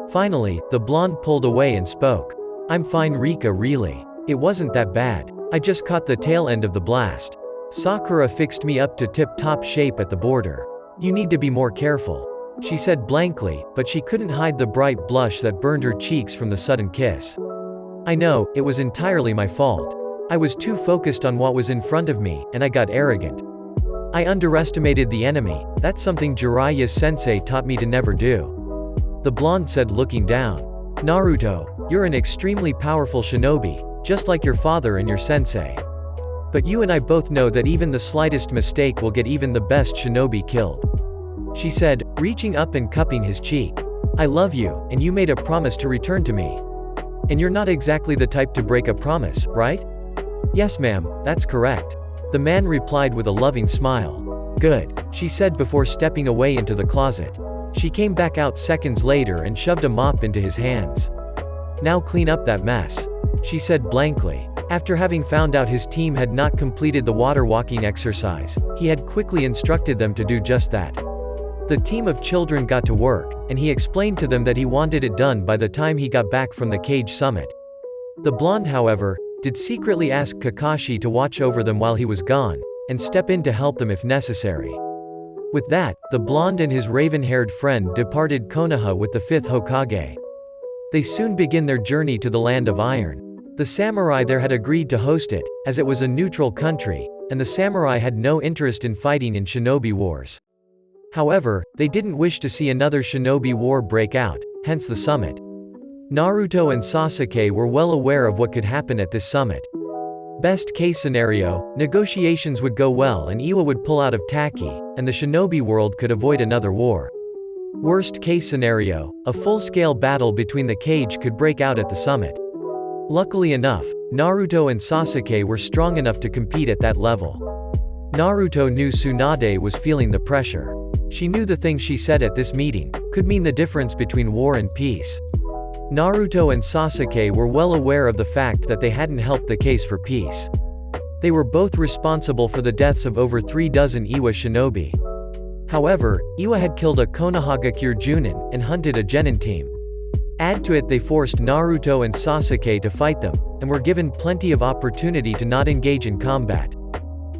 Finally, the blonde pulled away and spoke. I'm fine, Rika, really. It wasn't that bad. I just caught the tail end of the blast. Sakura fixed me up to tip-top shape at the border. You need to be more careful, she said blankly, but she couldn't hide the bright blush that burned her cheeks from the sudden kiss. I know, it was entirely my fault. I was too focused on what was in front of me, and I got arrogant. I underestimated the enemy. That's something Jiraiya-sensei taught me to never do. The blonde said looking down. Naruto, you're an extremely powerful shinobi, just like your father and your sensei. But you and I both know that even the slightest mistake will get even the best shinobi killed, she said, reaching up and cupping his cheek. I love you, and you made a promise to return to me. And you're not exactly the type to break a promise, right? Yes ma'am, that's correct. The man replied with a loving smile. Good, she said before stepping away into the closet. She came back out seconds later and shoved a mop into his hands. Now clean up that mess, she said blankly. After having found out his team had not completed the water walking exercise, he had quickly instructed them to do just that. The team of children got to work, and he explained to them that he wanted it done by the time he got back from the cage summit. The blonde, however, did secretly ask Kakashi to watch over them while he was gone, and step in to help them if necessary. With that, the blonde and his raven-haired friend departed Konoha with the 5th Hokage. They soon begin their journey to the Land of Iron. The samurai there had agreed to host it, as it was a neutral country, and the samurai had no interest in fighting in shinobi wars. However, they didn't wish to see another shinobi war break out, hence the summit. Naruto and Sasuke were well aware of what could happen at this summit. Best case scenario, negotiations would go well and Iwa would pull out of Taki, and the shinobi world could avoid another war. Worst case scenario, a full-scale battle between the cage could break out at the summit. Luckily enough, Naruto and Sasuke were strong enough to compete at that level. Naruto knew Tsunade was feeling the pressure. She knew the things she said at this meeting could mean the difference between war and peace. Naruto and Sasuke were well aware of the fact that they hadn't helped the case for peace. They were both responsible for the deaths of over 3 dozen Iwa shinobi. However, Iwa had killed a Konohagakure Junin, and hunted a genin team. Add to it they forced Naruto and Sasuke to fight them, and were given plenty of opportunity to not engage in combat.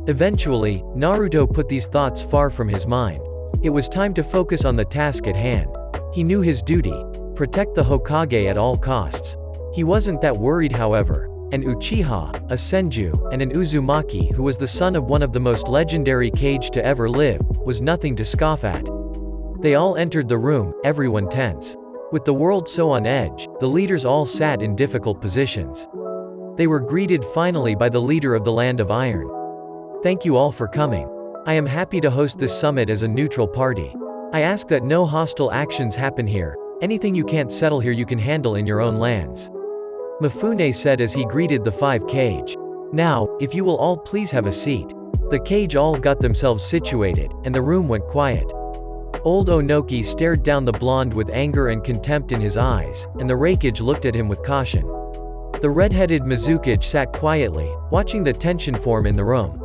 Eventually, Naruto put these thoughts far from his mind. It was time to focus on the task at hand. He knew his duty: protect the Hokage at all costs. He wasn't that worried however. An Uchiha, a Senju, and an Uzumaki who was the son of one of the most legendary kage to ever live, was nothing to scoff at. They all entered the room, everyone tense. With the world so on edge, the leaders all sat in difficult positions. They were greeted finally by the leader of the Land of Iron. Thank you all for coming. I am happy to host this summit as a neutral party. I ask that no hostile actions happen here. Anything you can't settle here you can handle in your own lands. Mifune said as he greeted the 5 kage. Now, if you will all please have a seat. The kage all got themselves situated, and the room went quiet. Old Onoki stared down the blonde with anger and contempt in his eyes, and the Raikage looked at him with caution. The red-headed Mizukage sat quietly, watching the tension form in the room.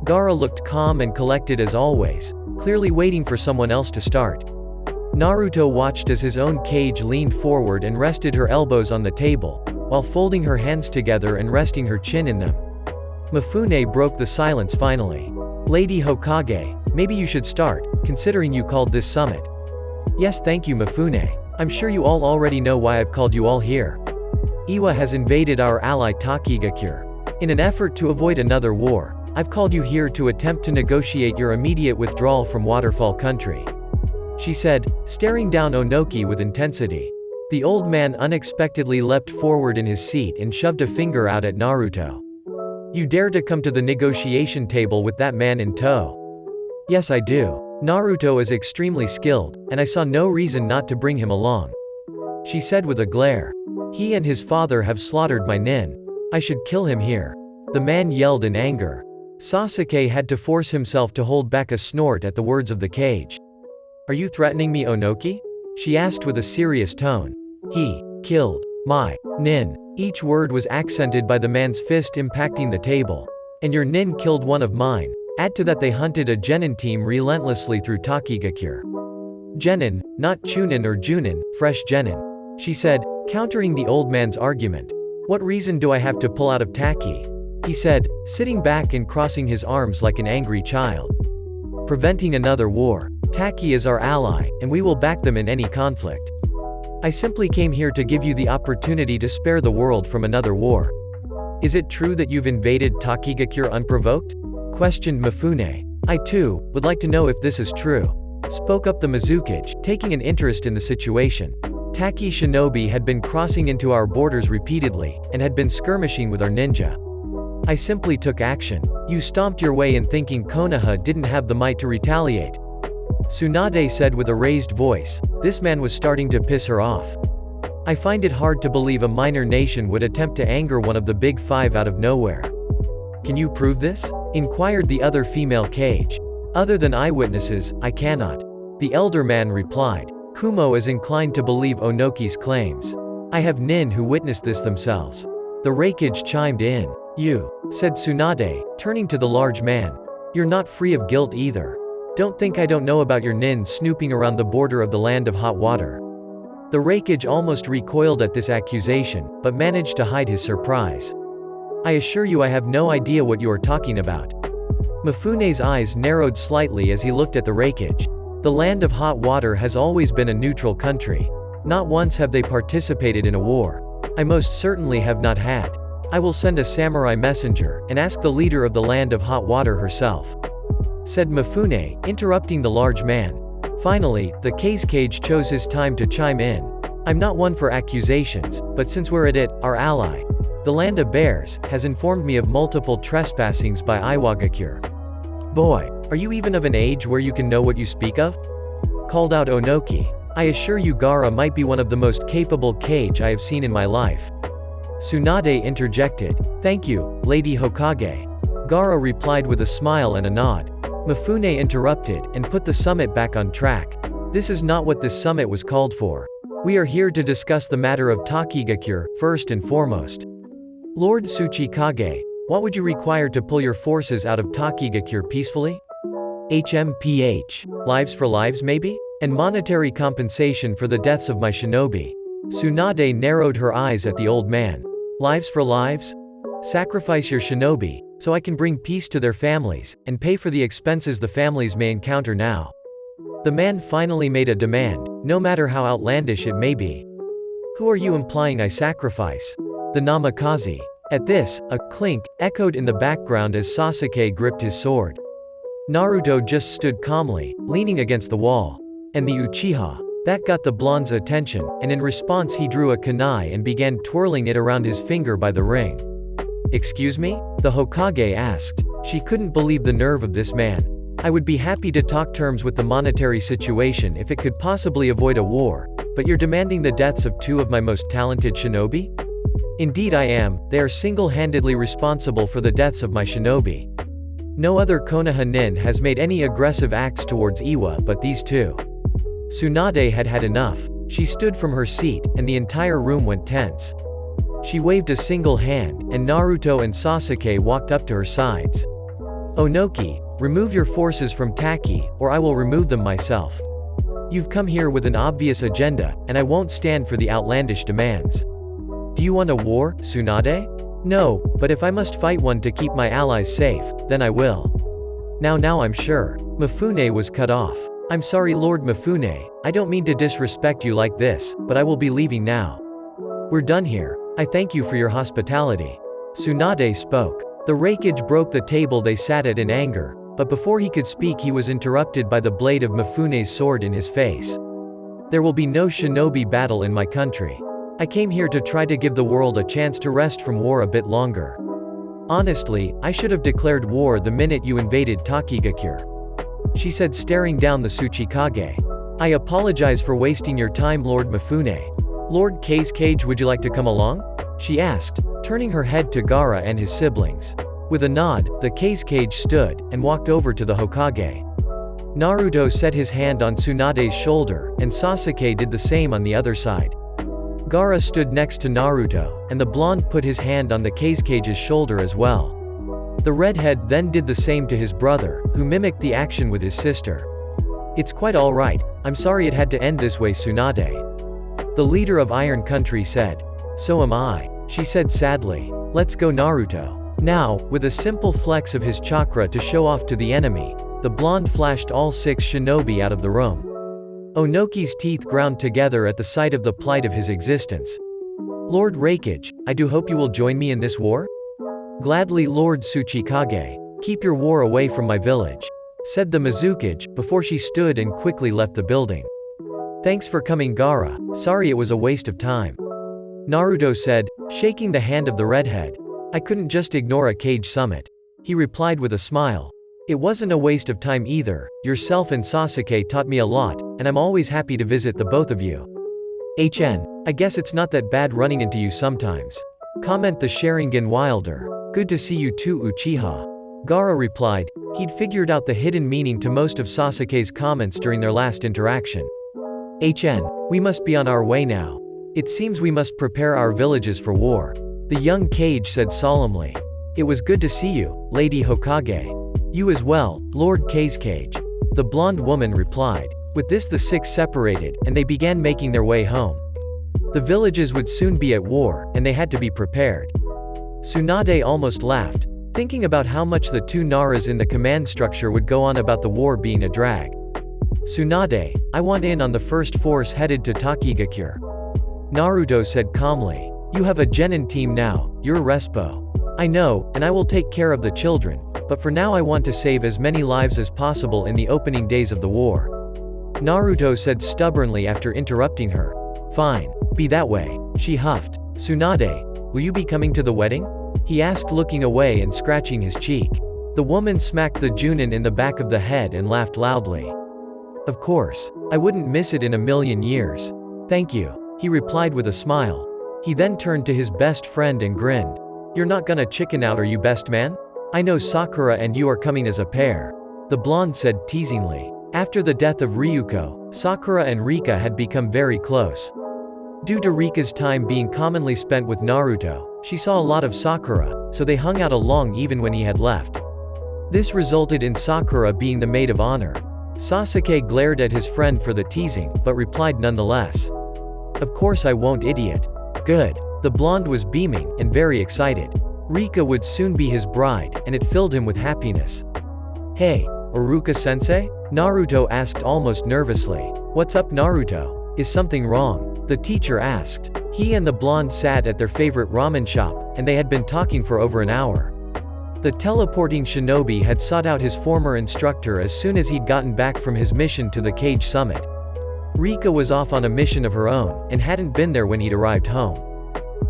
Gaara looked calm and collected as always, clearly waiting for someone else to start. Naruto watched as his own kage leaned forward and rested her elbows on the table, while folding her hands together and resting her chin in them. Mifune broke the silence finally. Lady Hokage, maybe you should start, considering you called this summit. Yes, thank you Mifune. I'm sure you all already know why I've called you all here. Iwa has invaded our ally Takigakure. In an effort to avoid another war, I've called you here to attempt to negotiate your immediate withdrawal from Waterfall Country. She said, staring down Onoki with intensity. The old man unexpectedly leapt forward in his seat and shoved a finger out at Naruto. You dare to come to the negotiation table with that man in tow? Yes I do. Naruto is extremely skilled, and I saw no reason not to bring him along. She said with a glare. He and his father have slaughtered my nin. I should kill him here. The man yelled in anger. Sasuke had to force himself to hold back a snort at the words of the kage. Are you threatening me Onoki? She asked with a serious tone. He killed my nin. Each word was accented by the man's fist impacting the table. And your nin killed one of mine. Add to that they hunted a genin team relentlessly through Takigakure. Genin, not chunin or junin, fresh genin. She said, countering the old man's argument. What reason do I have to pull out of Taki? He said, sitting back and crossing his arms like an angry child. Preventing another war. Taki is our ally, and we will back them in any conflict. I simply came here to give you the opportunity to spare the world from another war. Is it true that you've invaded Takigakure unprovoked? Questioned Mifune. I too, would like to know if this is true. Spoke up the Mizukage, taking an interest in the situation. Taki shinobi had been crossing into our borders repeatedly, and had been skirmishing with our ninja. I simply took action. You stomped your way in thinking Konoha didn't have the might to retaliate. Tsunade said with a raised voice. This man was starting to piss her off. I find it hard to believe a minor nation would attempt to anger one of the big 5 out of nowhere. Can you prove this? Inquired the other female kage. Other than eyewitnesses, I cannot. The elder man replied. Kumo is inclined to believe Onoki's claims. I have nin who witnessed this themselves. The Raikage chimed in. You, said Tsunade, turning to the large man. You're not free of guilt either. Don't think I don't know about your nin snooping around the border of the Land of Hot Water. The Raikage almost recoiled at this accusation, but managed to hide his surprise. I assure you I have no idea what you are talking about. Mifune's eyes narrowed slightly as he looked at the Raikage. The Land of Hot Water has always been a neutral country. Not once have they participated in a war. I most certainly have not had. I will send a samurai messenger, and ask the leader of the Land of Hot Water herself. said Mifune, interrupting the large man. Finally, the cage chose his time to chime in. I'm not one for accusations, but since we're at it, our ally, the land of bears, has informed me of multiple trespassings by Iwagakure. Boy, are you even of an age where you can know what you speak of? Called out Onoki. I assure you Gaara might be one of the most capable kage I have seen in my life. Tsunade interjected. Thank you, Lady Hokage. Gaara replied with a smile and a nod. Mifune interrupted, and put the summit back on track. This is not what this summit was called for. We are here to discuss the matter of Takigakure, first and foremost. Lord Tsuchikage, what would you require to pull your forces out of Takigakure peacefully? HMPH. Lives for lives maybe? And monetary compensation for the deaths of my shinobi. Tsunade narrowed her eyes at the old man. Lives for lives? Sacrifice your shinobi, so I can bring peace to their families, and pay for the expenses the families may encounter now. The man finally made a demand, no matter how outlandish it may be. Who are you implying I sacrifice? The Namikaze. At this, a clink echoed in the background as Sasuke gripped his sword. Naruto just stood calmly, leaning against the wall. And the Uchiha. That got the blonde's attention, and in response he drew a kunai and began twirling it around his finger by the ring. Excuse me? The Hokage asked. She couldn't believe the nerve of this man. I would be happy to talk terms with the monetary situation if it could possibly avoid a war, but you're demanding the deaths of two of my most talented shinobi? Indeed I am, they are single-handedly responsible for the deaths of my shinobi. No other Konoha nin has made any aggressive acts towards Iwa but these two. Tsunade had had enough. She stood from her seat, and the entire room went tense. She waved a single hand, and Naruto and Sasuke walked up to her sides. Onoki, remove your forces from Taki, or I will remove them myself. You've come here with an obvious agenda, and I won't stand for the outlandish demands. Do you want a war, Tsunade? No, but if I must fight one to keep my allies safe, then I will. Now I'm sure. Mifune was cut off. I'm sorry Lord Mifune, I don't mean to disrespect you like this, but I will be leaving now. We're done here. I thank you for your hospitality. Tsunade spoke. The raikage broke the table they sat at in anger, but before he could speak he was interrupted by the blade of Mifune's sword in his face. There will be no shinobi battle in my country. I came here to try to give the world a chance to rest from war a bit longer. Honestly, I should have declared war the minute you invaded Takigakure. She said staring down the Tsuchikage. I apologize for wasting your time Lord Mifune. Lord Kage, would you like to come along? She asked, turning her head to Gaara and his siblings. With a nod, the Kage stood, and walked over to the Hokage. Naruto set his hand on Tsunade's shoulder, and Sasuke did the same on the other side. Gaara stood next to Naruto, and the blonde put his hand on the Kage's shoulder as well. The redhead then did the same to his brother, who mimicked the action with his sister. It's quite alright, I'm sorry it had to end this way Tsunade. The leader of Iron Country said. So am I, she said sadly. Let's go Naruto. Now, with a simple flex of his chakra to show off to the enemy, the blonde flashed all 6 shinobi out of the room. Onoki's teeth ground together at the sight of the plight of his existence. Lord Raikage, I do hope you will join me in this war? Gladly Lord Tsuchikage. Keep your war away from my village, said the Mizukage, before she stood and quickly left the building. Thanks for coming Gaara, sorry it was a waste of time. Naruto said, shaking the hand of the redhead. I couldn't just ignore a Kage summit. He replied with a smile. It wasn't a waste of time either, yourself and Sasuke taught me a lot, and I'm always happy to visit the both of you. I guess it's not that bad running into you sometimes. Comment the Sharingan Wilder. Good to see you too Uchiha. Gaara replied. He'd figured out the hidden meaning to most of Sasuke's comments during their last interaction. We must be on our way now. It seems we must prepare our villages for war. The young Kage said solemnly. It was good to see you, Lady Hokage. You as well, Lord Kage. The blonde woman replied. With this the 6 separated, and they began making their way home. The villages would soon be at war, and they had to be prepared. Tsunade almost laughed, thinking about how much the 2 Naras in the command structure would go on about the war being a drag. Tsunade, I want in on the first force headed to Takigakure. Naruto said calmly. You have a genin team now, you're Respo. I know, and I will take care of the children, But for now I want to save as many lives as possible in the opening days of the war. Naruto said stubbornly after interrupting her. Fine. Be that way. She huffed. Tsunade, will you be coming to the wedding? He asked, looking away and scratching his cheek. The woman smacked the Junin in the back of the head and laughed loudly. Of course. I wouldn't miss it in a million years. Thank you, he replied with a smile. He then turned to his best friend and grinned. You're not gonna chicken out, are you, best man? I know Sakura and you are coming as a pair. The blonde said teasingly. After the death of Ryuko, Sakura and Rika had become very close. Due to Rika's time being commonly spent with Naruto, she saw a lot of Sakura, so they hung out along even when he had left. This resulted in Sakura being the maid of honor. Sasuke glared at his friend for the teasing, but replied nonetheless. Of course I won't, idiot. Good. The blonde was beaming, and very excited. Rika would soon be his bride, and it filled him with happiness. Hey, Iruka-sensei? Naruto asked almost nervously. What's up, Naruto? Is something wrong? The teacher asked. He and the blonde sat at their favorite ramen shop, and they had been talking for over an hour. The teleporting shinobi had sought out his former instructor as soon as he'd gotten back from his mission to the Cage Summit. Rika was off on a mission of her own, and hadn't been there when he'd arrived home.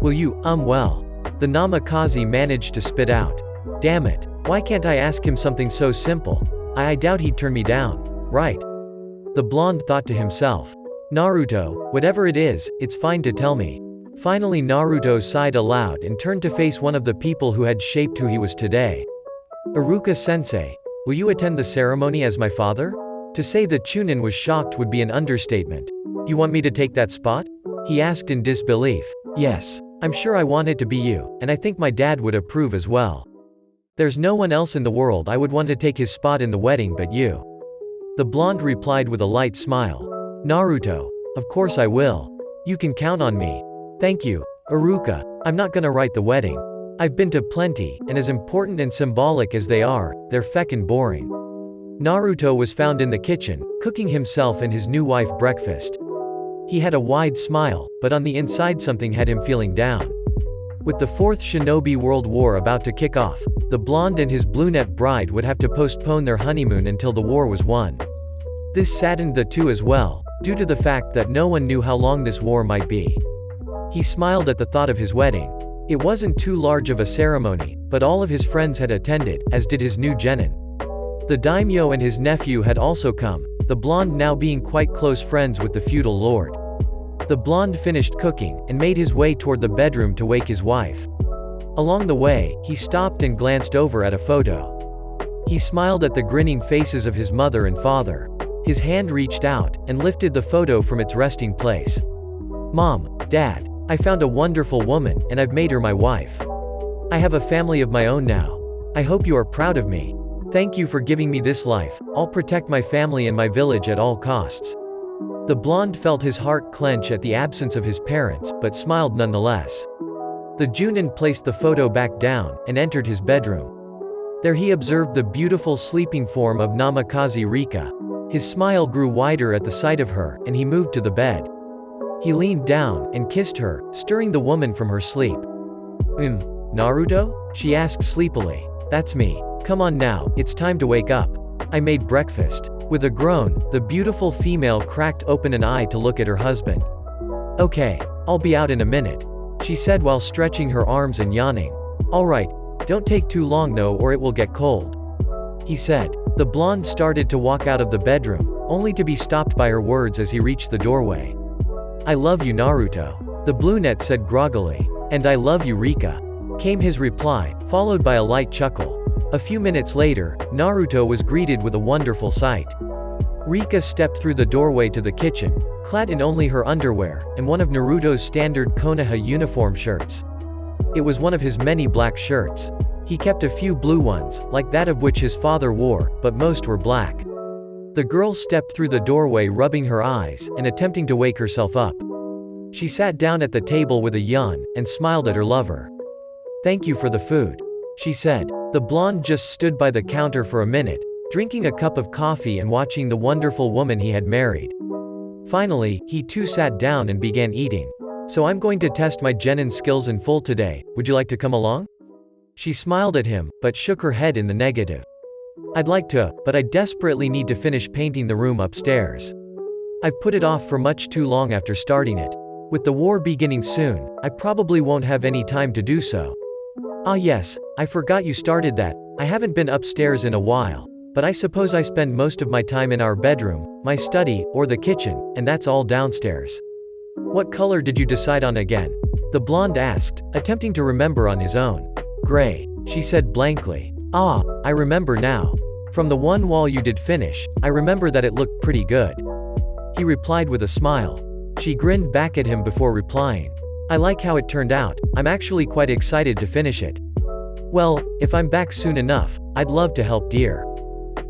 Will you, well. The Namikaze managed to spit out. Damn it. Why can't I ask him something so simple? I doubt he'd turn me down. Right. The blonde thought to himself. Naruto, whatever it is, it's fine to tell me. Finally Naruto sighed aloud and turned to face one of the people who had shaped who he was today. Iruka-sensei, will you attend the ceremony as my father? To say the Chunin was shocked would be an understatement. You want me to take that spot? He asked in disbelief. Yes. I'm sure I want it to be you, and I think my dad would approve as well. There's no one else in the world I would want to take his spot in the wedding but you. The blonde replied with a light smile. Naruto, of course I will. You can count on me. Thank you, Iruka. I'm not gonna write the wedding. I've been to plenty, and as important and symbolic as they are, they're feckin' boring. Naruto was found in the kitchen, cooking himself and his new wife breakfast. He had a wide smile, but on the inside something had him feeling down. With the Fourth Shinobi World War about to kick off, the blonde and his brunette bride would have to postpone their honeymoon until the war was won. This saddened the two as well, due to the fact that no one knew how long this war might be. He smiled at the thought of his wedding. It wasn't too large of a ceremony, but all of his friends had attended, as did his new genin. The daimyo and his nephew had also come, the blonde now being quite close friends with the feudal lord. The blonde finished cooking, and made his way toward the bedroom to wake his wife. Along the way, he stopped and glanced over at a photo. He smiled at the grinning faces of his mother and father. His hand reached out, and lifted the photo from its resting place. Mom, Dad, I found a wonderful woman, and I've made her my wife. I have a family of my own now. I hope you are proud of me. Thank you for giving me this life. I'll protect my family and my village at all costs. The blonde felt his heart clench at the absence of his parents, but smiled nonetheless. The Junin placed the photo back down, and entered his bedroom. There he observed the beautiful sleeping form of Namikaze Rika. His smile grew wider at the sight of her, and he moved to the bed. He leaned down, and kissed her, stirring the woman from her sleep. Naruto? She asked sleepily. That's me. Come on now, it's time to wake up. I made breakfast. With a groan, the beautiful female cracked open an eye to look at her husband. Okay, I'll be out in a minute, she said while stretching her arms and yawning. Alright, don't take too long though or it will get cold, he said. The blonde started to walk out of the bedroom, only to be stopped by her words as he reached the doorway. I love you, Naruto, the brunette said groggily. And I love you, Rika, came his reply, followed by a light chuckle. A few minutes later, Naruto was greeted with a wonderful sight. Rika stepped through the doorway to the kitchen, clad in only her underwear, and one of Naruto's standard Konoha uniform shirts. It was one of his many black shirts. He kept a few blue ones, like that of which his father wore, but most were black. The girl stepped through the doorway rubbing her eyes, and attempting to wake herself up. She sat down at the table with a yawn, and smiled at her lover. Thank you for the food, she said. The blonde just stood by the counter for a minute, drinking a cup of coffee and watching the wonderful woman he had married. Finally, he too sat down and began eating. So I'm going to test my genin skills in full today, would you like to come along? She smiled at him, but shook her head in the negative. I'd like to, but I desperately need to finish painting the room upstairs. I've put it off for much too long after starting it. With the war beginning soon, I probably won't have any time to do so. Ah yes, I forgot you started that. I haven't been upstairs in a while, but I suppose I spend most of my time in our bedroom, my study, or the kitchen, and that's all downstairs. What color did you decide on again? The blonde asked, attempting to remember on his own. Gray, she said blankly. Ah, I remember now. From the one wall you did finish, I remember that it looked pretty good. He replied with a smile. She grinned back at him before replying. I like how it turned out, I'm actually quite excited to finish it. Well, if I'm back soon enough, I'd love to help dear.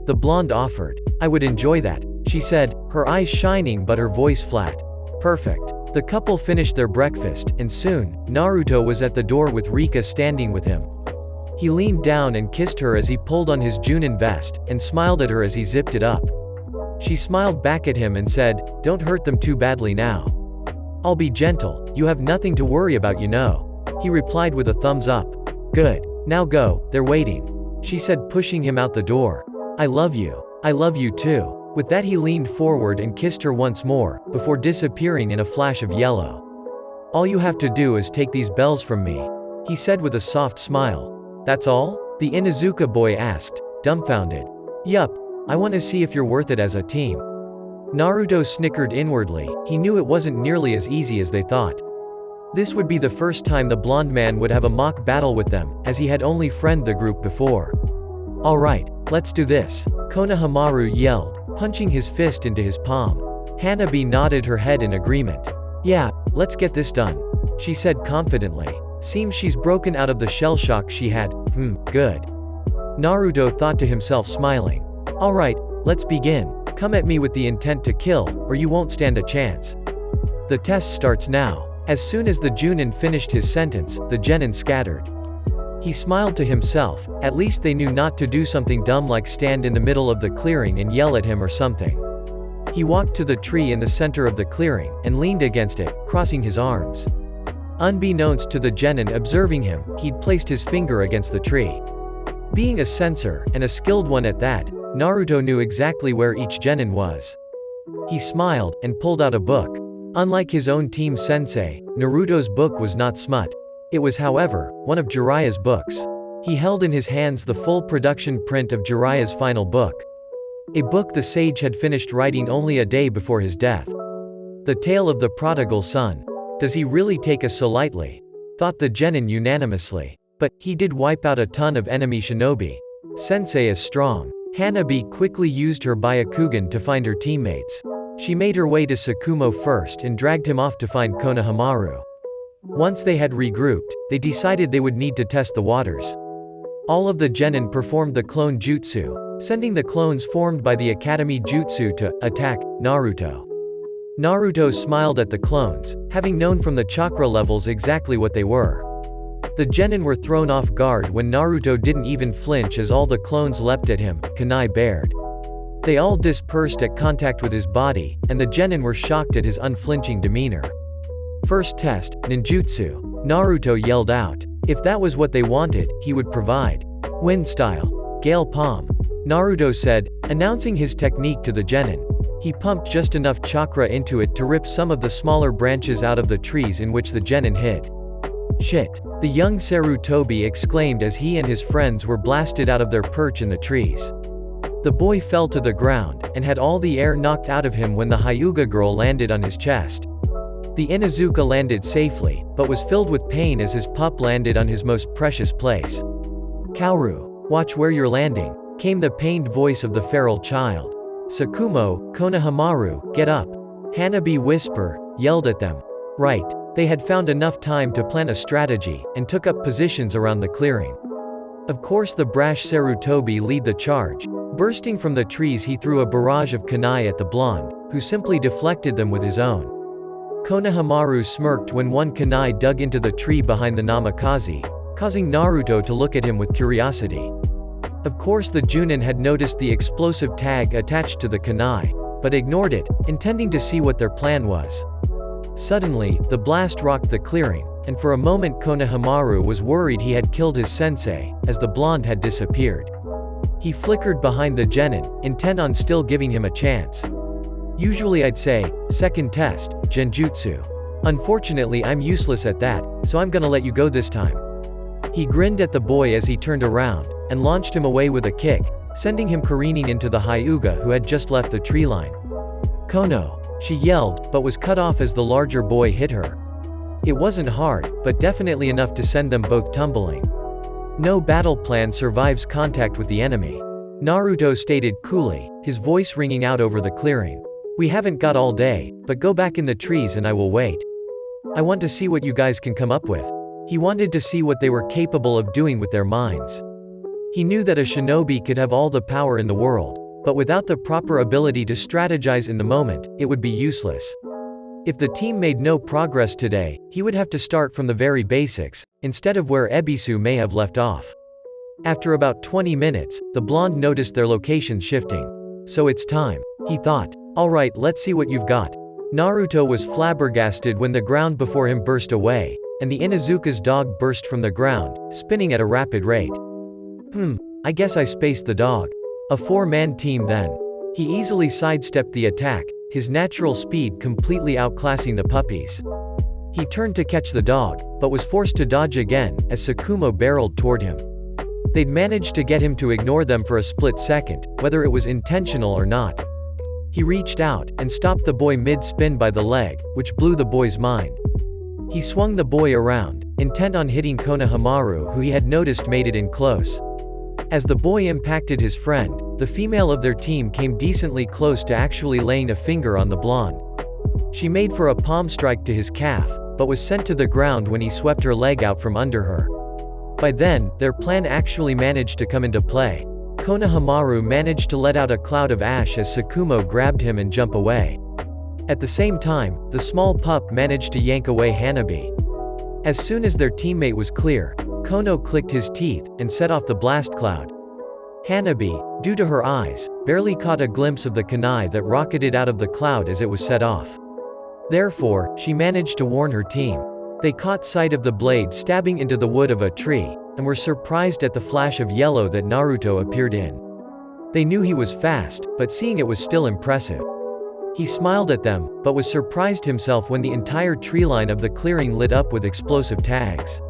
The blonde offered. I would enjoy that, she said, her eyes shining but her voice flat. Perfect. The couple finished their breakfast, and soon, Naruto was at the door with Rika standing with him. He leaned down and kissed her as he pulled on his Junin vest, and smiled at her as he zipped it up. She smiled back at him and said, don't hurt them too badly now. I'll be gentle, you have nothing to worry about you know. He replied with a thumbs up. Good. Now go, they're waiting. She said, pushing him out the door. I love you. I love you too. With that he leaned forward and kissed her once more, before disappearing in a flash of yellow. All you have to do is take these bells from me, he said with a soft smile. That's all? The Inuzuka boy asked, dumbfounded. Yup. I want to see if you're worth it as a team. Naruto snickered inwardly, he knew it wasn't nearly as easy as they thought. This would be the first time the blonde man would have a mock battle with them, as he had only friended the group before. Alright, let's do this, Konohamaru yelled, punching his fist into his palm. Hanabi nodded her head in agreement. Yeah, let's get this done, she said confidently. Seems she's broken out of the shell shock she had. Good. Naruto thought to himself smiling. Alright, let's begin. Come at me with the intent to kill, or you won't stand a chance. The test starts now. As soon as the Junin finished his sentence, the genin scattered. He smiled to himself, at least they knew not to do something dumb like stand in the middle of the clearing and yell at him or something. He walked to the tree in the center of the clearing, and leaned against it, crossing his arms. Unbeknownst to the genin observing him, he'd placed his finger against the tree. Being a censor, and a skilled one at that, Naruto knew exactly where each genin was. He smiled, and pulled out a book. Unlike his own team sensei, Naruto's book was not smut. It was however, one of Jiraiya's books. He held in his hands the full production print of Jiraiya's final book. A book the sage had finished writing only a day before his death. The tale of the prodigal son. Does he really take us so lightly? Thought the genin unanimously. But, he did wipe out a ton of enemy shinobi. Sensei is strong. Hanabi quickly used her Byakugan to find her teammates. She made her way to Sakumo first and dragged him off to find Konohamaru. Once they had regrouped, they decided they would need to test the waters. All of the genin performed the clone jutsu, sending the clones formed by the Academy Jutsu to attack Naruto. Naruto smiled at the clones, having known from the chakra levels exactly what they were. The genin were thrown off guard when Naruto didn't even flinch as all the clones leapt at him, kunai bared. They all dispersed at contact with his body, and the genin were shocked at his unflinching demeanor. First test, ninjutsu. Naruto yelled out. If that was what they wanted, he would provide. Wind style. Gale palm. Naruto said, announcing his technique to the genin. He pumped just enough chakra into it to rip some of the smaller branches out of the trees in which the genin hid. Shit. The young Sarutobi exclaimed as he and his friends were blasted out of their perch in the trees. The boy fell to the ground, and had all the air knocked out of him when the Hyuga girl landed on his chest. The Inuzuka landed safely, but was filled with pain as his pup landed on his most precious place. Kaoru, watch where you're landing, came the pained voice of the feral child. Sakumo, Konohamaru, get up. Hanabi whisper, yelled at them. Right. They had found enough time to plan a strategy, and took up positions around the clearing. Of course the brash Sarutobi lead the charge. Bursting from the trees he threw a barrage of kunai at the blonde, who simply deflected them with his own. Konohamaru smirked when one kunai dug into the tree behind the Namikaze, causing Naruto to look at him with curiosity. Of course the Junin had noticed the explosive tag attached to the kunai, but ignored it, intending to see what their plan was. Suddenly, the blast rocked the clearing, and for a moment Konohamaru was worried he had killed his sensei, as the blonde had disappeared. He flickered behind the genin, intent on still giving him a chance. Usually I'd say, second test, genjutsu. Unfortunately I'm useless at that, so I'm gonna let you go this time. He grinned at the boy as he turned around, and launched him away with a kick, sending him careening into the Hyuga who had just left the tree line. Kono! She yelled, but was cut off as the larger boy hit her. It wasn't hard, but definitely enough to send them both tumbling. No battle plan survives contact with the enemy. Naruto stated coolly, his voice ringing out over the clearing. We haven't got all day, but go back in the trees and I will wait. I want to see what you guys can come up with. He wanted to see what they were capable of doing with their minds. He knew that a shinobi could have all the power in the world, but without the proper ability to strategize in the moment, it would be useless. If the team made no progress today, he would have to start from the very basics, instead of where Ebisu may have left off. After about 20 minutes, the blonde noticed their location shifting. So it's time, he thought. Alright, let's see what you've got. Naruto was flabbergasted when the ground before him burst away, and the Inuzuka's dog burst from the ground, spinning at a rapid rate. I guess I spaced the dog. A 4-man team then. He easily sidestepped the attack, his natural speed completely outclassing the puppies. He turned to catch the dog, but was forced to dodge again, as Sakumo barreled toward him. They'd managed to get him to ignore them for a split second, whether it was intentional or not. He reached out, and stopped the boy mid-spin by the leg, which blew the boy's mind. He swung the boy around, intent on hitting Konohamaru who he had noticed made it in close. As the boy impacted his friend, the female of their team came decently close to actually laying a finger on the blonde. She made for a palm strike to his calf, but was sent to the ground when he swept her leg out from under her. By then, their plan actually managed to come into play. Konohamaru managed to let out a cloud of ash as Sakumo grabbed him and jump away. At the same time, the small pup managed to yank away Hanabi. As soon as their teammate was clear, Kono clicked his teeth, and set off the blast cloud. Hanabi, due to her eyes, barely caught a glimpse of the kunai that rocketed out of the cloud as it was set off. Therefore, she managed to warn her team. They caught sight of the blade stabbing into the wood of a tree, and were surprised at the flash of yellow that Naruto appeared in. They knew he was fast, but seeing it was still impressive. He smiled at them, but was surprised himself when the entire treeline of the clearing lit up with explosive tags.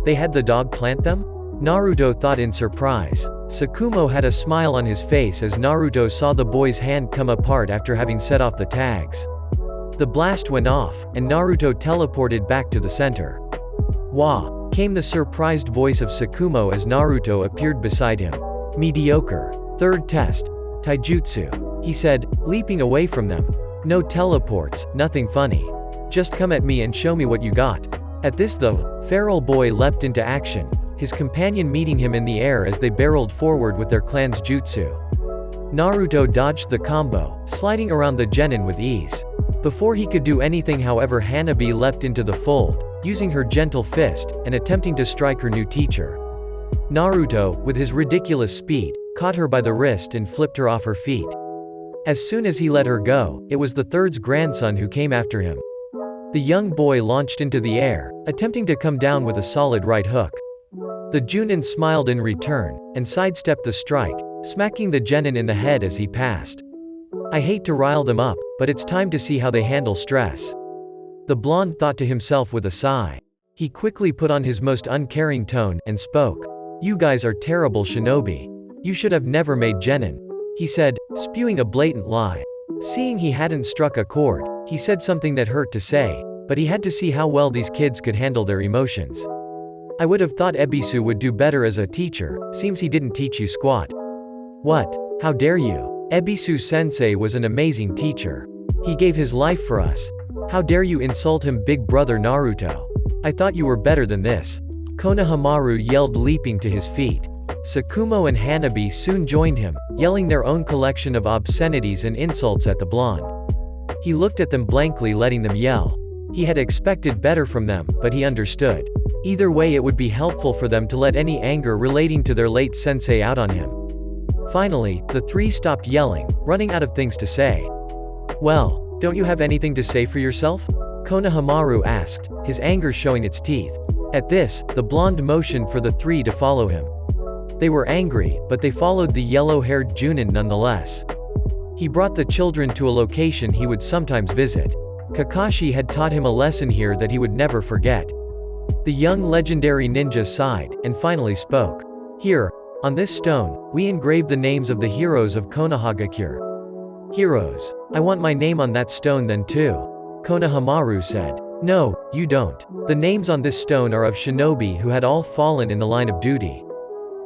They had the dog plant them? Naruto thought in surprise. Sakumo had a smile on his face as Naruto saw the boy's hand come apart after having set off the tags. The blast went off, and Naruto teleported back to the center. Wah! Came the surprised voice of Sakumo as Naruto appeared beside him. Mediocre. Third test. Taijutsu. He said, leaping away from them. No teleports, nothing funny. Just come at me and show me what you got. At this the feral boy leapt into action, his companion meeting him in the air as they barreled forward with their clan's jutsu. Naruto dodged the combo, sliding around the genin with ease. Before he could do anything however Hanabi leapt into the fold, using her gentle fist, and attempting to strike her new teacher. Naruto, with his ridiculous speed, caught her by the wrist and flipped her off her feet. As soon as he let her go, it was the third's grandson who came after him. The young boy launched into the air, attempting to come down with a solid right hook. The Junin smiled in return, and sidestepped the strike, smacking the genin in the head as he passed. I hate to rile them up, but it's time to see how they handle stress. The blonde thought to himself with a sigh. He quickly put on his most uncaring tone, and spoke. You guys are terrible shinobi. You should have never made genin. He said, spewing a blatant lie. Seeing he hadn't struck a chord, he said something that hurt to say, but he had to see how well these kids could handle their emotions. I would have thought Ebisu would do better as a teacher, seems he didn't teach you squat. What? How dare you? Ebisu-sensei was an amazing teacher. He gave his life for us. How dare you insult him, big brother Naruto? I thought you were better than this. Konohamaru yelled, leaping to his feet. Sakumo and Hanabi soon joined him, yelling their own collection of obscenities and insults at the blonde. He looked at them blankly, letting them yell. He had expected better from them, but he understood. Either way, it would be helpful for them to let any anger relating to their late sensei out on him. Finally, the three stopped yelling, running out of things to say. Well, don't you have anything to say for yourself? Konohamaru asked, his anger showing its teeth. At this, the blonde motioned for the three to follow him. They were angry, but they followed the yellow-haired Junin nonetheless. He brought the children to a location he would sometimes visit. Kakashi had taught him a lesson here that he would never forget. The young legendary ninja sighed, and finally spoke. Here, on this stone, we engraved the names of the heroes of Konohagakure. Heroes. I want my name on that stone then too. Konohamaru said. No, you don't. The names on this stone are of shinobi who had all fallen in the line of duty.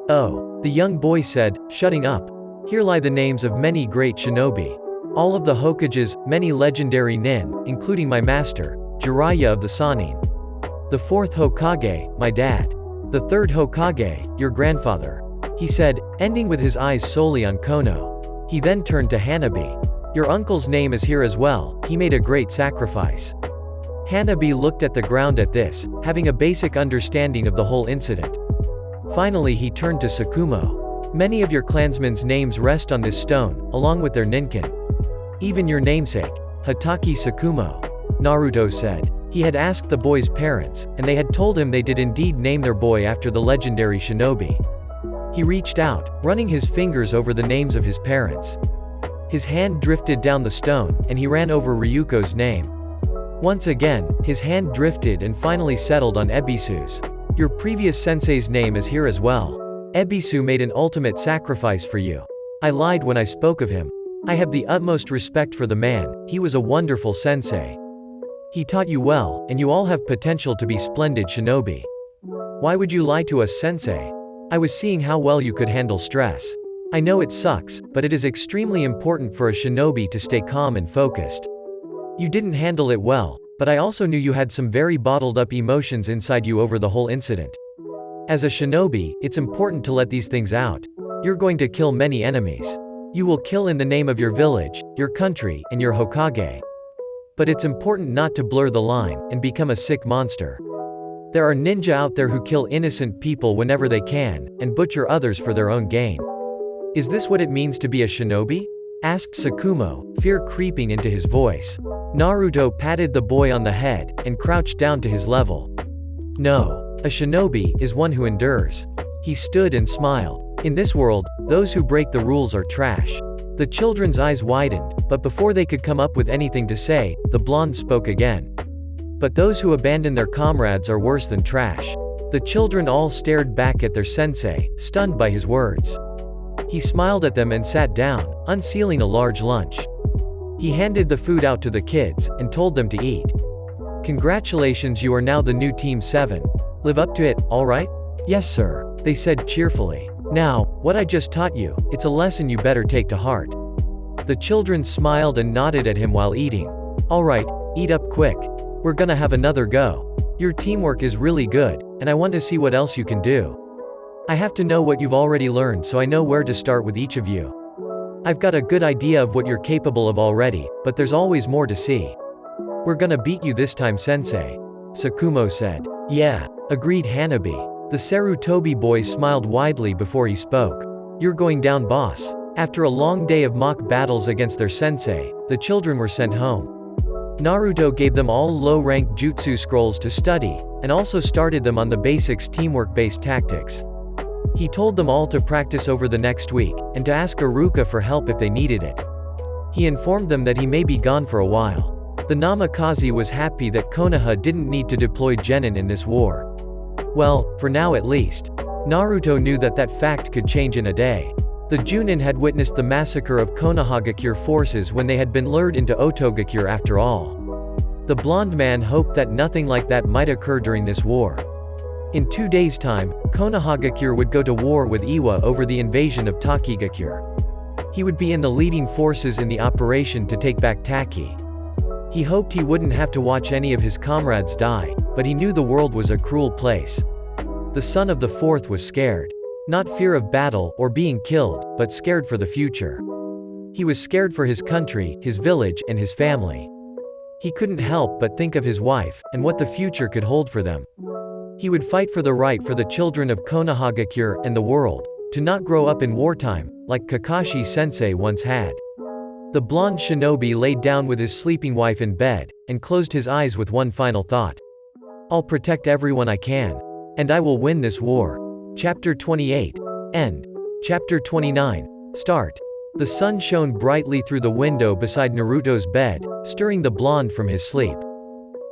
Oh, the young boy said, shutting up. Here lie the names of many great shinobi. All of the Hokages, many legendary nin, including my master, Jiraiya of the Sannin. The fourth Hokage, my dad. The third Hokage, your grandfather. He said, ending with his eyes solely on Kono. He then turned to Hanabi. Your uncle's name is here as well, he made a great sacrifice. Hanabi looked at the ground at this, having a basic understanding of the whole incident. Finally he turned to Sakumo. Many of your clansmen's names rest on this stone, along with their ninkin. Even your namesake, Hatake Sakumo. Naruto said. He had asked the boy's parents, and they had told him they did indeed name their boy after the legendary shinobi. He reached out, running his fingers over the names of his parents. His hand drifted down the stone, and he ran over Ryuko's name. Once again, his hand drifted and finally settled on Ebisu's. Your previous sensei's name is here as well. Ebisu made an ultimate sacrifice for you. I lied when I spoke of him. I have the utmost respect for the man, he was a wonderful sensei. He taught you well, and you all have potential to be splendid shinobi. Why would you lie to us, sensei? I was seeing how well you could handle stress. I know it sucks, but it is extremely important for a shinobi to stay calm and focused. You didn't handle it well, but I also knew you had some very bottled up emotions inside you over the whole incident. As a shinobi, it's important to let these things out. You're going to kill many enemies. You will kill in the name of your village, your country, and your Hokage. But it's important not to blur the line, and become a sick monster. There are ninja out there who kill innocent people whenever they can, and butcher others for their own gain. Is this what it means to be a shinobi? Asked Sakumo, fear creeping into his voice. Naruto patted the boy on the head, and crouched down to his level. No. A shinobi is one who endures. He stood and smiled. In this world, those who break the rules are trash. The children's eyes widened, but before they could come up with anything to say, the blonde spoke again. But those who abandon their comrades are worse than trash. The children all stared back at their sensei, stunned by his words. He smiled at them and sat down, unsealing a large lunch. He handed the food out to the kids, and told them to eat. Congratulations, you are now the new Team 7. Live up to it, alright? Yes sir, they said cheerfully. Now, what I just taught you, it's a lesson you better take to heart. The children smiled and nodded at him while eating. Alright, eat up quick. We're gonna have another go. Your teamwork is really good, and I want to see what else you can do. I have to know what you've already learned so I know where to start with each of you. I've got a good idea of what you're capable of already, but there's always more to see. We're gonna beat you this time, sensei. Sakumo said. Yeah, agreed Hanabi. The Sarutobi boy smiled widely before he spoke. You're going down, boss. After a long day of mock battles against their sensei, the children were sent home. Naruto gave them all low-rank jutsu scrolls to study, and also started them on the basics teamwork-based tactics. He told them all to practice over the next week, and to ask Iruka for help if they needed it. He informed them that he may be gone for a while. The Namikaze was happy that Konoha didn't need to deploy genin in this war. Well, for now at least. Naruto knew that that fact could change in a day. The Junin had witnessed the massacre of Konohagakure forces when they had been lured into Otogakure after all. The blonde man hoped that nothing like that might occur during this war. In 2 days' time, Konohagakure would go to war with Iwa over the invasion of Takigakure. He would be in the leading forces in the operation to take back Taki. He hoped he wouldn't have to watch any of his comrades die, but he knew the world was a cruel place. The son of the fourth was scared. Not fear of battle or being killed, but scared for the future. He was scared for his country, his village, and his family. He couldn't help but think of his wife, and what the future could hold for them. He would fight for the right for the children of Konohagakure and the world, to not grow up in wartime, like Kakashi-sensei once had. The blonde shinobi laid down with his sleeping wife in bed, and closed his eyes with one final thought. I'll protect everyone I can. And I will win this war. Chapter 28. End. Chapter 29. Start. The sun shone brightly through the window beside Naruto's bed, stirring the blonde from his sleep.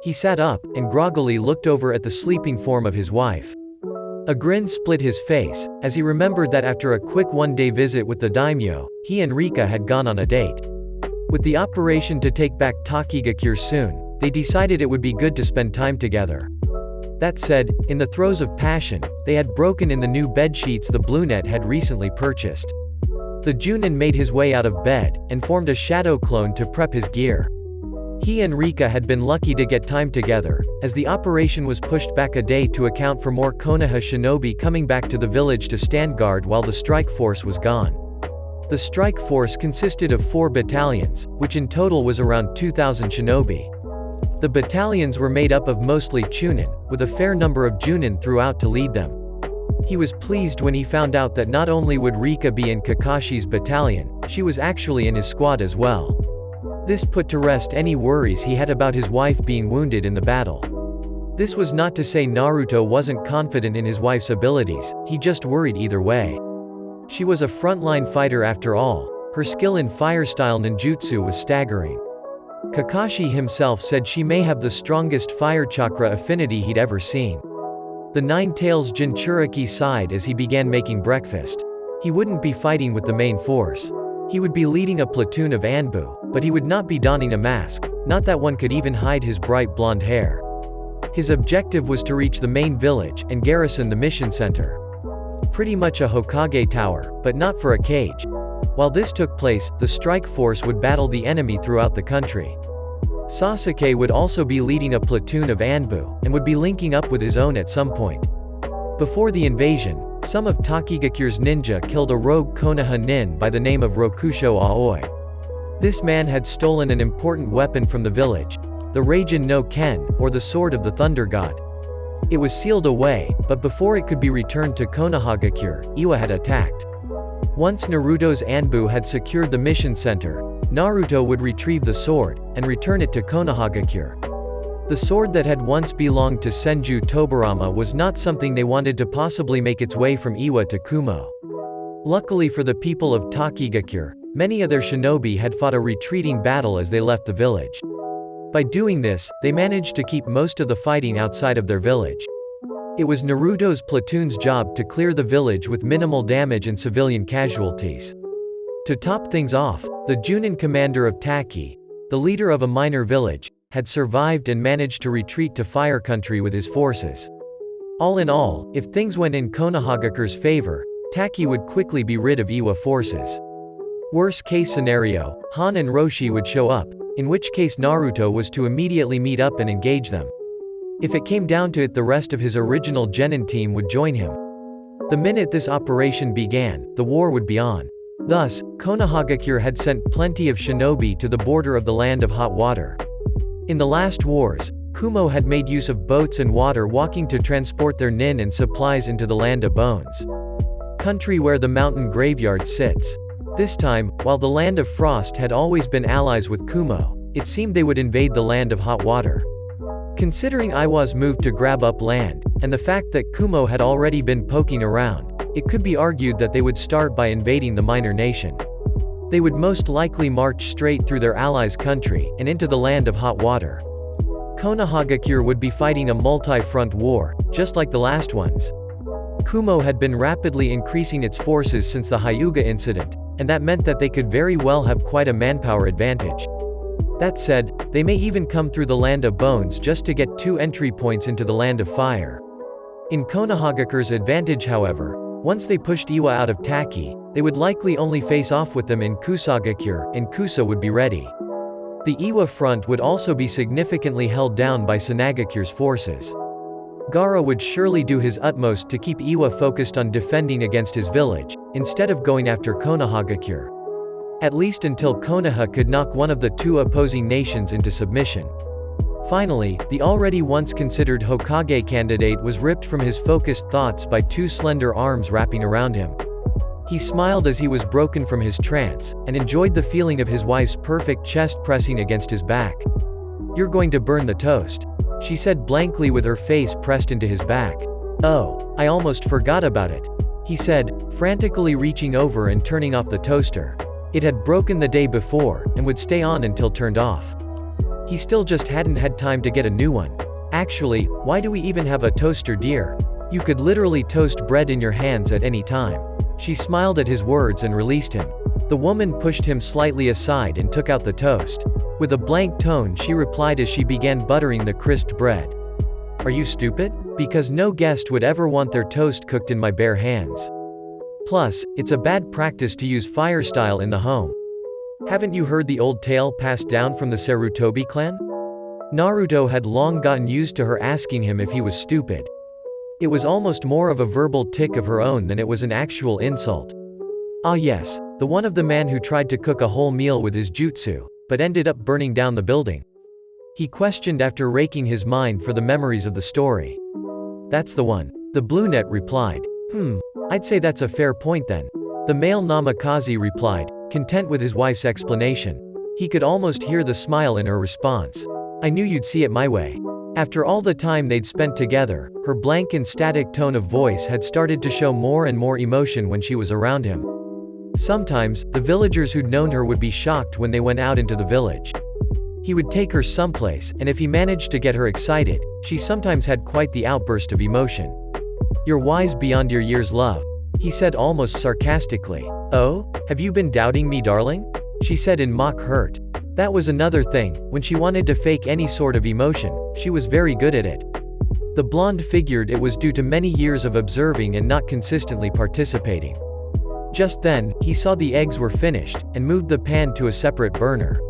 He sat up, and groggily looked over at the sleeping form of his wife. A grin split his face, as he remembered that after a quick one-day visit with the daimyo, he and Rika had gone on a date. With the operation to take back Takigakure soon, they decided it would be good to spend time together. That said, in the throes of passion, they had broken in the new bedsheets the Bluenet had recently purchased. The Junin made his way out of bed, and formed a shadow clone to prep his gear. He and Rika had been lucky to get time together, as the operation was pushed back a day to account for more Konoha shinobi coming back to the village to stand guard while the strike force was gone. The strike force consisted of 4 battalions, which in total was around 2,000 shinobi. The battalions were made up of mostly Chunin, with a fair number of Junin throughout to lead them. He was pleased when he found out that not only would Rika be in Kakashi's battalion, she was actually in his squad as well. This put to rest any worries he had about his wife being wounded in the battle. This was not to say Naruto wasn't confident in his wife's abilities, he just worried either way. She was a frontline fighter after all. Her skill in fire-style ninjutsu was staggering. Kakashi himself said she may have the strongest fire chakra affinity he'd ever seen. The Nine-Tails Jinchuriki sighed as he began making breakfast. He wouldn't be fighting with the main force. He would be leading a platoon of Anbu, but he would not be donning a mask, not that one could even hide his bright blonde hair. His objective was to reach the main village, and garrison the mission center. Pretty much a Hokage tower, but not for a cage. While this took place, the strike force would battle the enemy throughout the country. Sasuke would also be leading a platoon of Anbu, and would be linking up with his own at some point. Before the invasion, some of Takigakure's ninja killed a rogue Konoha nin by the name of Rokusho Aoi. This man had stolen an important weapon from the village, the Raijin no Ken, or the Sword of the Thunder God. It was sealed away, but before it could be returned to Konohagakure, Iwa had attacked. Once Naruto's Anbu had secured the mission center, Naruto would retrieve the sword, and return it to Konohagakure. The sword that had once belonged to Senju Tobarama was not something they wanted to possibly make its way from Iwa to Kumo. Luckily for the people of Takigakure, many of their shinobi had fought a retreating battle as they left the village. By doing this, they managed to keep most of the fighting outside of their village. It was Naruto's platoon's job to clear the village with minimal damage and civilian casualties. To top things off, the Junin commander of Taki, the leader of a minor village, had survived and managed to retreat to Fire Country with his forces. All in all, if things went in Konohagakure's favor, Taki would quickly be rid of Iwa forces. Worst case scenario, Han and Roshi would show up, in which case Naruto was to immediately meet up and engage them. If it came down to it, the rest of his original Genin team would join him. The minute this operation began, the war would be on. Thus, Konohagakure had sent plenty of shinobi to the border of the Land of Hot Water. In the last wars, Kumo had made use of boats and water walking to transport their nin and supplies into the Land of Bones, country where the mountain graveyard sits. This time, while the Land of Frost had always been allies with Kumo, it seemed they would invade the Land of Hot Water. Considering Iwa's move to grab up land, and the fact that Kumo had already been poking around, it could be argued that they would start by invading the minor nation. They would most likely march straight through their allies' country, and into the Land of Hot Water. Konohagakure would be fighting a multi-front war, just like the last ones. Kumo had been rapidly increasing its forces since the Hyuga incident, and that meant that they could very well have quite a manpower advantage. That said, they may even come through the Land of Bones just to get 2 entry points into the Land of Fire. In Konohagakure's advantage, however, once they pushed Iwa out of Taki, they would likely only face off with them in Kusagakure, and Kusa would be ready. The Iwa front would also be significantly held down by Sanagakure's forces. Gaara would surely do his utmost to keep Iwa focused on defending against his village, instead of going after Konohagakure. At least until Konoha could knock one of the 2 opposing nations into submission. Finally, the already once considered Hokage candidate was ripped from his focused thoughts by 2 slender arms wrapping around him. He smiled as he was broken from his trance, and enjoyed the feeling of his wife's perfect chest pressing against his back. "You're going to burn the toast," she said blankly with her face pressed into his back. "Oh, I almost forgot about it," he said, frantically reaching over and turning off the toaster. It had broken the day before, and would stay on until turned off. He still just hadn't had time to get a new one. "Actually, why do we even have a toaster, dear? You could literally toast bread in your hands at any time." She smiled at his words and released him. The woman pushed him slightly aside and took out the toast. With a blank tone she replied as she began buttering the crisped bread. "Are you stupid? Because no guest would ever want their toast cooked in my bare hands. Plus, it's a bad practice to use fire style in the home. Haven't you heard the old tale passed down from the Sarutobi clan?" Naruto had long gotten used to her asking him if he was stupid. It was almost more of a verbal tic of her own than it was an actual insult. "Ah yes, the one of the man who tried to cook a whole meal with his jutsu, but ended up burning down the building?" he questioned after raking his mind for the memories of the story. "That's the one," the brunette replied. I'd say that's a fair point then," the male Namikaze replied, content with his wife's explanation. He could almost hear the smile in her response. "I knew you'd see it my way." After all the time they'd spent together, her blank and static tone of voice had started to show more and more emotion when she was around him. Sometimes, the villagers who'd known her would be shocked when they went out into the village. He would take her someplace, and if he managed to get her excited, she sometimes had quite the outburst of emotion. "You're wise beyond your years, love," he said almost sarcastically. "Oh? Have you been doubting me, darling?" she said in mock hurt. That was another thing, when she wanted to fake any sort of emotion, she was very good at it. The blonde figured it was due to many years of observing and not consistently participating. Just then, he saw the eggs were finished, and moved the pan to a separate burner.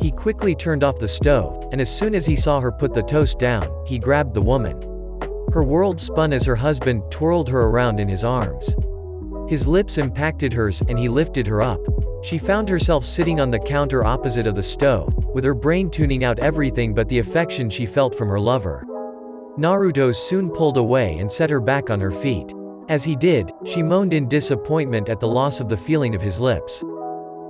He quickly turned off the stove, and as soon as he saw her put the toast down, he grabbed the woman. Her world spun as her husband twirled her around in his arms. His lips impacted hers, and he lifted her up. She found herself sitting on the counter opposite of the stove, with her brain tuning out everything but the affection she felt from her lover. Naruto soon pulled away and set her back on her feet. As he did, she moaned in disappointment at the loss of the feeling of his lips.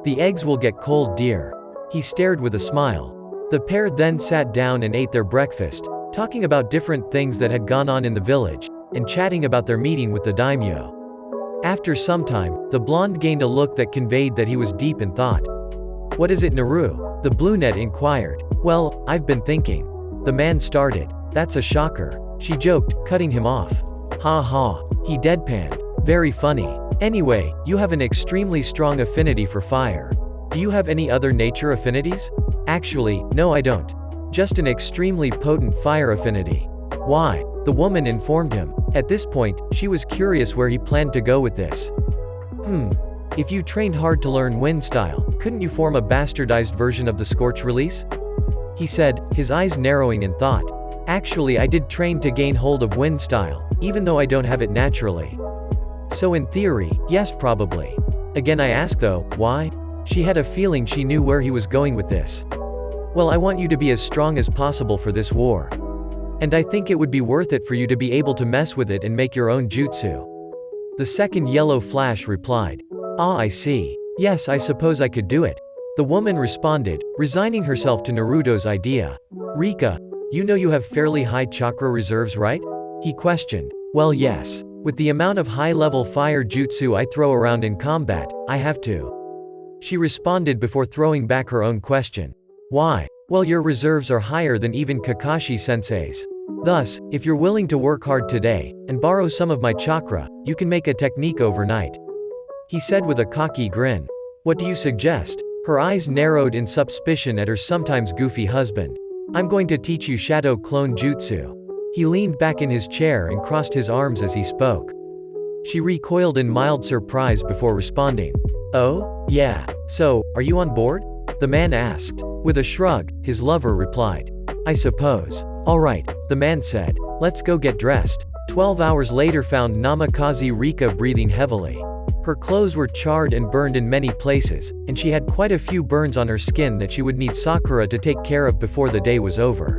"The eggs will get cold, dear." He stared with a smile. The pair then sat down and ate their breakfast, talking about different things that had gone on in the village, and chatting about their meeting with the daimyo. After some time, the blonde gained a look that conveyed that he was deep in thought. "What is it, Naru?" the brunette inquired. "Well, I've been thinking." The man started. "That's a shocker," she joked, cutting him off. "Ha ha," he deadpanned. "Very funny. Anyway, you have an extremely strong affinity for fire. Do you have any other nature affinities?" "Actually, no, I don't. Just an extremely potent fire affinity." "Why?" the woman informed him. At this point, she was curious where he planned to go with this. If you trained hard to learn wind style, couldn't you form a bastardized version of the Scorch release?" he said, his eyes narrowing in thought. "Actually, I did train to gain hold of wind style, even though I don't have it naturally. So in theory, yes, probably. Again, I ask though, why?" She had a feeling she knew where he was going with this. "Well, I want you to be as strong as possible for this war. And I think it would be worth it for you to be able to mess with it and make your own jutsu." The second yellow flash replied. "Ah, I see. Yes, I suppose I could do it," the woman responded, resigning herself to Naruto's idea. "Rika, you know you have fairly high chakra reserves, right?" he questioned. "Well, yes. With the amount of high-level fire jutsu I throw around in combat, I have to," she responded before throwing back her own question. "Why?" "Well, your reserves are higher than even Kakashi-sensei's. Thus, if you're willing to work hard today, and borrow some of my chakra, you can make a technique overnight," he said with a cocky grin. "What do you suggest?" Her eyes narrowed in suspicion at her sometimes goofy husband. "I'm going to teach you Shadow Clone Jutsu." He leaned back in his chair and crossed his arms as he spoke. She recoiled in mild surprise before responding. "Oh? Yeah. So, are you on board?" the man asked. With a shrug, his lover replied. "I suppose." "All right," the man said. "Let's go get dressed." 12 hours later found Namikaze Rika breathing heavily. Her clothes were charred and burned in many places, and she had quite a few burns on her skin that she would need Sakura to take care of before the day was over.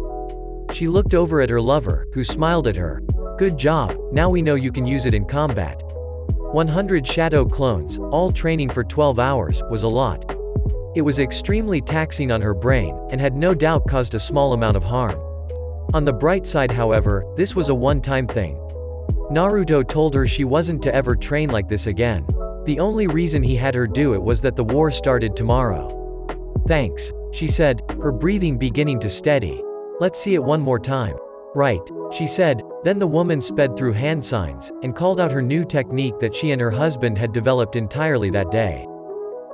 She looked over at her lover, who smiled at her. "Good job, now we know you can use it in combat." 100 shadow clones, all training for 12 hours, was a lot. It was extremely taxing on her brain, and had no doubt caused a small amount of harm. On the bright side however, this was a one-time thing. Naruto told her she wasn't to ever train like this again. The only reason he had her do it was that the war started tomorrow. "Thanks," she said, her breathing beginning to steady. "Let's see it one more time." "Right," she said. Then the woman sped through hand signs, and called out her new technique that she and her husband had developed entirely that day.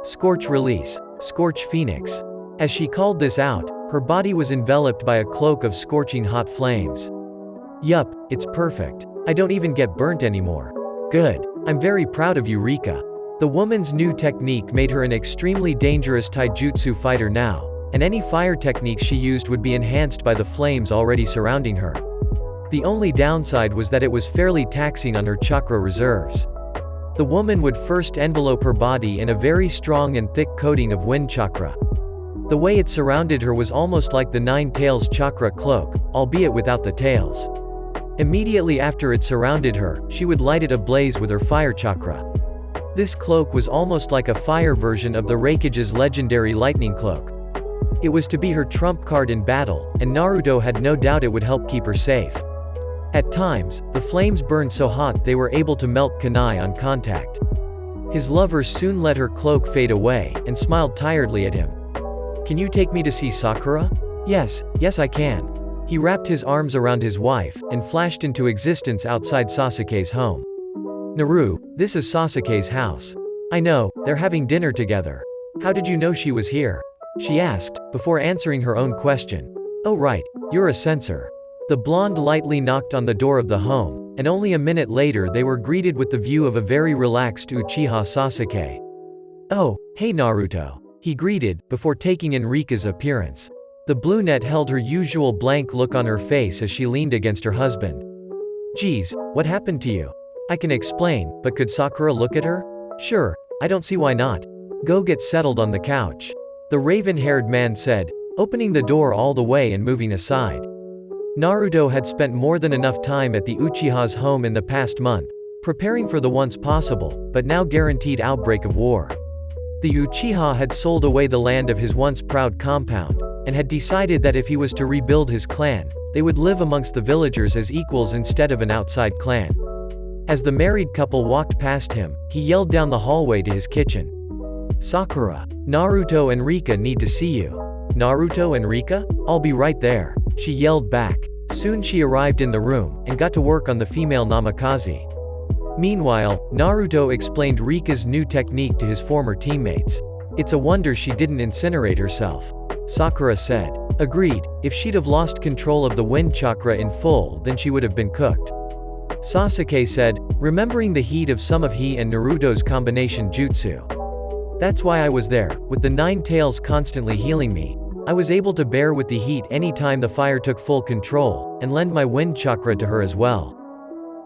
Scorch Release. Scorch Phoenix. As she called this out, her body was enveloped by a cloak of scorching hot flames. "Yup, it's perfect. I don't even get burnt anymore. Good. I'm very proud of you, Rika." The woman's new technique made her an extremely dangerous taijutsu fighter now, and any fire techniques she used would be enhanced by the flames already surrounding her. The only downside was that it was fairly taxing on her chakra reserves. The woman would first envelope her body in a very strong and thick coating of wind chakra. The way it surrounded her was almost like the Nine Tails chakra cloak, albeit without the tails. Immediately after it surrounded her, she would light it ablaze with her fire chakra. This cloak was almost like a fire version of the Raikage's legendary lightning cloak. It was to be her trump card in battle, and Naruto had no doubt it would help keep her safe. At times, the flames burned so hot they were able to melt kunai on contact. His lover soon let her cloak fade away, and smiled tiredly at him. "Can you take me to see Sakura?" Yes I can." He wrapped his arms around his wife, and flashed into existence outside Sasuke's home. "Naru, this is Sasuke's house." "I know, they're having dinner together. How did you know she was here?" she asked, before answering her own question. "Oh right, you're a censor." The blonde lightly knocked on the door of the home, and only a minute later they were greeted with the view of a very relaxed Uchiha Sasuke. "Oh, hey Naruto," he greeted, before taking in Rika's appearance. The brunette held her usual blank look on her face as she leaned against her husband. "Geez, what happened to you?" "I can explain, but could Sakura look at her?" "Sure, I don't see why not. Go get settled on the couch," the raven-haired man said, opening the door all the way and moving aside. Naruto had spent more than enough time at the Uchiha's home in the past month, preparing for the once possible, but now guaranteed outbreak of war. The Uchiha had sold away the land of his once proud compound, and had decided that if he was to rebuild his clan, they would live amongst the villagers as equals instead of an outside clan. As the married couple walked past him, he yelled down the hallway to his kitchen. "Sakura, Naruto and Rika need to see you." "Naruto and Rika? I'll be right there," she yelled back. Soon she arrived in the room, and got to work on the female namikaze. Meanwhile, Naruto explained Rika's new technique to his former teammates. "It's a wonder she didn't incinerate herself," Sakura said. "Agreed, if she'd have lost control of the wind chakra in full then she would have been cooked," Sasuke said, remembering the heat of some of he and Naruto's combination jutsu. "That's why I was there, with the Nine Tails constantly healing me. I was able to bear with the heat any time the fire took full control, and lend my wind chakra to her as well."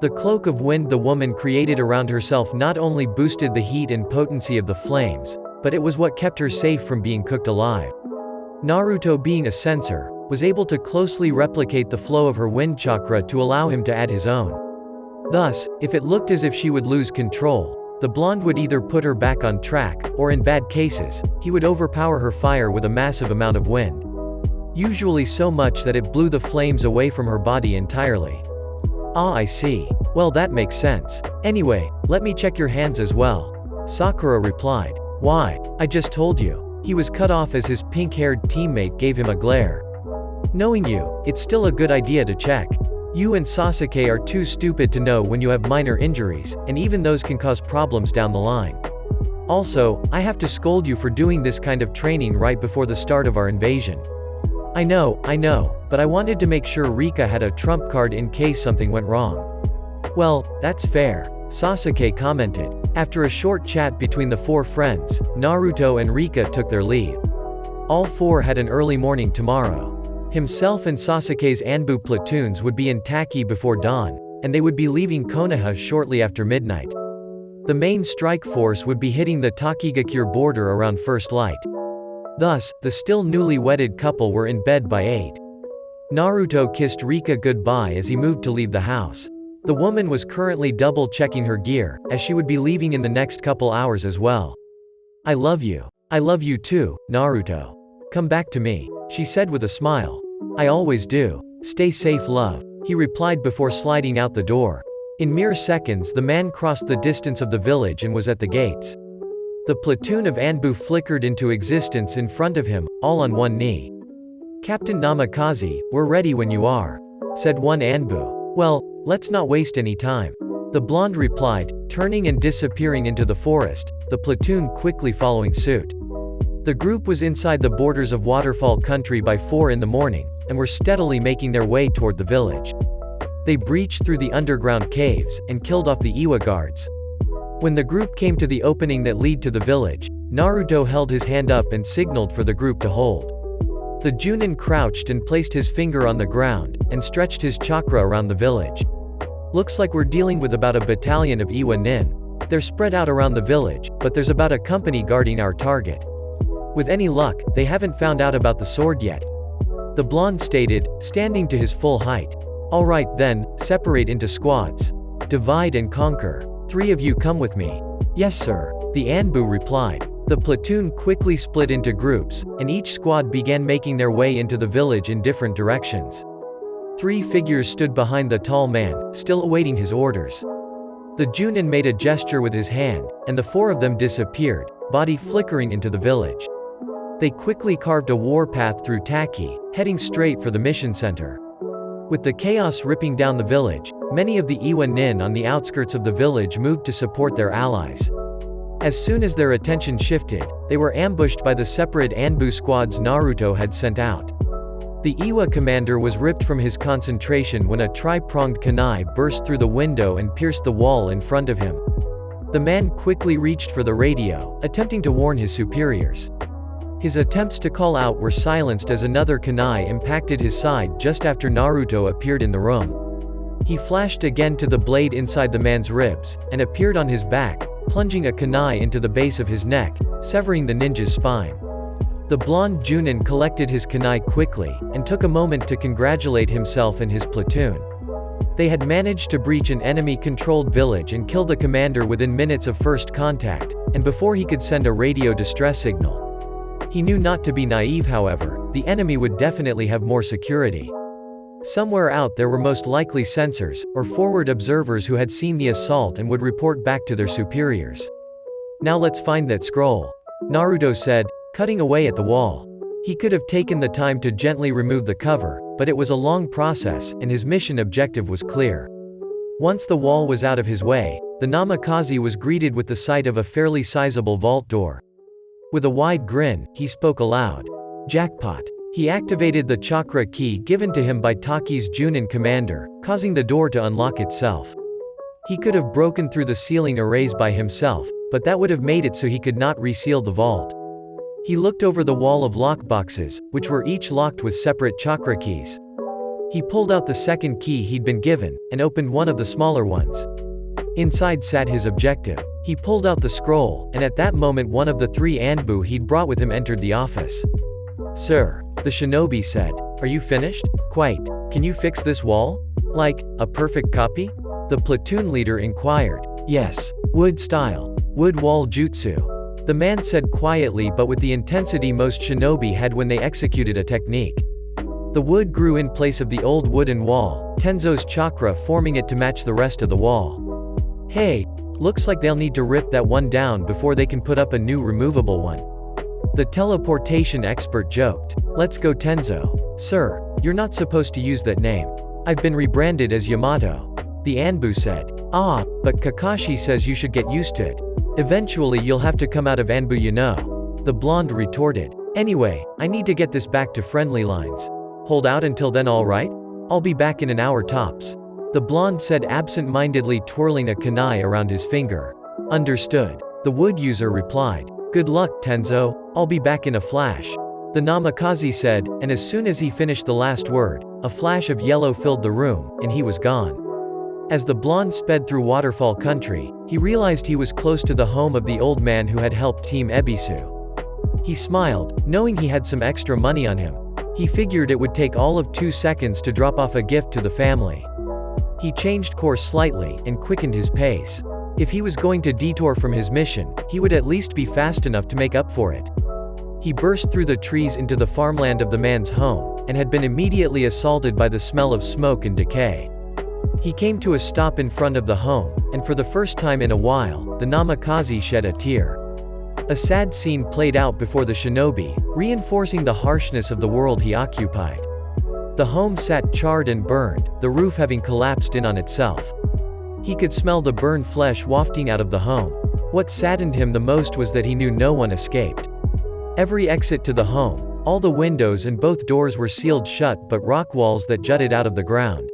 The cloak of wind the woman created around herself not only boosted the heat and potency of the flames, but it was what kept her safe from being cooked alive. Naruto, being a censor, was able to closely replicate the flow of her wind chakra to allow him to add his own. Thus, if it looked as if she would lose control, the blonde would either put her back on track, or in bad cases, he would overpower her fire with a massive amount of wind. Usually so much that it blew the flames away from her body entirely. "Ah, I see. Well, that makes sense. Anyway, let me check your hands as well," Sakura replied. "Why? I just told you." He was cut off as his pink-haired teammate gave him a glare. "Knowing you, it's still a good idea to check. You and Sasuke are too stupid to know when you have minor injuries, and even those can cause problems down the line. Also, I have to scold you for doing this kind of training right before the start of our invasion." I know, but I wanted to make sure Rika had a trump card in case something went wrong." "Well, that's fair," Sasuke commented. After a short chat between the four friends, Naruto and Rika took their leave. All four had an early morning tomorrow. Himself and Sasuke's Anbu platoons would be in Taki before dawn, and they would be leaving Konoha shortly after midnight. The main strike force would be hitting the Takigakure border around first light. Thus, the still newly wedded couple were in bed by 8. Naruto kissed Rika goodbye as he moved to leave the house. The woman was currently double-checking her gear, as she would be leaving in the next couple hours as well. I love you. I love you too, Naruto. Come back to me, she said with a smile. I always do. Stay safe, love, he replied before sliding out the door. In mere seconds the man crossed the distance of the village and was at the gates. The platoon of Anbu flickered into existence in front of him, all on one knee. Captain Namikaze, we're ready when you are, said one Anbu. Well, let's not waste any time, the blonde replied, turning and disappearing into the forest, the platoon quickly following suit. The group was inside the borders of Waterfall Country by 4 in the morning, and were steadily making their way toward the village. They breached through the underground caves, and killed off the Iwa guards. When the group came to the opening that led to the village, Naruto held his hand up and signaled for the group to hold. The Junin crouched and placed his finger on the ground, and stretched his chakra around the village. Looks like we're dealing with about a battalion of Iwa nin. They're spread out around the village, but there's about a company guarding our target. With any luck, they haven't found out about the sword yet, the blonde stated, standing to his full height. Alright then, separate into squads. Divide and conquer. 3 of you come with me. Yes sir, the Anbu replied. The platoon quickly split into groups, and each squad began making their way into the village in different directions. 3 figures stood behind the tall man, still awaiting his orders. The Junin made a gesture with his hand, and the 4 of them disappeared, body flickering into the village. They quickly carved a warpath through Taki, heading straight for the mission center. With the chaos ripping down the village, many of the Iwa nin on the outskirts of the village moved to support their allies. As soon as their attention shifted, they were ambushed by the separate Anbu squads Naruto had sent out. The Iwa commander was ripped from his concentration when a tri-pronged kunai burst through the window and pierced the wall in front of him. The man quickly reached for the radio, attempting to warn his superiors. His attempts to call out were silenced as another kunai impacted his side just after Naruto appeared in the room. He flashed again to the blade inside the man's ribs, and appeared on his back, plunging a kunai into the base of his neck, severing the ninja's spine. The blonde Junin collected his kunai quickly, and took a moment to congratulate himself and his platoon. They had managed to breach an enemy-controlled village and kill the commander within minutes of first contact, and before he could send a radio distress signal. He knew not to be naive, however, the enemy would definitely have more security. Somewhere out there were most likely sensors, or forward observers who had seen the assault and would report back to their superiors. Now let's find that scroll, Naruto said, cutting away at the wall. He could have taken the time to gently remove the cover, but it was a long process, and his mission objective was clear. Once the wall was out of his way, the Namikaze was greeted with the sight of a fairly sizable vault door. With a wide grin, he spoke aloud. Jackpot. He activated the chakra key given to him by Taki's Junin commander, causing the door to unlock itself. He could have broken through the ceiling arrays by himself, but that would have made it so he could not reseal the vault. He looked over the wall of lockboxes, which were each locked with separate chakra keys. He pulled out the second key he'd been given, and opened one of the smaller ones. Inside sat his objective. He pulled out the scroll, and at that moment one of the 3 Anbu he'd brought with him entered the office. Sir, the shinobi said. Are you finished? Quite. Can you fix this wall? Like, a perfect copy? The platoon leader inquired. Yes. Wood style. Wood wall jutsu. The man said quietly but with the intensity most shinobi had when they executed a technique. The wood grew in place of the old wooden wall, Tenzo's chakra forming it to match the rest of the wall. Hey, looks like they'll need to rip that one down before they can put up a new removable one. The teleportation expert joked. Let's go Tenzo. Sir, you're not supposed to use that name. I've been rebranded as Yamato. The Anbu said. Ah, but Kakashi says you should get used to it. Eventually you'll have to come out of Anbu, you know. The blonde retorted. Anyway, I need to get this back to friendly lines. Hold out until then, alright? I'll be back in an hour tops. The blonde said, absent-mindedly twirling a kunai around his finger. Understood. The wood user replied. Good luck, Tenzo, I'll be back in a flash. The Namikaze said, and as soon as he finished the last word, a flash of yellow filled the room, and he was gone. As the blonde sped through Waterfall Country, he realized he was close to the home of the old man who had helped Team Ebisu. He smiled, knowing he had some extra money on him. He figured it would take all of 2 seconds to drop off a gift to the family. He changed course slightly, and quickened his pace. If he was going to detour from his mission, he would at least be fast enough to make up for it. He burst through the trees into the farmland of the man's home, and had been immediately assaulted by the smell of smoke and decay. He came to a stop in front of the home, and for the first time in a while, the Namikaze shed a tear. A sad scene played out before the shinobi, reinforcing the harshness of the world he occupied. The home sat charred and burned, the roof having collapsed in on itself. He could smell the burned flesh wafting out of the home. What saddened him the most was that he knew no one escaped. Every exit to the home, all the windows and both doors were sealed shut but rock walls that jutted out of the ground.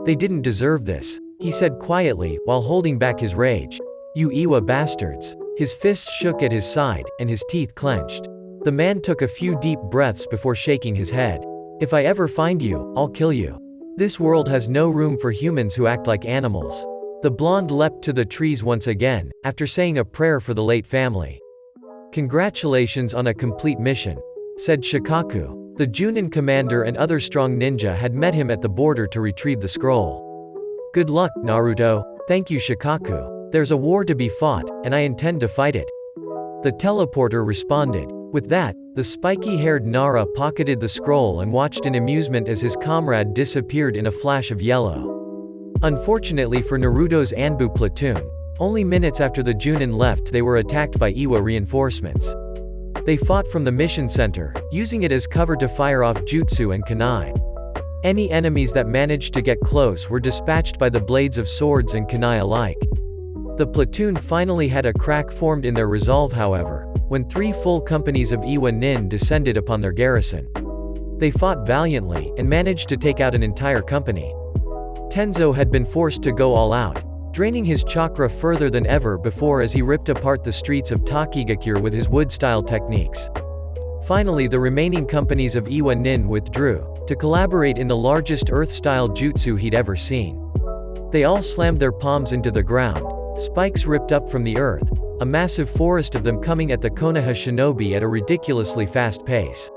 They didn't deserve this, he said quietly, while holding back his rage. You Iwa bastards. His fists shook at his side, and his teeth clenched. The man took a few deep breaths before shaking his head. If I ever find you, I'll kill you. This world has no room for humans who act like animals. The blonde leapt to the trees once again, after saying a prayer for the late family. Congratulations on a complete mission, said Shikaku. The Junin commander and other strong ninja had met him at the border to retrieve the scroll. Good luck, Naruto. Thank you, Shikaku. There's a war to be fought, and I intend to fight it. The teleporter responded. With that, the spiky-haired Nara pocketed the scroll and watched in amusement as his comrade disappeared in a flash of yellow. Unfortunately for Naruto's Anbu platoon, only minutes after the Junin left they were attacked by Iwa reinforcements. They fought from the mission center, using it as cover to fire off jutsu and kunai. Any enemies that managed to get close were dispatched by the blades of swords and kunai alike. The platoon finally had a crack formed in their resolve, however, when 3 full companies of Iwa Nin descended upon their garrison. They fought valiantly, and managed to take out an entire company. Tenzo had been forced to go all out, draining his chakra further than ever before as he ripped apart the streets of Takigakure with his wood-style techniques. Finally, the remaining companies of Iwa Nin withdrew, to collaborate in the largest earth-style jutsu he'd ever seen. They all slammed their palms into the ground, spikes ripped up from the earth, a massive forest of them coming at the Konoha shinobi at a ridiculously fast pace.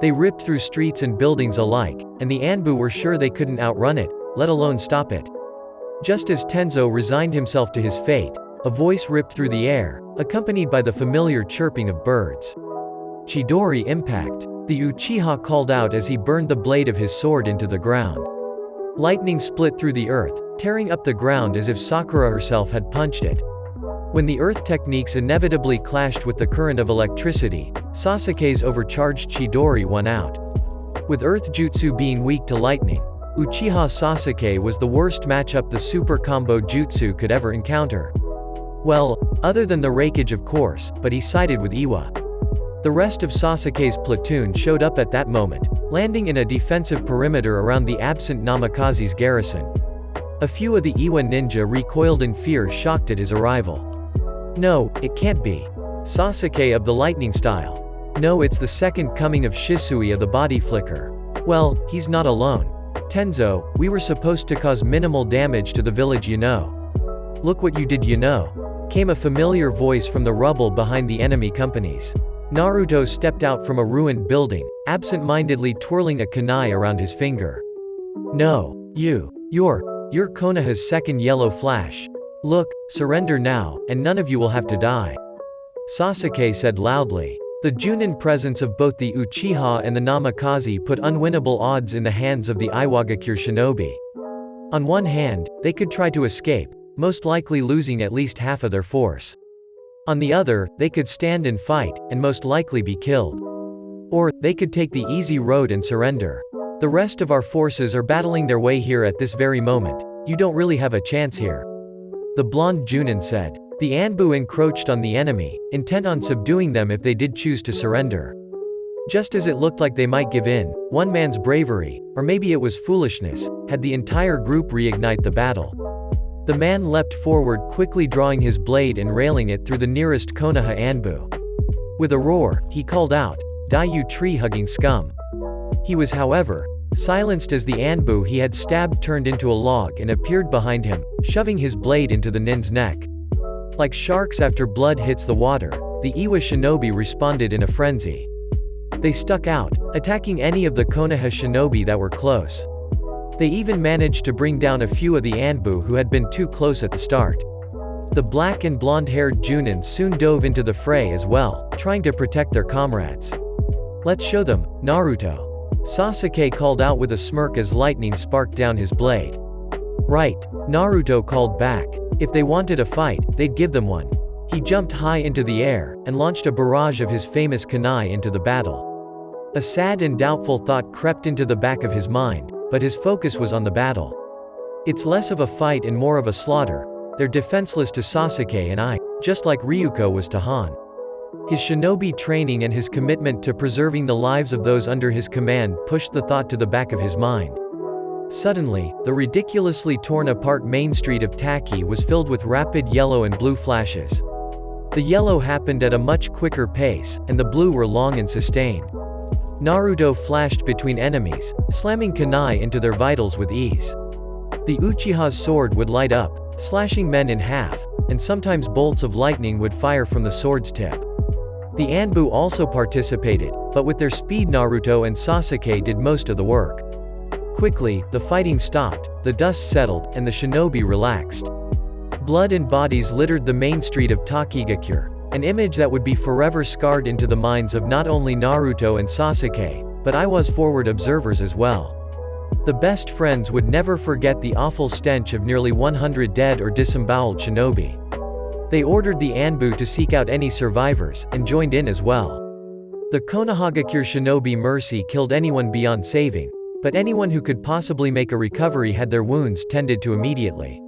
They ripped through streets and buildings alike, and the Anbu were sure they couldn't outrun it, let alone stop it. Just as Tenzo resigned himself to his fate, a voice ripped through the air, accompanied by the familiar chirping of birds. Chidori impact, the Uchiha called out as he burned the blade of his sword into the ground. Lightning split through the earth, tearing up the ground as if Sakura herself had punched it. When the earth techniques inevitably clashed with the current of electricity, Sasuke's overcharged Chidori won out. With earth jutsu being weak to lightning, Uchiha Sasuke was the worst matchup the super combo jutsu could ever encounter. Well, other than the Raikage of course, but he sided with Iwa. The rest of Sasuke's platoon showed up at that moment, landing in a defensive perimeter around the absent Namikaze's garrison. A few of the Iwa ninja recoiled in fear, shocked at his arrival. No, it can't be. Sasuke of the lightning style. No, it's the second coming of Shisui of the body flicker. Well, he's not alone. Tenzo, we were supposed to cause minimal damage to the village, you know. Look what you did, you know. Came a familiar voice from the rubble behind the enemy companies. Naruto stepped out from a ruined building, absent-mindedly twirling a kunai around his finger. No, you're Konoha's second yellow flash. Look, surrender now, and none of you will have to die. Sasuke said loudly. The Junin presence of both the Uchiha and the Namikaze put unwinnable odds in the hands of the Iwagakure shinobi. On one hand, they could try to escape, most likely losing at least half of their force. On the other, they could stand and fight, and most likely be killed. Or, they could take the easy road and surrender. The rest of our forces are battling their way here at this very moment. You don't really have a chance here. The blonde Junin said. The Anbu encroached on the enemy, intent on subduing them if they did choose to surrender. Just as it looked like they might give in, one man's bravery, or maybe it was foolishness, had the entire group reignite the battle. The man leapt forward, quickly drawing his blade and railing it through the nearest Konoha Anbu. With a roar, he called out, "Die, you tree-hugging scum!" He was, however, silenced as the Anbu he had stabbed turned into a log and appeared behind him, shoving his blade into the nin's neck. Like sharks after blood hits the water, the Iwa shinobi responded in a frenzy. They stuck out, attacking any of the Konoha shinobi that were close. They even managed to bring down a few of the Anbu who had been too close at the start. The black and blonde-haired Junin soon dove into the fray as well, trying to protect their comrades. "Let's show them, Naruto," Sasuke called out with a smirk as lightning sparked down his blade. "Right," Naruto called back. If they wanted a fight, they'd give them one. He jumped high into the air, and launched a barrage of his famous kunai into the battle. A sad and doubtful thought crept into the back of his mind, but his focus was on the battle. It's less of a fight and more of a slaughter. They're defenseless to Sasuke and I, just like Ryuko was to Han. His shinobi training and his commitment to preserving the lives of those under his command pushed the thought to the back of his mind. Suddenly, the ridiculously torn-apart main street of Taki was filled with rapid yellow and blue flashes. The yellow happened at a much quicker pace, and the blue were long and sustained. Naruto flashed between enemies, slamming kunai into their vitals with ease. The Uchiha's sword would light up, slashing men in half, and sometimes bolts of lightning would fire from the sword's tip. The Anbu also participated, but with their speed Naruto and Sasuke did most of the work. Quickly, the fighting stopped, the dust settled, and the shinobi relaxed. Blood and bodies littered the main street of Takigakure, an image that would be forever scarred into the minds of not only Naruto and Sasuke, but Iwa's forward observers as well. The best friends would never forget the awful stench of nearly 100 dead or disemboweled shinobi. They ordered the Anbu to seek out any survivors, and joined in as well. The Konohagakure shinobi mercy killed anyone beyond saving, but anyone who could possibly make a recovery had their wounds tended to immediately.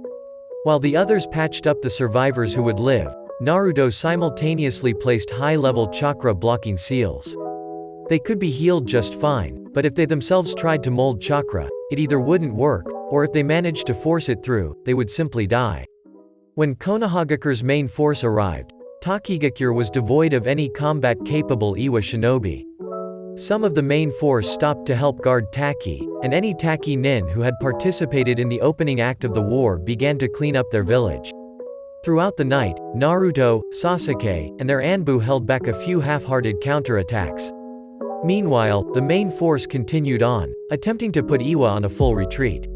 While the others patched up the survivors who would live, Naruto simultaneously placed high-level chakra blocking seals. They could be healed just fine, but if they themselves tried to mold chakra, it either wouldn't work, or if they managed to force it through, they would simply die. When Konohagakure's main force arrived, Takigakure was devoid of any combat-capable Iwa shinobi. Some of the main force stopped to help guard Taki, and any Taki nin who had participated in the opening act of the war began to clean up their village. Throughout the night, Naruto, Sasuke, and their Anbu held back a few half-hearted counterattacks. Meanwhile, the main force continued on, attempting to put Iwa on a full retreat.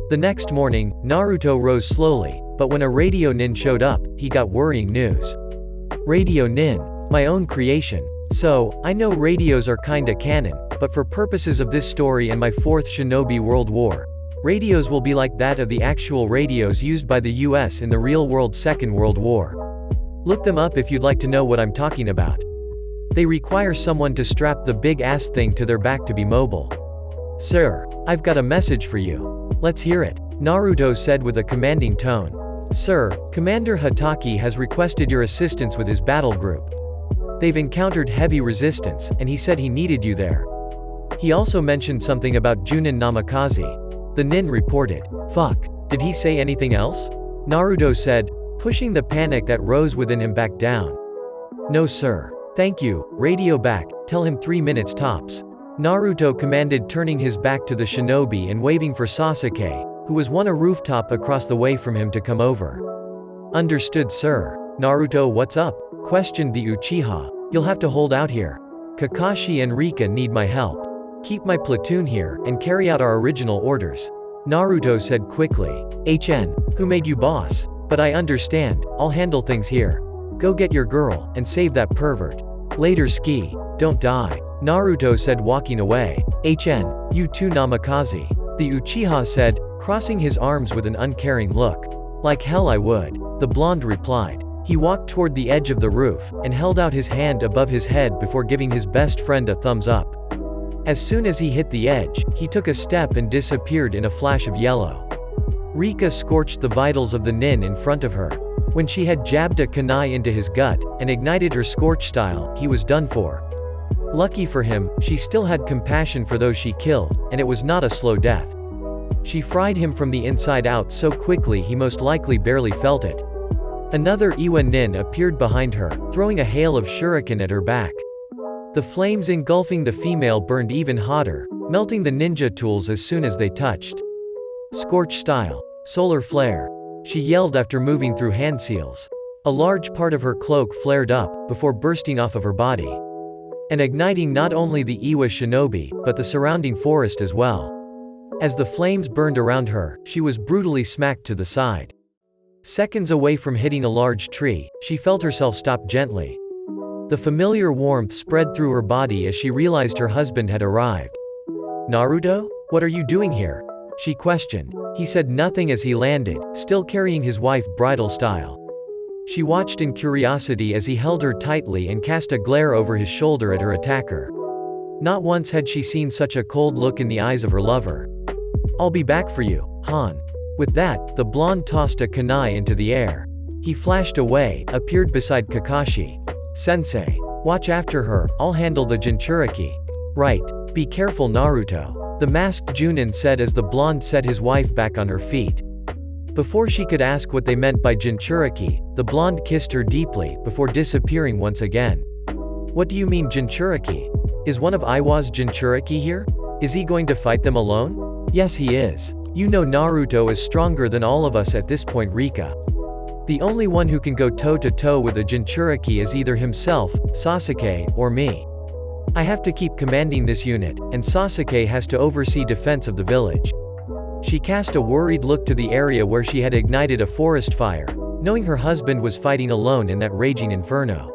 The next morning, Naruto rose slowly, but when a radio nin showed up, he got worrying news. Radio nin. My own creation. So, I know radios are kinda canon, but for purposes of this story and my fourth Shinobi World War, radios will be like that of the actual radios used by the US in the real-world Second World War. Look them up if you'd like to know what I'm talking about. They require someone to strap the big-ass thing to their back to be mobile. "Sir, I've got a message for you. Let's hear it," Naruto said with a commanding tone. "Sir, Commander Hatake has requested your assistance with his battle group. They've encountered heavy resistance, and he said he needed you there. He also mentioned something about Junin Namikaze." The nin reported. "Fuck. Did he say anything else?" Naruto said, pushing the panic that rose within him back down. "No sir. Thank you, radio back, tell him 3 minutes tops," Naruto commanded, turning his back to the shinobi and waving for Sasuke, who was on a rooftop across the way from him to come over. "Understood sir." "Naruto, what's up?" questioned the Uchiha. "You'll have to hold out here. Kakashi and Rika need my help. Keep my platoon here, and carry out our original orders," Naruto said quickly. "HN, who made you boss? But I understand, I'll handle things here. Go get your girl, and save that pervert. Later ski, don't die," Naruto said walking away. "HN, you too Namikaze?" the Uchiha said, crossing his arms with an uncaring look. "Like hell I would," the blonde replied. He walked toward the edge of the roof, and held out his hand above his head before giving his best friend a thumbs up. As soon as he hit the edge, he took a step and disappeared in a flash of yellow. Rika scorched the vitals of the nin in front of her. When she had jabbed a kunai into his gut, and ignited her scorch style, he was done for. Lucky for him, she still had compassion for those she killed, and it was not a slow death. She fried him from the inside out so quickly he most likely barely felt it. Another Iwa nin appeared behind her, throwing a hail of shuriken at her back. The flames engulfing the female burned even hotter, melting the ninja tools as soon as they touched. "Scorch style. Solar flare," she yelled after moving through hand seals. A large part of her cloak flared up, before bursting off of her body, and igniting not only the Iwa shinobi, but the surrounding forest as well. As the flames burned around her, she was brutally smacked to the side. Seconds away from hitting a large tree, she felt herself stop gently. The familiar warmth spread through her body as she realized her husband had arrived. "Naruto? What are you doing here?" she questioned. He said nothing as he landed, still carrying his wife bridal style. She watched in curiosity as he held her tightly and cast a glare over his shoulder at her attacker. Not once had she seen such a cold look in the eyes of her lover. "I'll be back for you, Han." With that, the blonde tossed a kunai into the air. He flashed away, appeared beside Kakashi. "Sensei. Watch after her, I'll handle the Jinchuriki." "Right. Be careful, Naruto," the masked Junin said as the blonde set his wife back on her feet. Before she could ask what they meant by Jinchuriki, the blonde kissed her deeply, before disappearing once again. "What do you mean Jinchuriki? Is one of Iwa's Jinchuriki here? Is he going to fight them alone?" "Yes, he is. You know Naruto is stronger than all of us at this point, Rika. The only one who can go toe-to-toe with a Jinchuriki is either himself, Sasuke, or me. I have to keep commanding this unit, and Sasuke has to oversee defense of the village." She cast a worried look to the area where she had ignited a forest fire, knowing her husband was fighting alone in that raging inferno.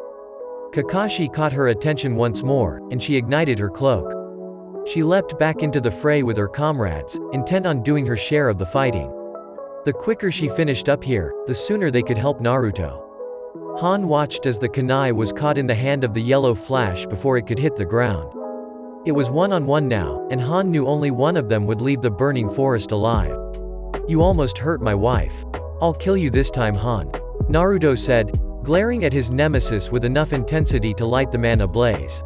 Kakashi caught her attention once more, and she ignited her cloak. She leapt back into the fray with her comrades, intent on doing her share of the fighting. The quicker she finished up here, the sooner they could help Naruto. Han watched as the kunai was caught in the hand of the yellow flash before it could hit the ground. It was one-on-one now, and Han knew only one of them would leave the burning forest alive. "You almost hurt my wife. I'll kill you this time, Han," Naruto said, glaring at his nemesis with enough intensity to light the man ablaze.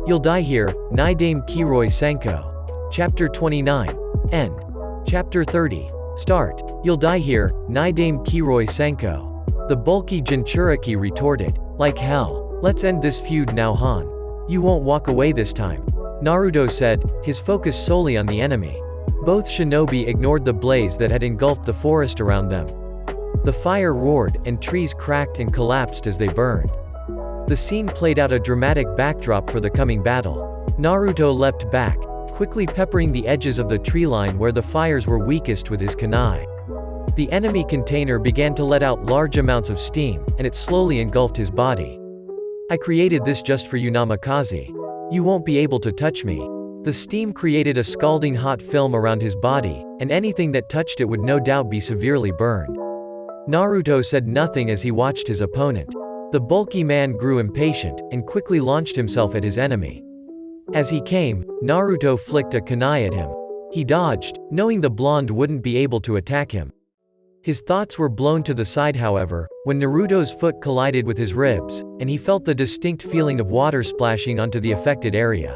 "You'll die here, Naidame Kiroi Senko." Chapter 29. End. Chapter 30. Start. "You'll die here, Naidame Kiroi Senko." The bulky Jinchuriki retorted. "Like hell. Let's end this feud now, Han. You won't walk away this time," Naruto said, his focus solely on the enemy. Both shinobi ignored the blaze that had engulfed the forest around them. The fire roared, and trees cracked and collapsed as they burned. The scene played out a dramatic backdrop for the coming battle. Naruto leapt back, quickly peppering the edges of the tree line where the fires were weakest with his kunai. The enemy container began to let out large amounts of steam, and it slowly engulfed his body. "I created this just for you, Namikaze. You won't be able to touch me." The steam created a scalding hot film around his body, and anything that touched it would no doubt be severely burned. Naruto said nothing as he watched his opponent. The bulky man grew impatient, and quickly launched himself at his enemy. As he came, Naruto flicked a kunai at him. He dodged, knowing the blonde wouldn't be able to attack him. His thoughts were blown to the side however, when Naruto's foot collided with his ribs, and he felt the distinct feeling of water splashing onto the affected area.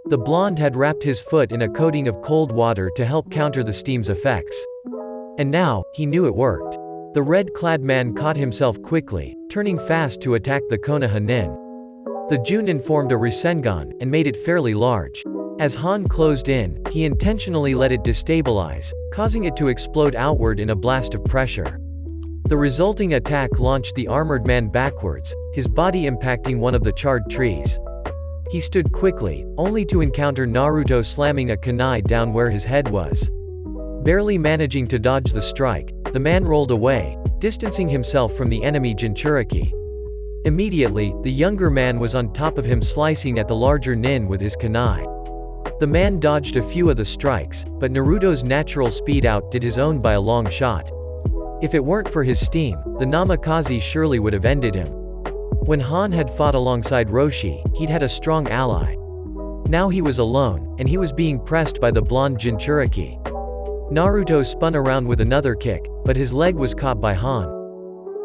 The blonde had wrapped his foot in a coating of cold water to help counter the steam's effects. And now, he knew it worked. The red-clad man caught himself quickly, turning fast to attack the Konoha nin. The Junin formed a Rasengan, and made it fairly large. As Han closed in, he intentionally let it destabilize, causing it to explode outward in a blast of pressure. The resulting attack launched the armored man backwards, his body impacting one of the charred trees. He stood quickly, only to encounter Naruto slamming a kunai down where his head was. Barely managing to dodge the strike, the man rolled away, distancing himself from the enemy Jinchuriki. Immediately, the younger man was on top of him slicing at the larger nin with his kunai. The man dodged a few of the strikes, but Naruto's natural speed outdid his own by a long shot. If it weren't for his steam, the Namikaze surely would have ended him. When Han had fought alongside Roshi, he'd had a strong ally. Now he was alone, and he was being pressed by the blonde Jinchuriki. Naruto spun around with another kick, but his leg was caught by Han.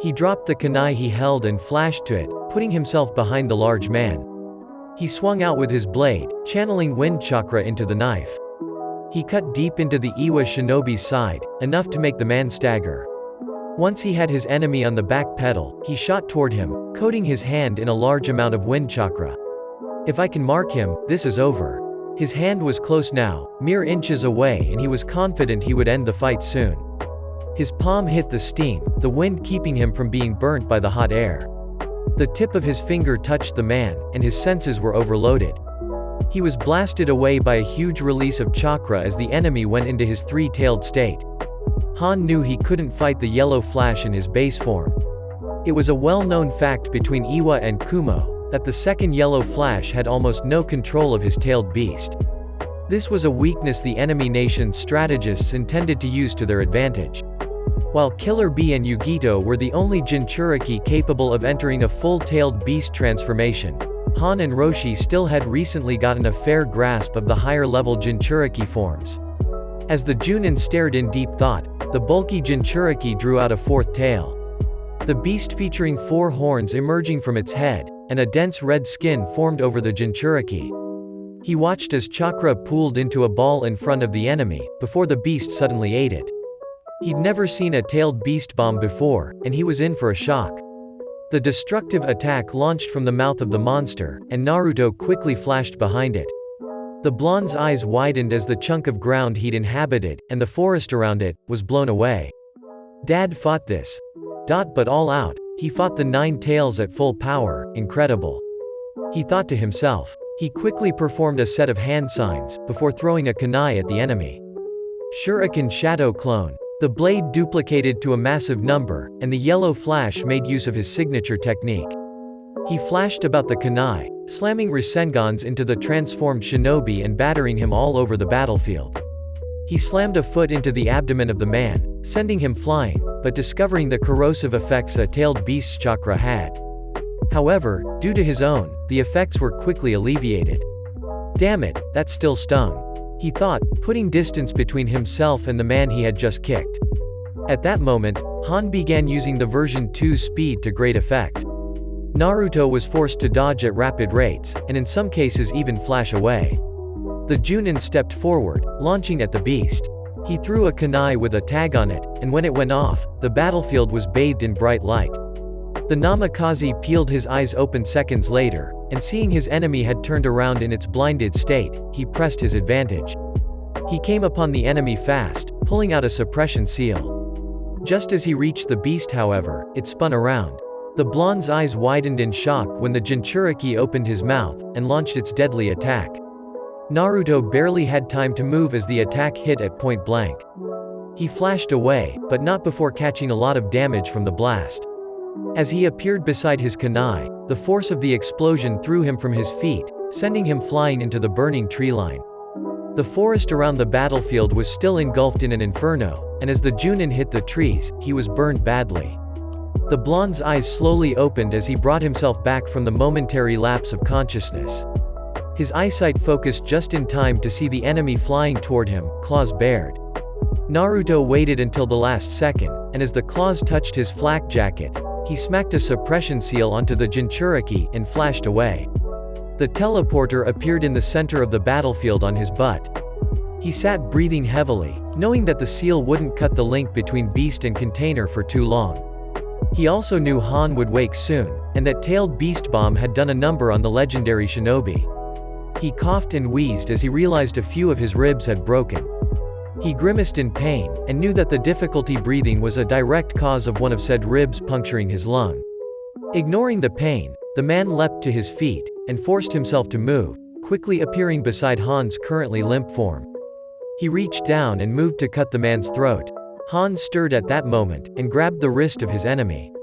He dropped the kunai he held and flashed to it, putting himself behind the large man. He swung out with his blade, channeling wind chakra into the knife. He cut deep into the Iwa shinobi's side, enough to make the man stagger. Once he had his enemy on the back pedal, he shot toward him, coating his hand in a large amount of wind chakra. If I can mark him, this is over. His hand was close now, mere inches away, and he was confident he would end the fight soon. His palm hit the steam, the wind keeping him from being burnt by the hot air. The tip of his finger touched the man, and his senses were overloaded. He was blasted away by a huge release of chakra as the enemy went into his three-tailed state. Han knew he couldn't fight the yellow flash in his base form. It was a well-known fact between Iwa and Kumo, that the second yellow flash had almost no control of his tailed beast. This was a weakness the enemy nation's strategists intended to use to their advantage. While Killer Bee and Yugito were the only Jinchuriki capable of entering a full-tailed beast transformation, Han and Roshi still had recently gotten a fair grasp of the higher-level Jinchuriki forms. As the Junin stared in deep thought, the bulky Jinchuriki drew out a fourth tail. The beast featuring 4 horns emerging from its head, and a dense red skin formed over the Jinchuriki. He watched as chakra pooled into a ball in front of the enemy, before the beast suddenly ate it. He'd never seen a tailed beast bomb before, and he was in for a shock. The destructive attack launched from the mouth of the monster, and Naruto quickly flashed behind it. The blonde's eyes widened as the chunk of ground he'd inhabited, and the forest around it, was blown away. Dad fought this. But all out, he fought the 9 tails at full power, incredible. He thought to himself. He quickly performed a set of hand signs, before throwing a kunai at the enemy. Shuriken Shadow Clone. The blade duplicated to a massive number, and the yellow flash made use of his signature technique. He flashed about the kunai, slamming Rasengans into the transformed shinobi and battering him all over the battlefield. He slammed a foot into the abdomen of the man, sending him flying, but discovering the corrosive effects a tailed beast's chakra had. However, due to his own, the effects were quickly alleviated. Damn it, that still stung. He thought, putting distance between himself and the man he had just kicked. At that moment, Han began using the version 2 speed to great effect. Naruto was forced to dodge at rapid rates, and in some cases even flash away. The Junin stepped forward, launching at the beast. He threw a kunai with a tag on it, and when it went off, the battlefield was bathed in bright light. The Namikaze peeled his eyes open seconds later, and seeing his enemy had turned around in its blinded state, he pressed his advantage. He came upon the enemy fast, pulling out a suppression seal. Just as he reached the beast however, it spun around. The blonde's eyes widened in shock when the Jinchuriki opened his mouth, and launched its deadly attack. Naruto barely had time to move as the attack hit at point blank. He flashed away, but not before catching a lot of damage from the blast. As he appeared beside his kunai, the force of the explosion threw him from his feet, sending him flying into the burning tree line. The forest around the battlefield was still engulfed in an inferno, and as the Junin hit the trees, he was burned badly. The blonde's eyes slowly opened as he brought himself back from the momentary lapse of consciousness. His eyesight focused just in time to see the enemy flying toward him, claws bared. Naruto waited until the last second, and as the claws touched his flak jacket, he smacked a suppression seal onto the Jinchuriki, and flashed away. The teleporter appeared in the center of the battlefield on his butt. He sat breathing heavily, knowing that the seal wouldn't cut the link between beast and container for too long. He also knew Han would wake soon, and that tailed beast bomb had done a number on the legendary shinobi. He coughed and wheezed as he realized a few of his ribs had broken. He grimaced in pain, and knew that the difficulty breathing was a direct cause of one of said ribs puncturing his lung. Ignoring the pain, the man leapt to his feet, and forced himself to move, quickly appearing beside Han's currently limp form. He reached down and moved to cut the man's throat. Han stirred at that moment, and grabbed the wrist of his enemy.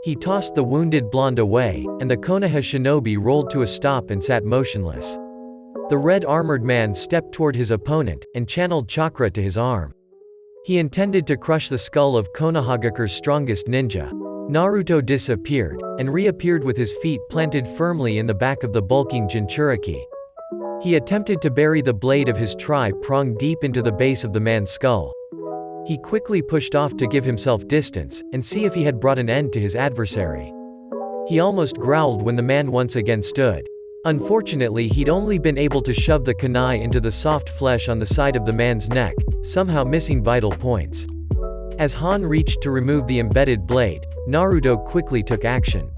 He tossed the wounded blonde away, and the Konoha shinobi rolled to a stop and sat motionless. The red-armored man stepped toward his opponent, and channeled chakra to his arm. He intended to crush the skull of Konohagakure's strongest ninja. Naruto disappeared, and reappeared with his feet planted firmly in the back of the bulking Jinchuriki. He attempted to bury the blade of his tri-prong deep into the base of the man's skull. He quickly pushed off to give himself distance, and see if he had brought an end to his adversary. He almost growled when the man once again stood. Unfortunately, he'd only been able to shove the kunai into the soft flesh on the side of the man's neck, somehow missing vital points. As Han reached to remove the embedded blade, Naruto quickly took action.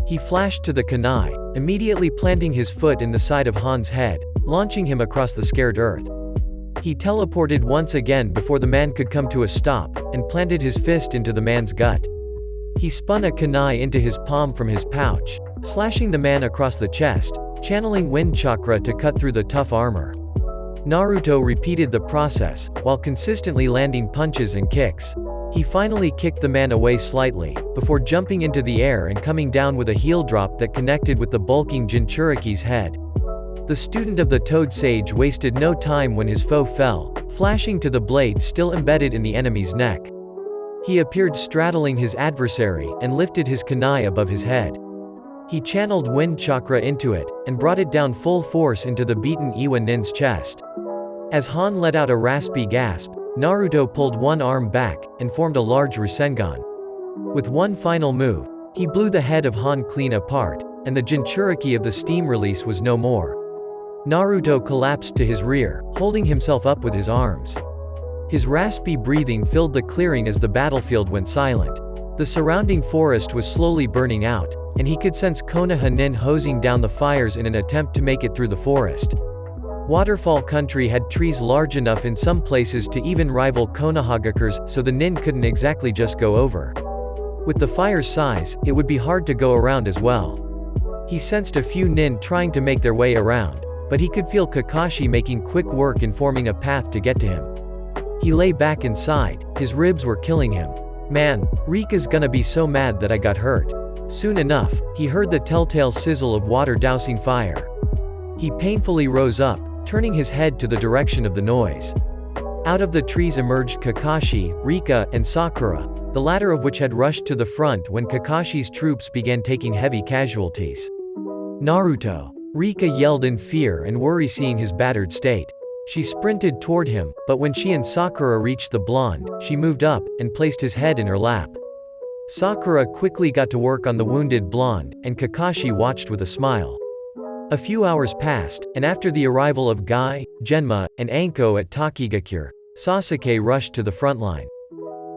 He flashed to the kunai, immediately planting his foot in the side of Han's head, launching him across the scared earth. He teleported once again before the man could come to a stop, and planted his fist into the man's gut. He spun a kunai into his palm from his pouch, slashing the man across the chest, channeling wind chakra to cut through the tough armor. Naruto repeated the process, while consistently landing punches and kicks. He finally kicked the man away slightly, before jumping into the air and coming down with a heel drop that connected with the bulking Jinchuriki's head. The student of the Toad Sage wasted no time when his foe fell, flashing to the blade still embedded in the enemy's neck. He appeared straddling his adversary, and lifted his kunai above his head. He channeled wind chakra into it, and brought it down full force into the beaten Iwa Nin's chest. As Han let out a raspy gasp, Naruto pulled one arm back, and formed a large Rasengan. With one final move, he blew the head of Han clean apart, and the Jinchuriki of the steam release was no more. Naruto collapsed to his rear, holding himself up with his arms. His raspy breathing filled the clearing as the battlefield went silent. The surrounding forest was slowly burning out, and he could sense Konoha nin hosing down the fires in an attempt to make it through the forest. Waterfall country had trees large enough in some places to even rival Konohagakure's, so the nin couldn't exactly just go over. With the fire's size, it would be hard to go around as well. He sensed a few nin trying to make their way around, but he could feel Kakashi making quick work in forming a path to get to him. He lay back inside, his ribs were killing him. Man, Rika's gonna be so mad that I got hurt. Soon enough, he heard the telltale sizzle of water dousing fire. He painfully rose up, turning his head to the direction of the noise. Out of the trees emerged Kakashi, Rika, and Sakura, the latter of which had rushed to the front when Kakashi's troops began taking heavy casualties. Naruto! Rika yelled in fear and worry seeing his battered state. She sprinted toward him, but when she and Sakura reached the blonde, she moved up, and placed his head in her lap. Sakura quickly got to work on the wounded blonde, and Kakashi watched with a smile. A few hours passed, and after the arrival of Guy, Genma, and Anko at Takigakure, Sasuke rushed to the front line.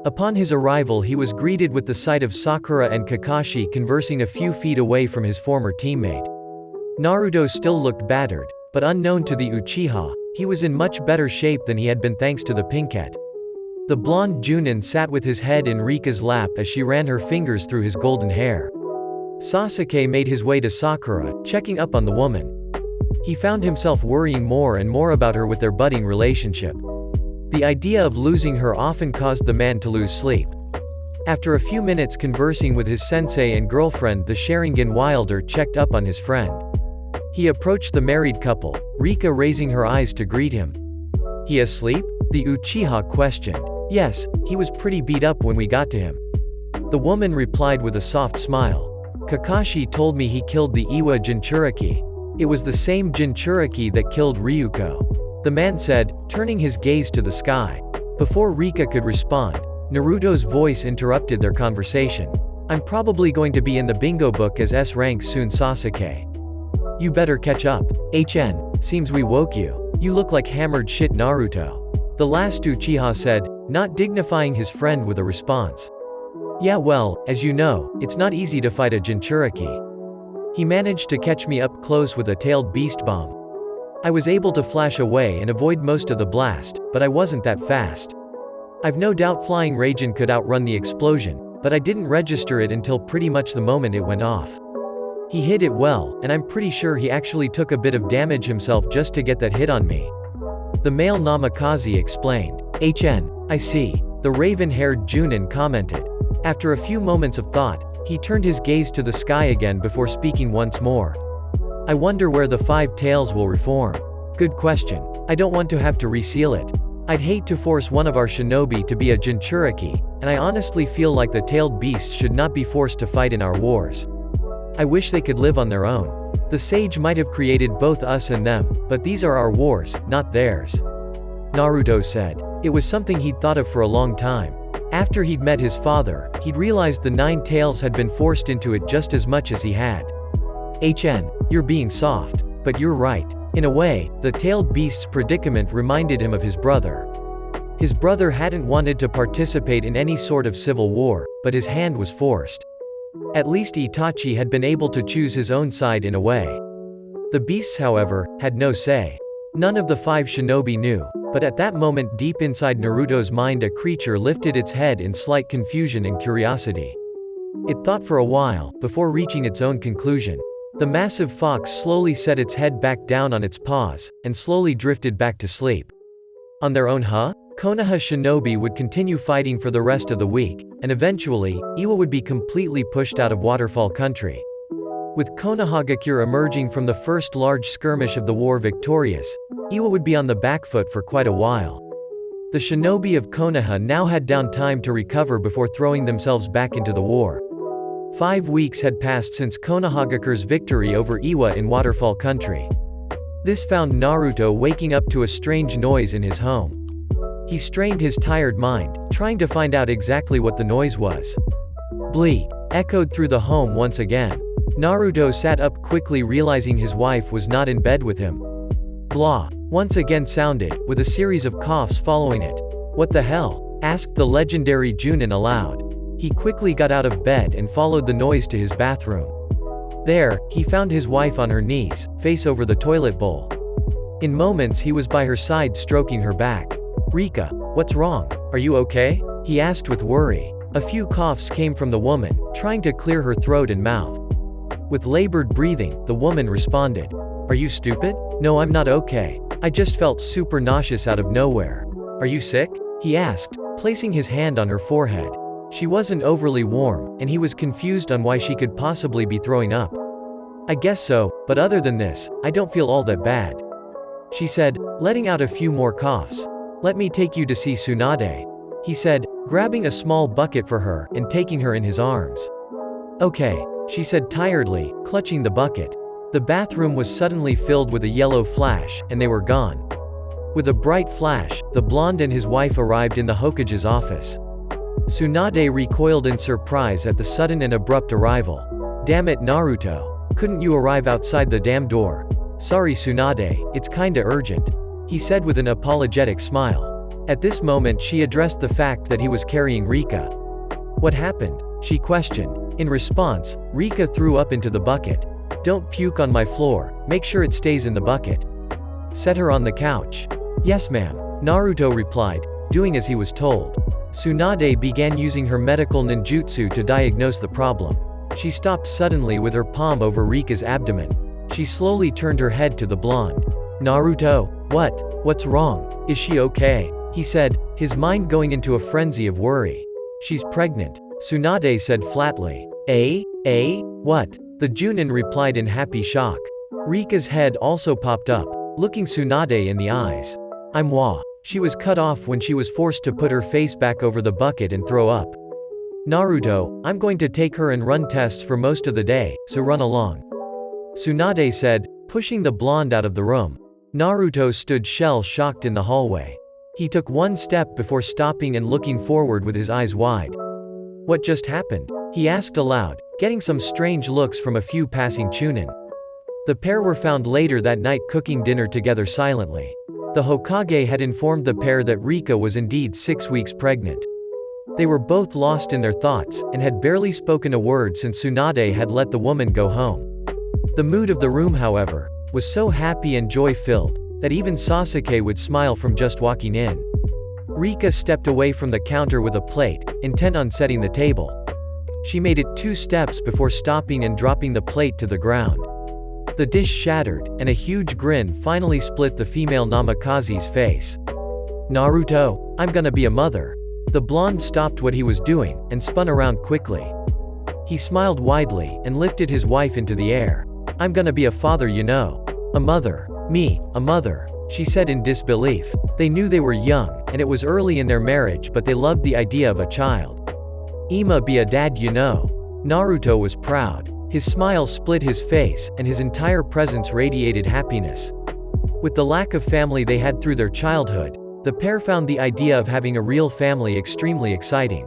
Upon his arrival he was greeted with the sight of Sakura and Kakashi conversing a few feet away from his former teammate. Naruto still looked battered, but unknown to the Uchiha, he was in much better shape than he had been thanks to the pinkette. The blonde Junin sat with his head in Rika's lap as she ran her fingers through his golden hair. Sasuke made his way to Sakura, checking up on the woman. He found himself worrying more and more about her with their budding relationship. The idea of losing her often caused the man to lose sleep. After a few minutes conversing with his sensei and girlfriend, the Sharingan wielder checked up on his friend. He approached the married couple, Rika raising her eyes to greet him. "He asleep?" the Uchiha questioned. "Yes, he was pretty beat up when we got to him." The woman replied with a soft smile. "Kakashi told me he killed the Iwa Jinchuriki. It was the same Jinchuriki that killed Ryuko," the man said, turning his gaze to the sky. Before Rika could respond, Naruto's voice interrupted their conversation. "I'm probably going to be in the bingo book as S rank soon, Sasuke. You better catch up. Seems we woke you. You look like hammered shit, Naruto," the last Uchiha said, not dignifying his friend with a response. "Yeah, well, as you know, it's not easy to fight a Jinchuriki. He managed to catch me up close with a tailed beast bomb. I was able to flash away and avoid most of the blast, but I wasn't that fast. I've no doubt Flying Raijin could outrun the explosion, but I didn't register it until pretty much the moment it went off. He hit it well, and I'm pretty sure he actually took a bit of damage himself just to get that hit on me," the male Namikaze explained. I see," the raven-haired Junin commented. After a few moments of thought, he turned his gaze to the sky again before speaking once more. "I wonder where the 5 tails will reform. Good question. I don't want to have to reseal it. I'd hate to force one of our shinobi to be a Jinchuriki, and I honestly feel like the tailed beasts should not be forced to fight in our wars. I wish they could live on their own. The sage might have created both us and them, but these are our wars, not theirs," Naruto said. It was something he'd thought of for a long time. After he'd met his father, he'd realized the 9 tails had been forced into it just as much as he had. You're being soft. But you're right. In a way, the tailed beast's predicament reminded him of his brother. His brother hadn't wanted to participate in any sort of civil war, but his hand was forced. At least Itachi had been able to choose his own side in a way. The beasts, however, had no say. None of the 5 shinobi knew, but at that moment deep inside Naruto's mind a creature lifted its head in slight confusion and curiosity. It thought for a while, before reaching its own conclusion. The massive fox slowly set its head back down on its paws, and slowly drifted back to sleep. On their own, Konoha shinobi would continue fighting for the rest of the week, and eventually, Iwa would be completely pushed out of Waterfall Country. With Konohagakure emerging from the first large skirmish of the war victorious, Iwa would be on the back foot for quite a while. The shinobi of Konoha now had down time to recover before throwing themselves back into the war. 5 weeks had passed since Konohagakure's victory over Iwa in Waterfall Country. This found Naruto waking up to a strange noise in his home. He strained his tired mind, trying to find out exactly what the noise was. Bleat echoed through the home once again. Naruto sat up quickly, realizing his wife was not in bed with him. Blah once again sounded, with a series of coughs following it. What the hell? Asked the legendary Junin aloud. He quickly got out of bed and followed the noise to his bathroom. There, he found his wife on her knees, face over the toilet bowl. In moments he was by her side stroking her back. Rika, what's wrong? Are you okay? He asked with worry. A few coughs came from the woman, trying to clear her throat and mouth. With labored breathing, the woman responded. Are you stupid? No, I'm not okay. I just felt super nauseous out of nowhere. Are you sick? He asked, placing his hand on her forehead. She wasn't overly warm, and he was confused on why she could possibly be throwing up. I guess so, but other than this, I don't feel all that bad. She said, letting out a few more coughs. Let me take you to see Tsunade. He said, grabbing a small bucket for her, and taking her in his arms. Okay, she said tiredly, clutching the bucket. The bathroom was suddenly filled with a yellow flash, and they were gone. With a bright flash, the blonde and his wife arrived in the Hokage's office. Tsunade recoiled in surprise at the sudden and abrupt arrival. Damn it, Naruto. Couldn't you arrive outside the damn door? Sorry Tsunade, it's kinda urgent. He said with an apologetic smile. At this moment she addressed the fact that he was carrying Rika. What happened? She questioned. In response, Rika threw up into the bucket. Don't puke on my floor, make sure it stays in the bucket. Set her on the couch. Yes ma'am, Naruto replied, doing as he was told. Tsunade began using her medical ninjutsu to diagnose the problem. She stopped suddenly with her palm over Rika's abdomen. She slowly turned her head to the blonde. Naruto, what? What's wrong? Is she okay? He said, his mind going into a frenzy of worry. She's pregnant, Tsunade said flatly. What? The Junin replied in happy shock. Rika's head also popped up, looking Tsunade in the eyes. I'm Wa. She was cut off when she was forced to put her face back over the bucket and throw up. Naruto, I'm going to take her and run tests for most of the day, so run along. Tsunade said, pushing the blonde out of the room. Naruto stood shell-shocked in the hallway. He took one step before stopping and looking forward with his eyes wide. What just happened? He asked aloud, getting some strange looks from a few passing Chunin. The pair were found later that night cooking dinner together silently. The Hokage had informed the pair that Rika was indeed 6 weeks pregnant. They were both lost in their thoughts, and had barely spoken a word since Tsunade had let the woman go home. The mood of the room, however, was so happy and joy-filled, that even Sasuke would smile from just walking in. Rika stepped away from the counter with a plate, intent on setting the table. She made it 2 steps before stopping and dropping the plate to the ground. The dish shattered, and a huge grin finally split the female Namikaze's face. Naruto, I'm gonna be a mother. The blonde stopped what he was doing, and spun around quickly. He smiled widely, and lifted his wife into the air. I'm gonna be a father, you know. A mother. Me, a mother, she said in disbelief. They knew they were young, and it was early in their marriage, but they loved the idea of a child. Ima be a dad, you know. Naruto was proud. His smile split his face, and his entire presence radiated happiness. With the lack of family they had through their childhood, the pair found the idea of having a real family extremely exciting.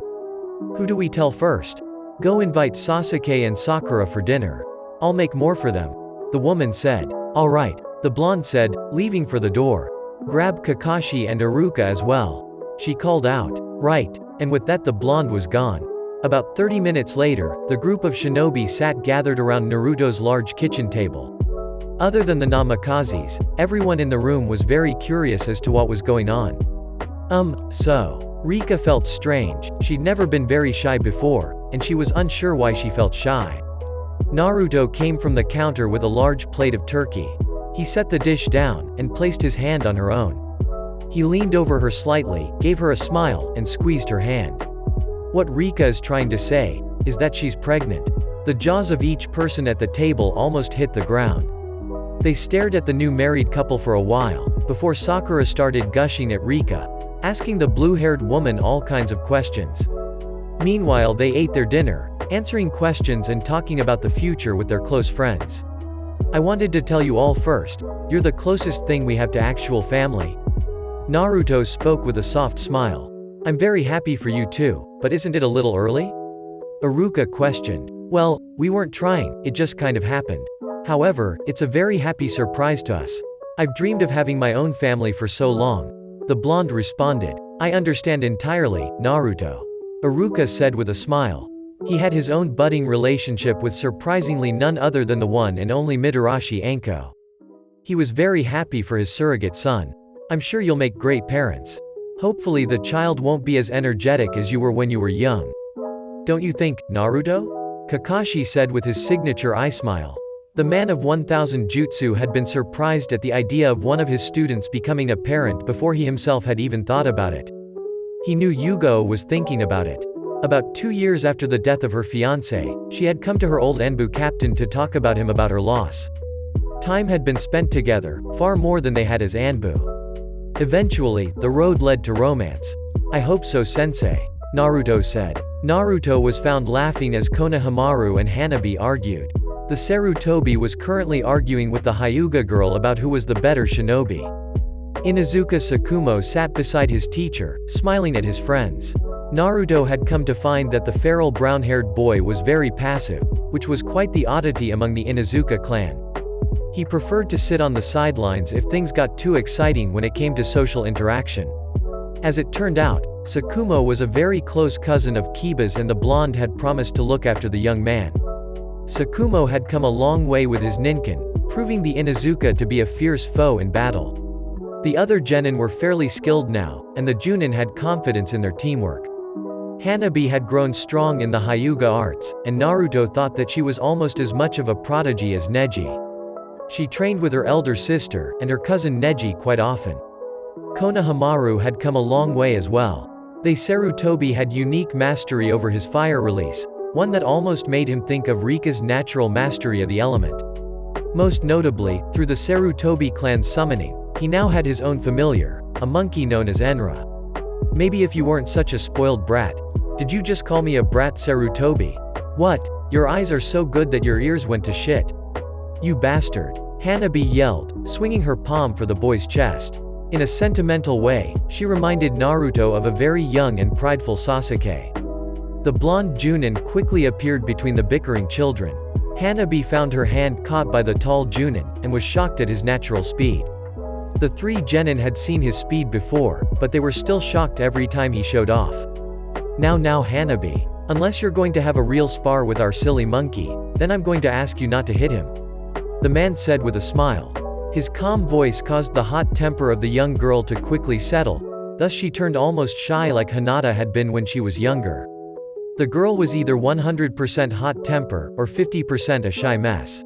Who do we tell first? Go invite Sasuke and Sakura for dinner. I'll make more for them. The woman said. Alright, the blonde said, leaving for the door. Grab Kakashi and Iruka as well. She called out. Right, and with that the blonde was gone. About 30 minutes later, the group of shinobi sat gathered around Naruto's large kitchen table. Other than the Namikazes, everyone in the room was very curious as to what was going on. So. Rika felt strange, she'd never been very shy before, and she was unsure why she felt shy. Naruto came from the counter with a large plate of turkey. He set the dish down, and placed his hand on her own. He leaned over her slightly, gave her a smile, and squeezed her hand. What Rika is trying to say is that she's pregnant. The jaws of each person at the table almost hit the ground. They stared at the new married couple for a while, before Sakura started gushing at Rika, asking the blue-haired woman all kinds of questions. Meanwhile, they ate their dinner, answering questions and talking about the future with their close friends. I wanted to tell you all first, you're the closest thing we have to actual family. Naruto spoke with a soft smile. I'm very happy for you too, but isn't it a little early? Iruka questioned. Well, we weren't trying, it just kind of happened. However, it's a very happy surprise to us. I've dreamed of having my own family for so long. The blonde responded. I understand entirely, Naruto. Iruka said with a smile. He had his own budding relationship with surprisingly none other than the one and only Midarashi Anko. He was very happy for his surrogate son. I'm sure you'll make great parents. Hopefully the child won't be as energetic as you were when you were young. Don't you think, Naruto? Kakashi said with his signature eye smile. The man of 1000 jutsu had been surprised at the idea of one of his students becoming a parent before he himself had even thought about it. He knew Yugo was thinking about it. About 2 years after the death of her fiancé, she had come to her old Enbu captain to talk about him about her loss. Time had been spent together, far more than they had as Anbu. Eventually, the road led to romance. I hope so, sensei, Naruto said. Naruto was found laughing as Konohamaru and Hanabi argued. The Sarutobi was currently arguing with the Hyuga girl about who was the better shinobi. Inuzuka Tsukumo sat beside his teacher, smiling at his friends. Naruto had come to find that the feral brown-haired boy was very passive, which was quite the oddity among the Inuzuka clan. He preferred to sit on the sidelines if things got too exciting when it came to social interaction. As it turned out, Tsukumo was a very close cousin of Kiba's and the blonde had promised to look after the young man. Tsukumo had come a long way with his ninkin, proving the Inuzuka to be a fierce foe in battle. The other genin were fairly skilled now, and the Junin had confidence in their teamwork. Hanabi had grown strong in the Hyuga arts, and Naruto thought that she was almost as much of a prodigy as Neji. She trained with her elder sister, and her cousin Neji quite often. Konohamaru had come a long way as well. They Sarutobi had unique mastery over his fire release, one that almost made him think of Rika's natural mastery of the element. Most notably, through the Sarutobi clan's summoning, he now had his own familiar, a monkey known as Enra. Maybe if you weren't such a spoiled brat. Did you just call me a brat, Sarutobi? What? Your eyes are so good that your ears went to shit. You bastard. Hanabi yelled, swinging her palm for the boy's chest. In a sentimental way, she reminded Naruto of a very young and prideful Sasuke. The blonde Junin quickly appeared between the bickering children. Hanabi found her hand caught by the tall Junin, and was shocked at his natural speed. The three genin had seen his speed before, but they were still shocked every time he showed off. Now Hanabi. Unless you're going to have a real spar with our silly monkey, then I'm going to ask you not to hit him. The man said with a smile. His calm voice caused the hot temper of the young girl to quickly settle, thus she turned almost shy like Hinata had been when she was younger. The girl was either 100% hot temper, or 50% a shy mess.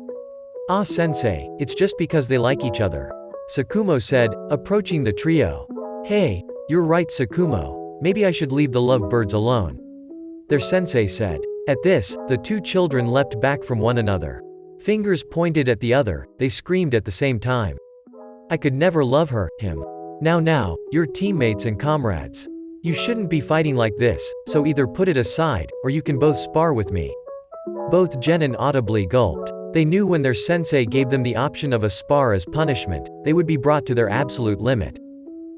Ah sensei, it's just because they like each other, Tsukumo said, approaching the trio. Hey, you're right Tsukumo, maybe I should leave the lovebirds alone. Their sensei said. At this, the two children leapt back from one another. Fingers pointed at the other, they screamed at the same time. I could never love her, him. Now, you're teammates and comrades. You shouldn't be fighting like this, so either put it aside, or you can both spar with me. Both genin audibly gulped. They knew when their sensei gave them the option of a spar as punishment, they would be brought to their absolute limit.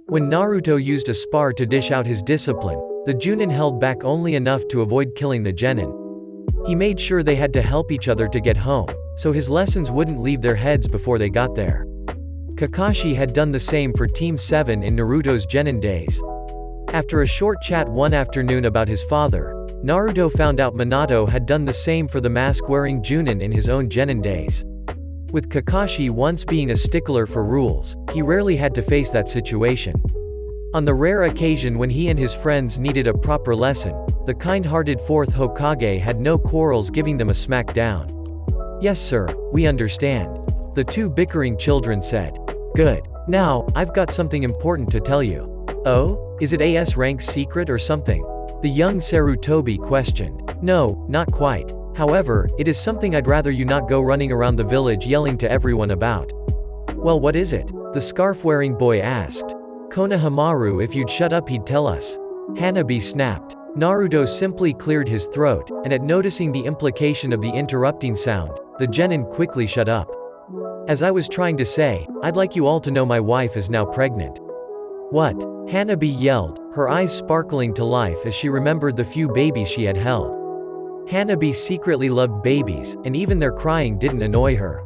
When Naruto used a spar to dish out his discipline, the Junin held back only enough to avoid killing the genin. He made sure they had to help each other to get home, so his lessons wouldn't leave their heads before they got there. Kakashi had done the same for Team 7 in Naruto's genin days. After a short chat one afternoon about his father, Naruto found out Minato had done the same for the mask-wearing Junin in his own genin days. With Kakashi once being a stickler for rules, he rarely had to face that situation. On the rare occasion when he and his friends needed a proper lesson, the kind-hearted fourth Hokage had no quarrels giving them a smack down. Yes sir, we understand. The two bickering children said. Good. Now, I've got something important to tell you. Oh? Is it AS rank's secret or something? The young Sarutobi questioned. No, not quite. However, it is something I'd rather you not go running around the village yelling to everyone about. Well, what is it? The scarf-wearing boy asked. Konohamaru, if you'd shut up he'd tell us. Hanabi snapped. Naruto simply cleared his throat, and at noticing the implication of the interrupting sound, the genin quickly shut up. As I was trying to say, I'd like you all to know my wife is now pregnant. What? Hanabi yelled, her eyes sparkling to life as she remembered the few babies she had held. Hanabi secretly loved babies, and even their crying didn't annoy her.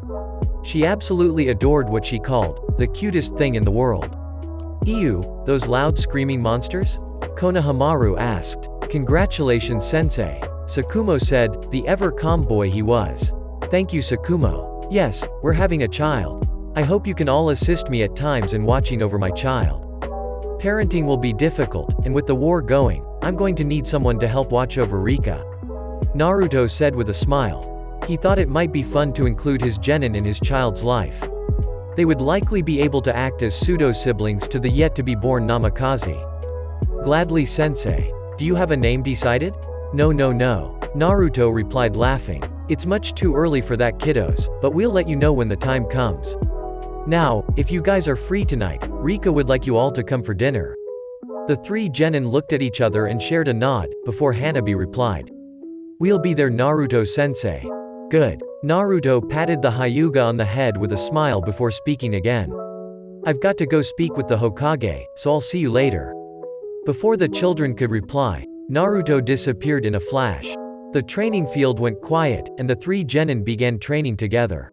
She absolutely adored what she called the cutest thing in the world. Ew, those loud screaming monsters? Konohamaru asked. Congratulations sensei. Sakumo said, the ever-calm boy he was. Thank you Sakumo. Yes, we're having a child. I hope you can all assist me at times in watching over my child. Parenting will be difficult, and with the war going, I'm going to need someone to help watch over Rika. Naruto said with a smile. He thought it might be fun to include his genin in his child's life. They would likely be able to act as pseudo-siblings to the yet-to-be-born Namikaze. Gladly sensei. Do you have a name decided? No, Naruto replied laughing. It's much too early for that kiddos, but we'll let you know when the time comes. Now, if you guys are free tonight, Rika would like you all to come for dinner. The three genin looked at each other and shared a nod, before Hanabi replied. We'll be there Naruto-sensei. Good. Naruto patted the Hyuga on the head with a smile before speaking again. I've got to go speak with the Hokage, so I'll see you later. Before the children could reply, Naruto disappeared in a flash. The training field went quiet, and the three genin began training together.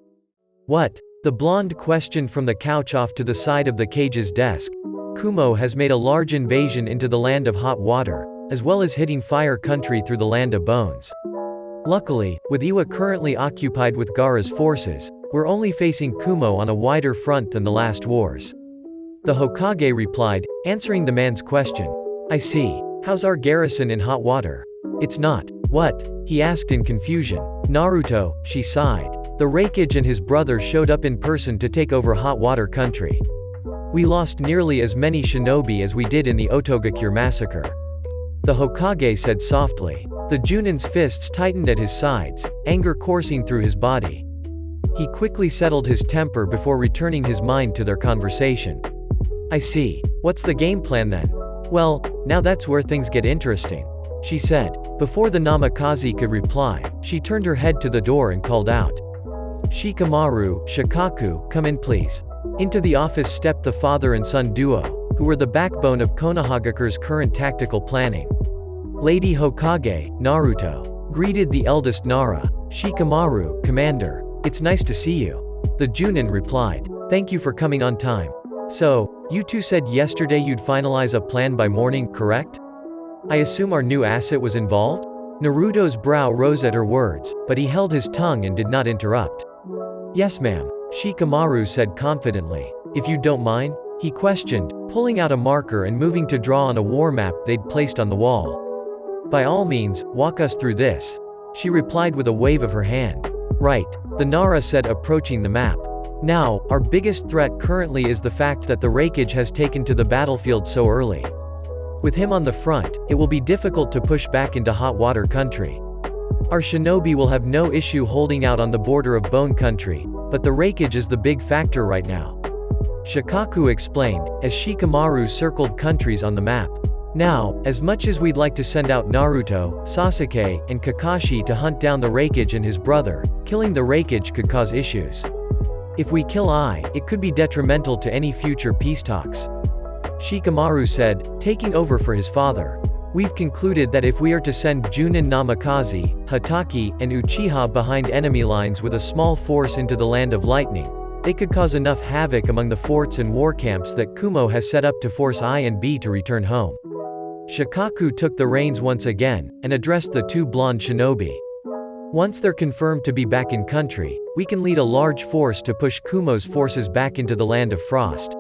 What? The blonde questioned from the couch off to the side of the cage's desk. Kumo has made a large invasion into the land of hot water, as well as hitting fire country through the land of bones. Luckily, with Iwa currently occupied with Gaara's forces, we're only facing Kumo on a wider front than the last wars. The Hokage replied, answering the man's question. I see. How's our garrison in hot water? It's not. What? He asked in confusion. Naruto, she sighed. The Raikage and his brother showed up in person to take over hot water country. We lost nearly as many shinobi as we did in the Otogakure massacre. The Hokage said softly. The Junin's fists tightened at his sides, anger coursing through his body. He quickly settled his temper before returning his mind to their conversation. I see. What's the game plan then? Well, now that's where things get interesting, she said. Before the Namikaze could reply, she turned her head to the door and called out. Shikamaru, Shikaku, come in please. Into the office stepped the father and son duo, who were the backbone of Konohagakure's current tactical planning. Lady Hokage, Naruto, greeted the eldest Nara. Shikamaru, commander. It's nice to see you. The Junin replied. Thank you for coming on time. So, you two said yesterday you'd finalize a plan by morning, correct? I assume our new asset was involved? Naruto's brow rose at her words, but he held his tongue and did not interrupt. Yes ma'am, Shikamaru said confidently. If you don't mind? He questioned, pulling out a marker and moving to draw on a war map they'd placed on the wall. By all means, walk us through this. She replied with a wave of her hand. Right, the Nara said, approaching the map. Now, our biggest threat currently is the fact that the Raikage has taken to the battlefield so early. With him on the front, it will be difficult to push back into hot water country. Our shinobi will have no issue holding out on the border of bone country, but the Raikage is the big factor right now. Shikaku explained, as Shikamaru circled countries on the map. Now, as much as we'd like to send out Naruto, Sasuke, and Kakashi to hunt down the Raikage and his brother, killing the Raikage could cause issues. If we kill it could be detrimental to any future peace talks. Shikamaru said, taking over for his father. We've concluded that if we are to send Junin Namikaze, Hatake, and Uchiha behind enemy lines with a small force into the Land of Lightning, they could cause enough havoc among the forts and war camps that Kumo has set up to force I and B to return home. Shikaku took the reins once again, and addressed the two blonde shinobi. Once they're confirmed to be back in country, we can lead a large force to push Kumo's forces back into the Land of Frost.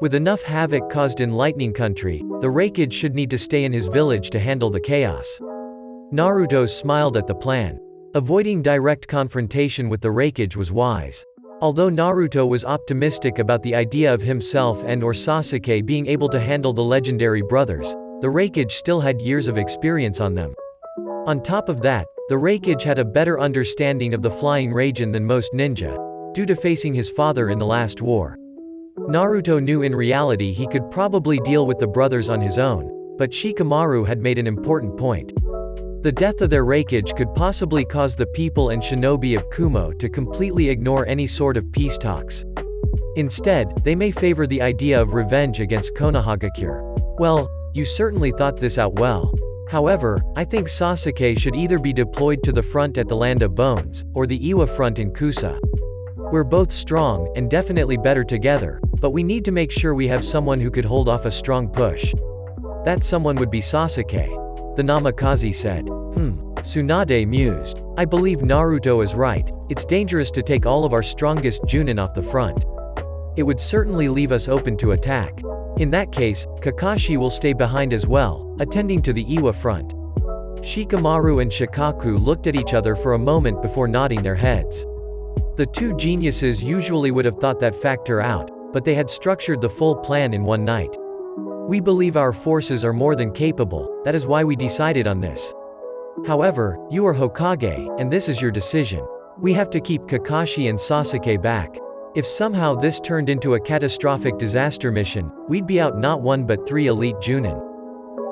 With enough havoc caused in Lightning Country, the Raikage should need to stay in his village to handle the chaos. Naruto smiled at the plan. Avoiding direct confrontation with the Raikage was wise. Although Naruto was optimistic about the idea of himself and/or Sasuke being able to handle the legendary brothers, the Raikage still had years of experience on them. On top of that, the Raikage had a better understanding of the flying Raijin than most ninja, due to facing his father in the last war. Naruto knew in reality he could probably deal with the brothers on his own, but Shikamaru had made an important point. The death of their Raikage could possibly cause the people and shinobi of Kumo to completely ignore any sort of peace talks. Instead, they may favor the idea of revenge against Konohagakure. Well, you certainly thought this out well. However, I think Sasuke should either be deployed to the front at the Land of Bones, or the Iwa front in Kusa. We're both strong, and definitely better together, but we need to make sure we have someone who could hold off a strong push. That someone would be Sasuke, the Namikaze said. Tsunade mused. I believe Naruto is right, it's dangerous to take all of our strongest Junin off the front. It would certainly leave us open to attack. In that case, Kakashi will stay behind as well, attending to the Iwa front. Shikamaru and Shikaku looked at each other for a moment before nodding their heads. The two geniuses usually would have thought that factor out, but they had structured the full plan in one night. We believe our forces are more than capable, that is why we decided on this. However, you are Hokage, and this is your decision. We have to keep Kakashi and Sasuke back. If somehow this turned into a catastrophic disaster mission, we'd be out not one but 3 elite Junin.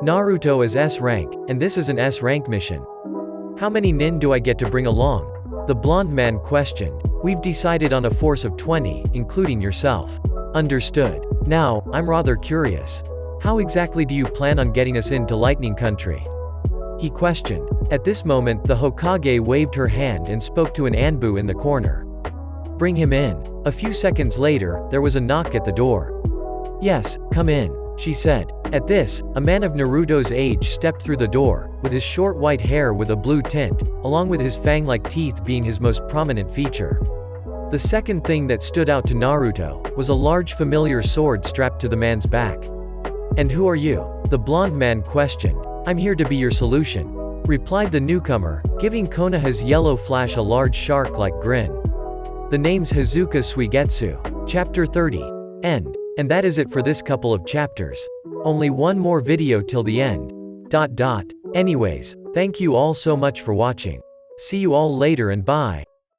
Naruto is S rank, and this is an S rank mission. How many nin do I get to bring along? The blonde man questioned. We've decided on a force of 20, including yourself. Understood. Now, I'm rather curious. How exactly do you plan on getting us into Lightning Country? He questioned. At this moment, the Hokage waved her hand and spoke to an Anbu in the corner. Bring him in. A few seconds later, there was a knock at the door. Yes, come in, she said. At this, a man of Naruto's age stepped through the door, with his short white hair with a blue tint, along with his fang-like teeth being his most prominent feature. The second thing that stood out to Naruto was a large familiar sword strapped to the man's back. And who are you? The blonde man questioned. I'm here to be your solution, replied the newcomer, giving Konoha's yellow flash a large shark-like grin. The name's Hazuka Suigetsu. Chapter 30. End. And that is it for this couple of chapters. Only one more video till the end. Anyways, thank you all so much for watching. See you all later and bye.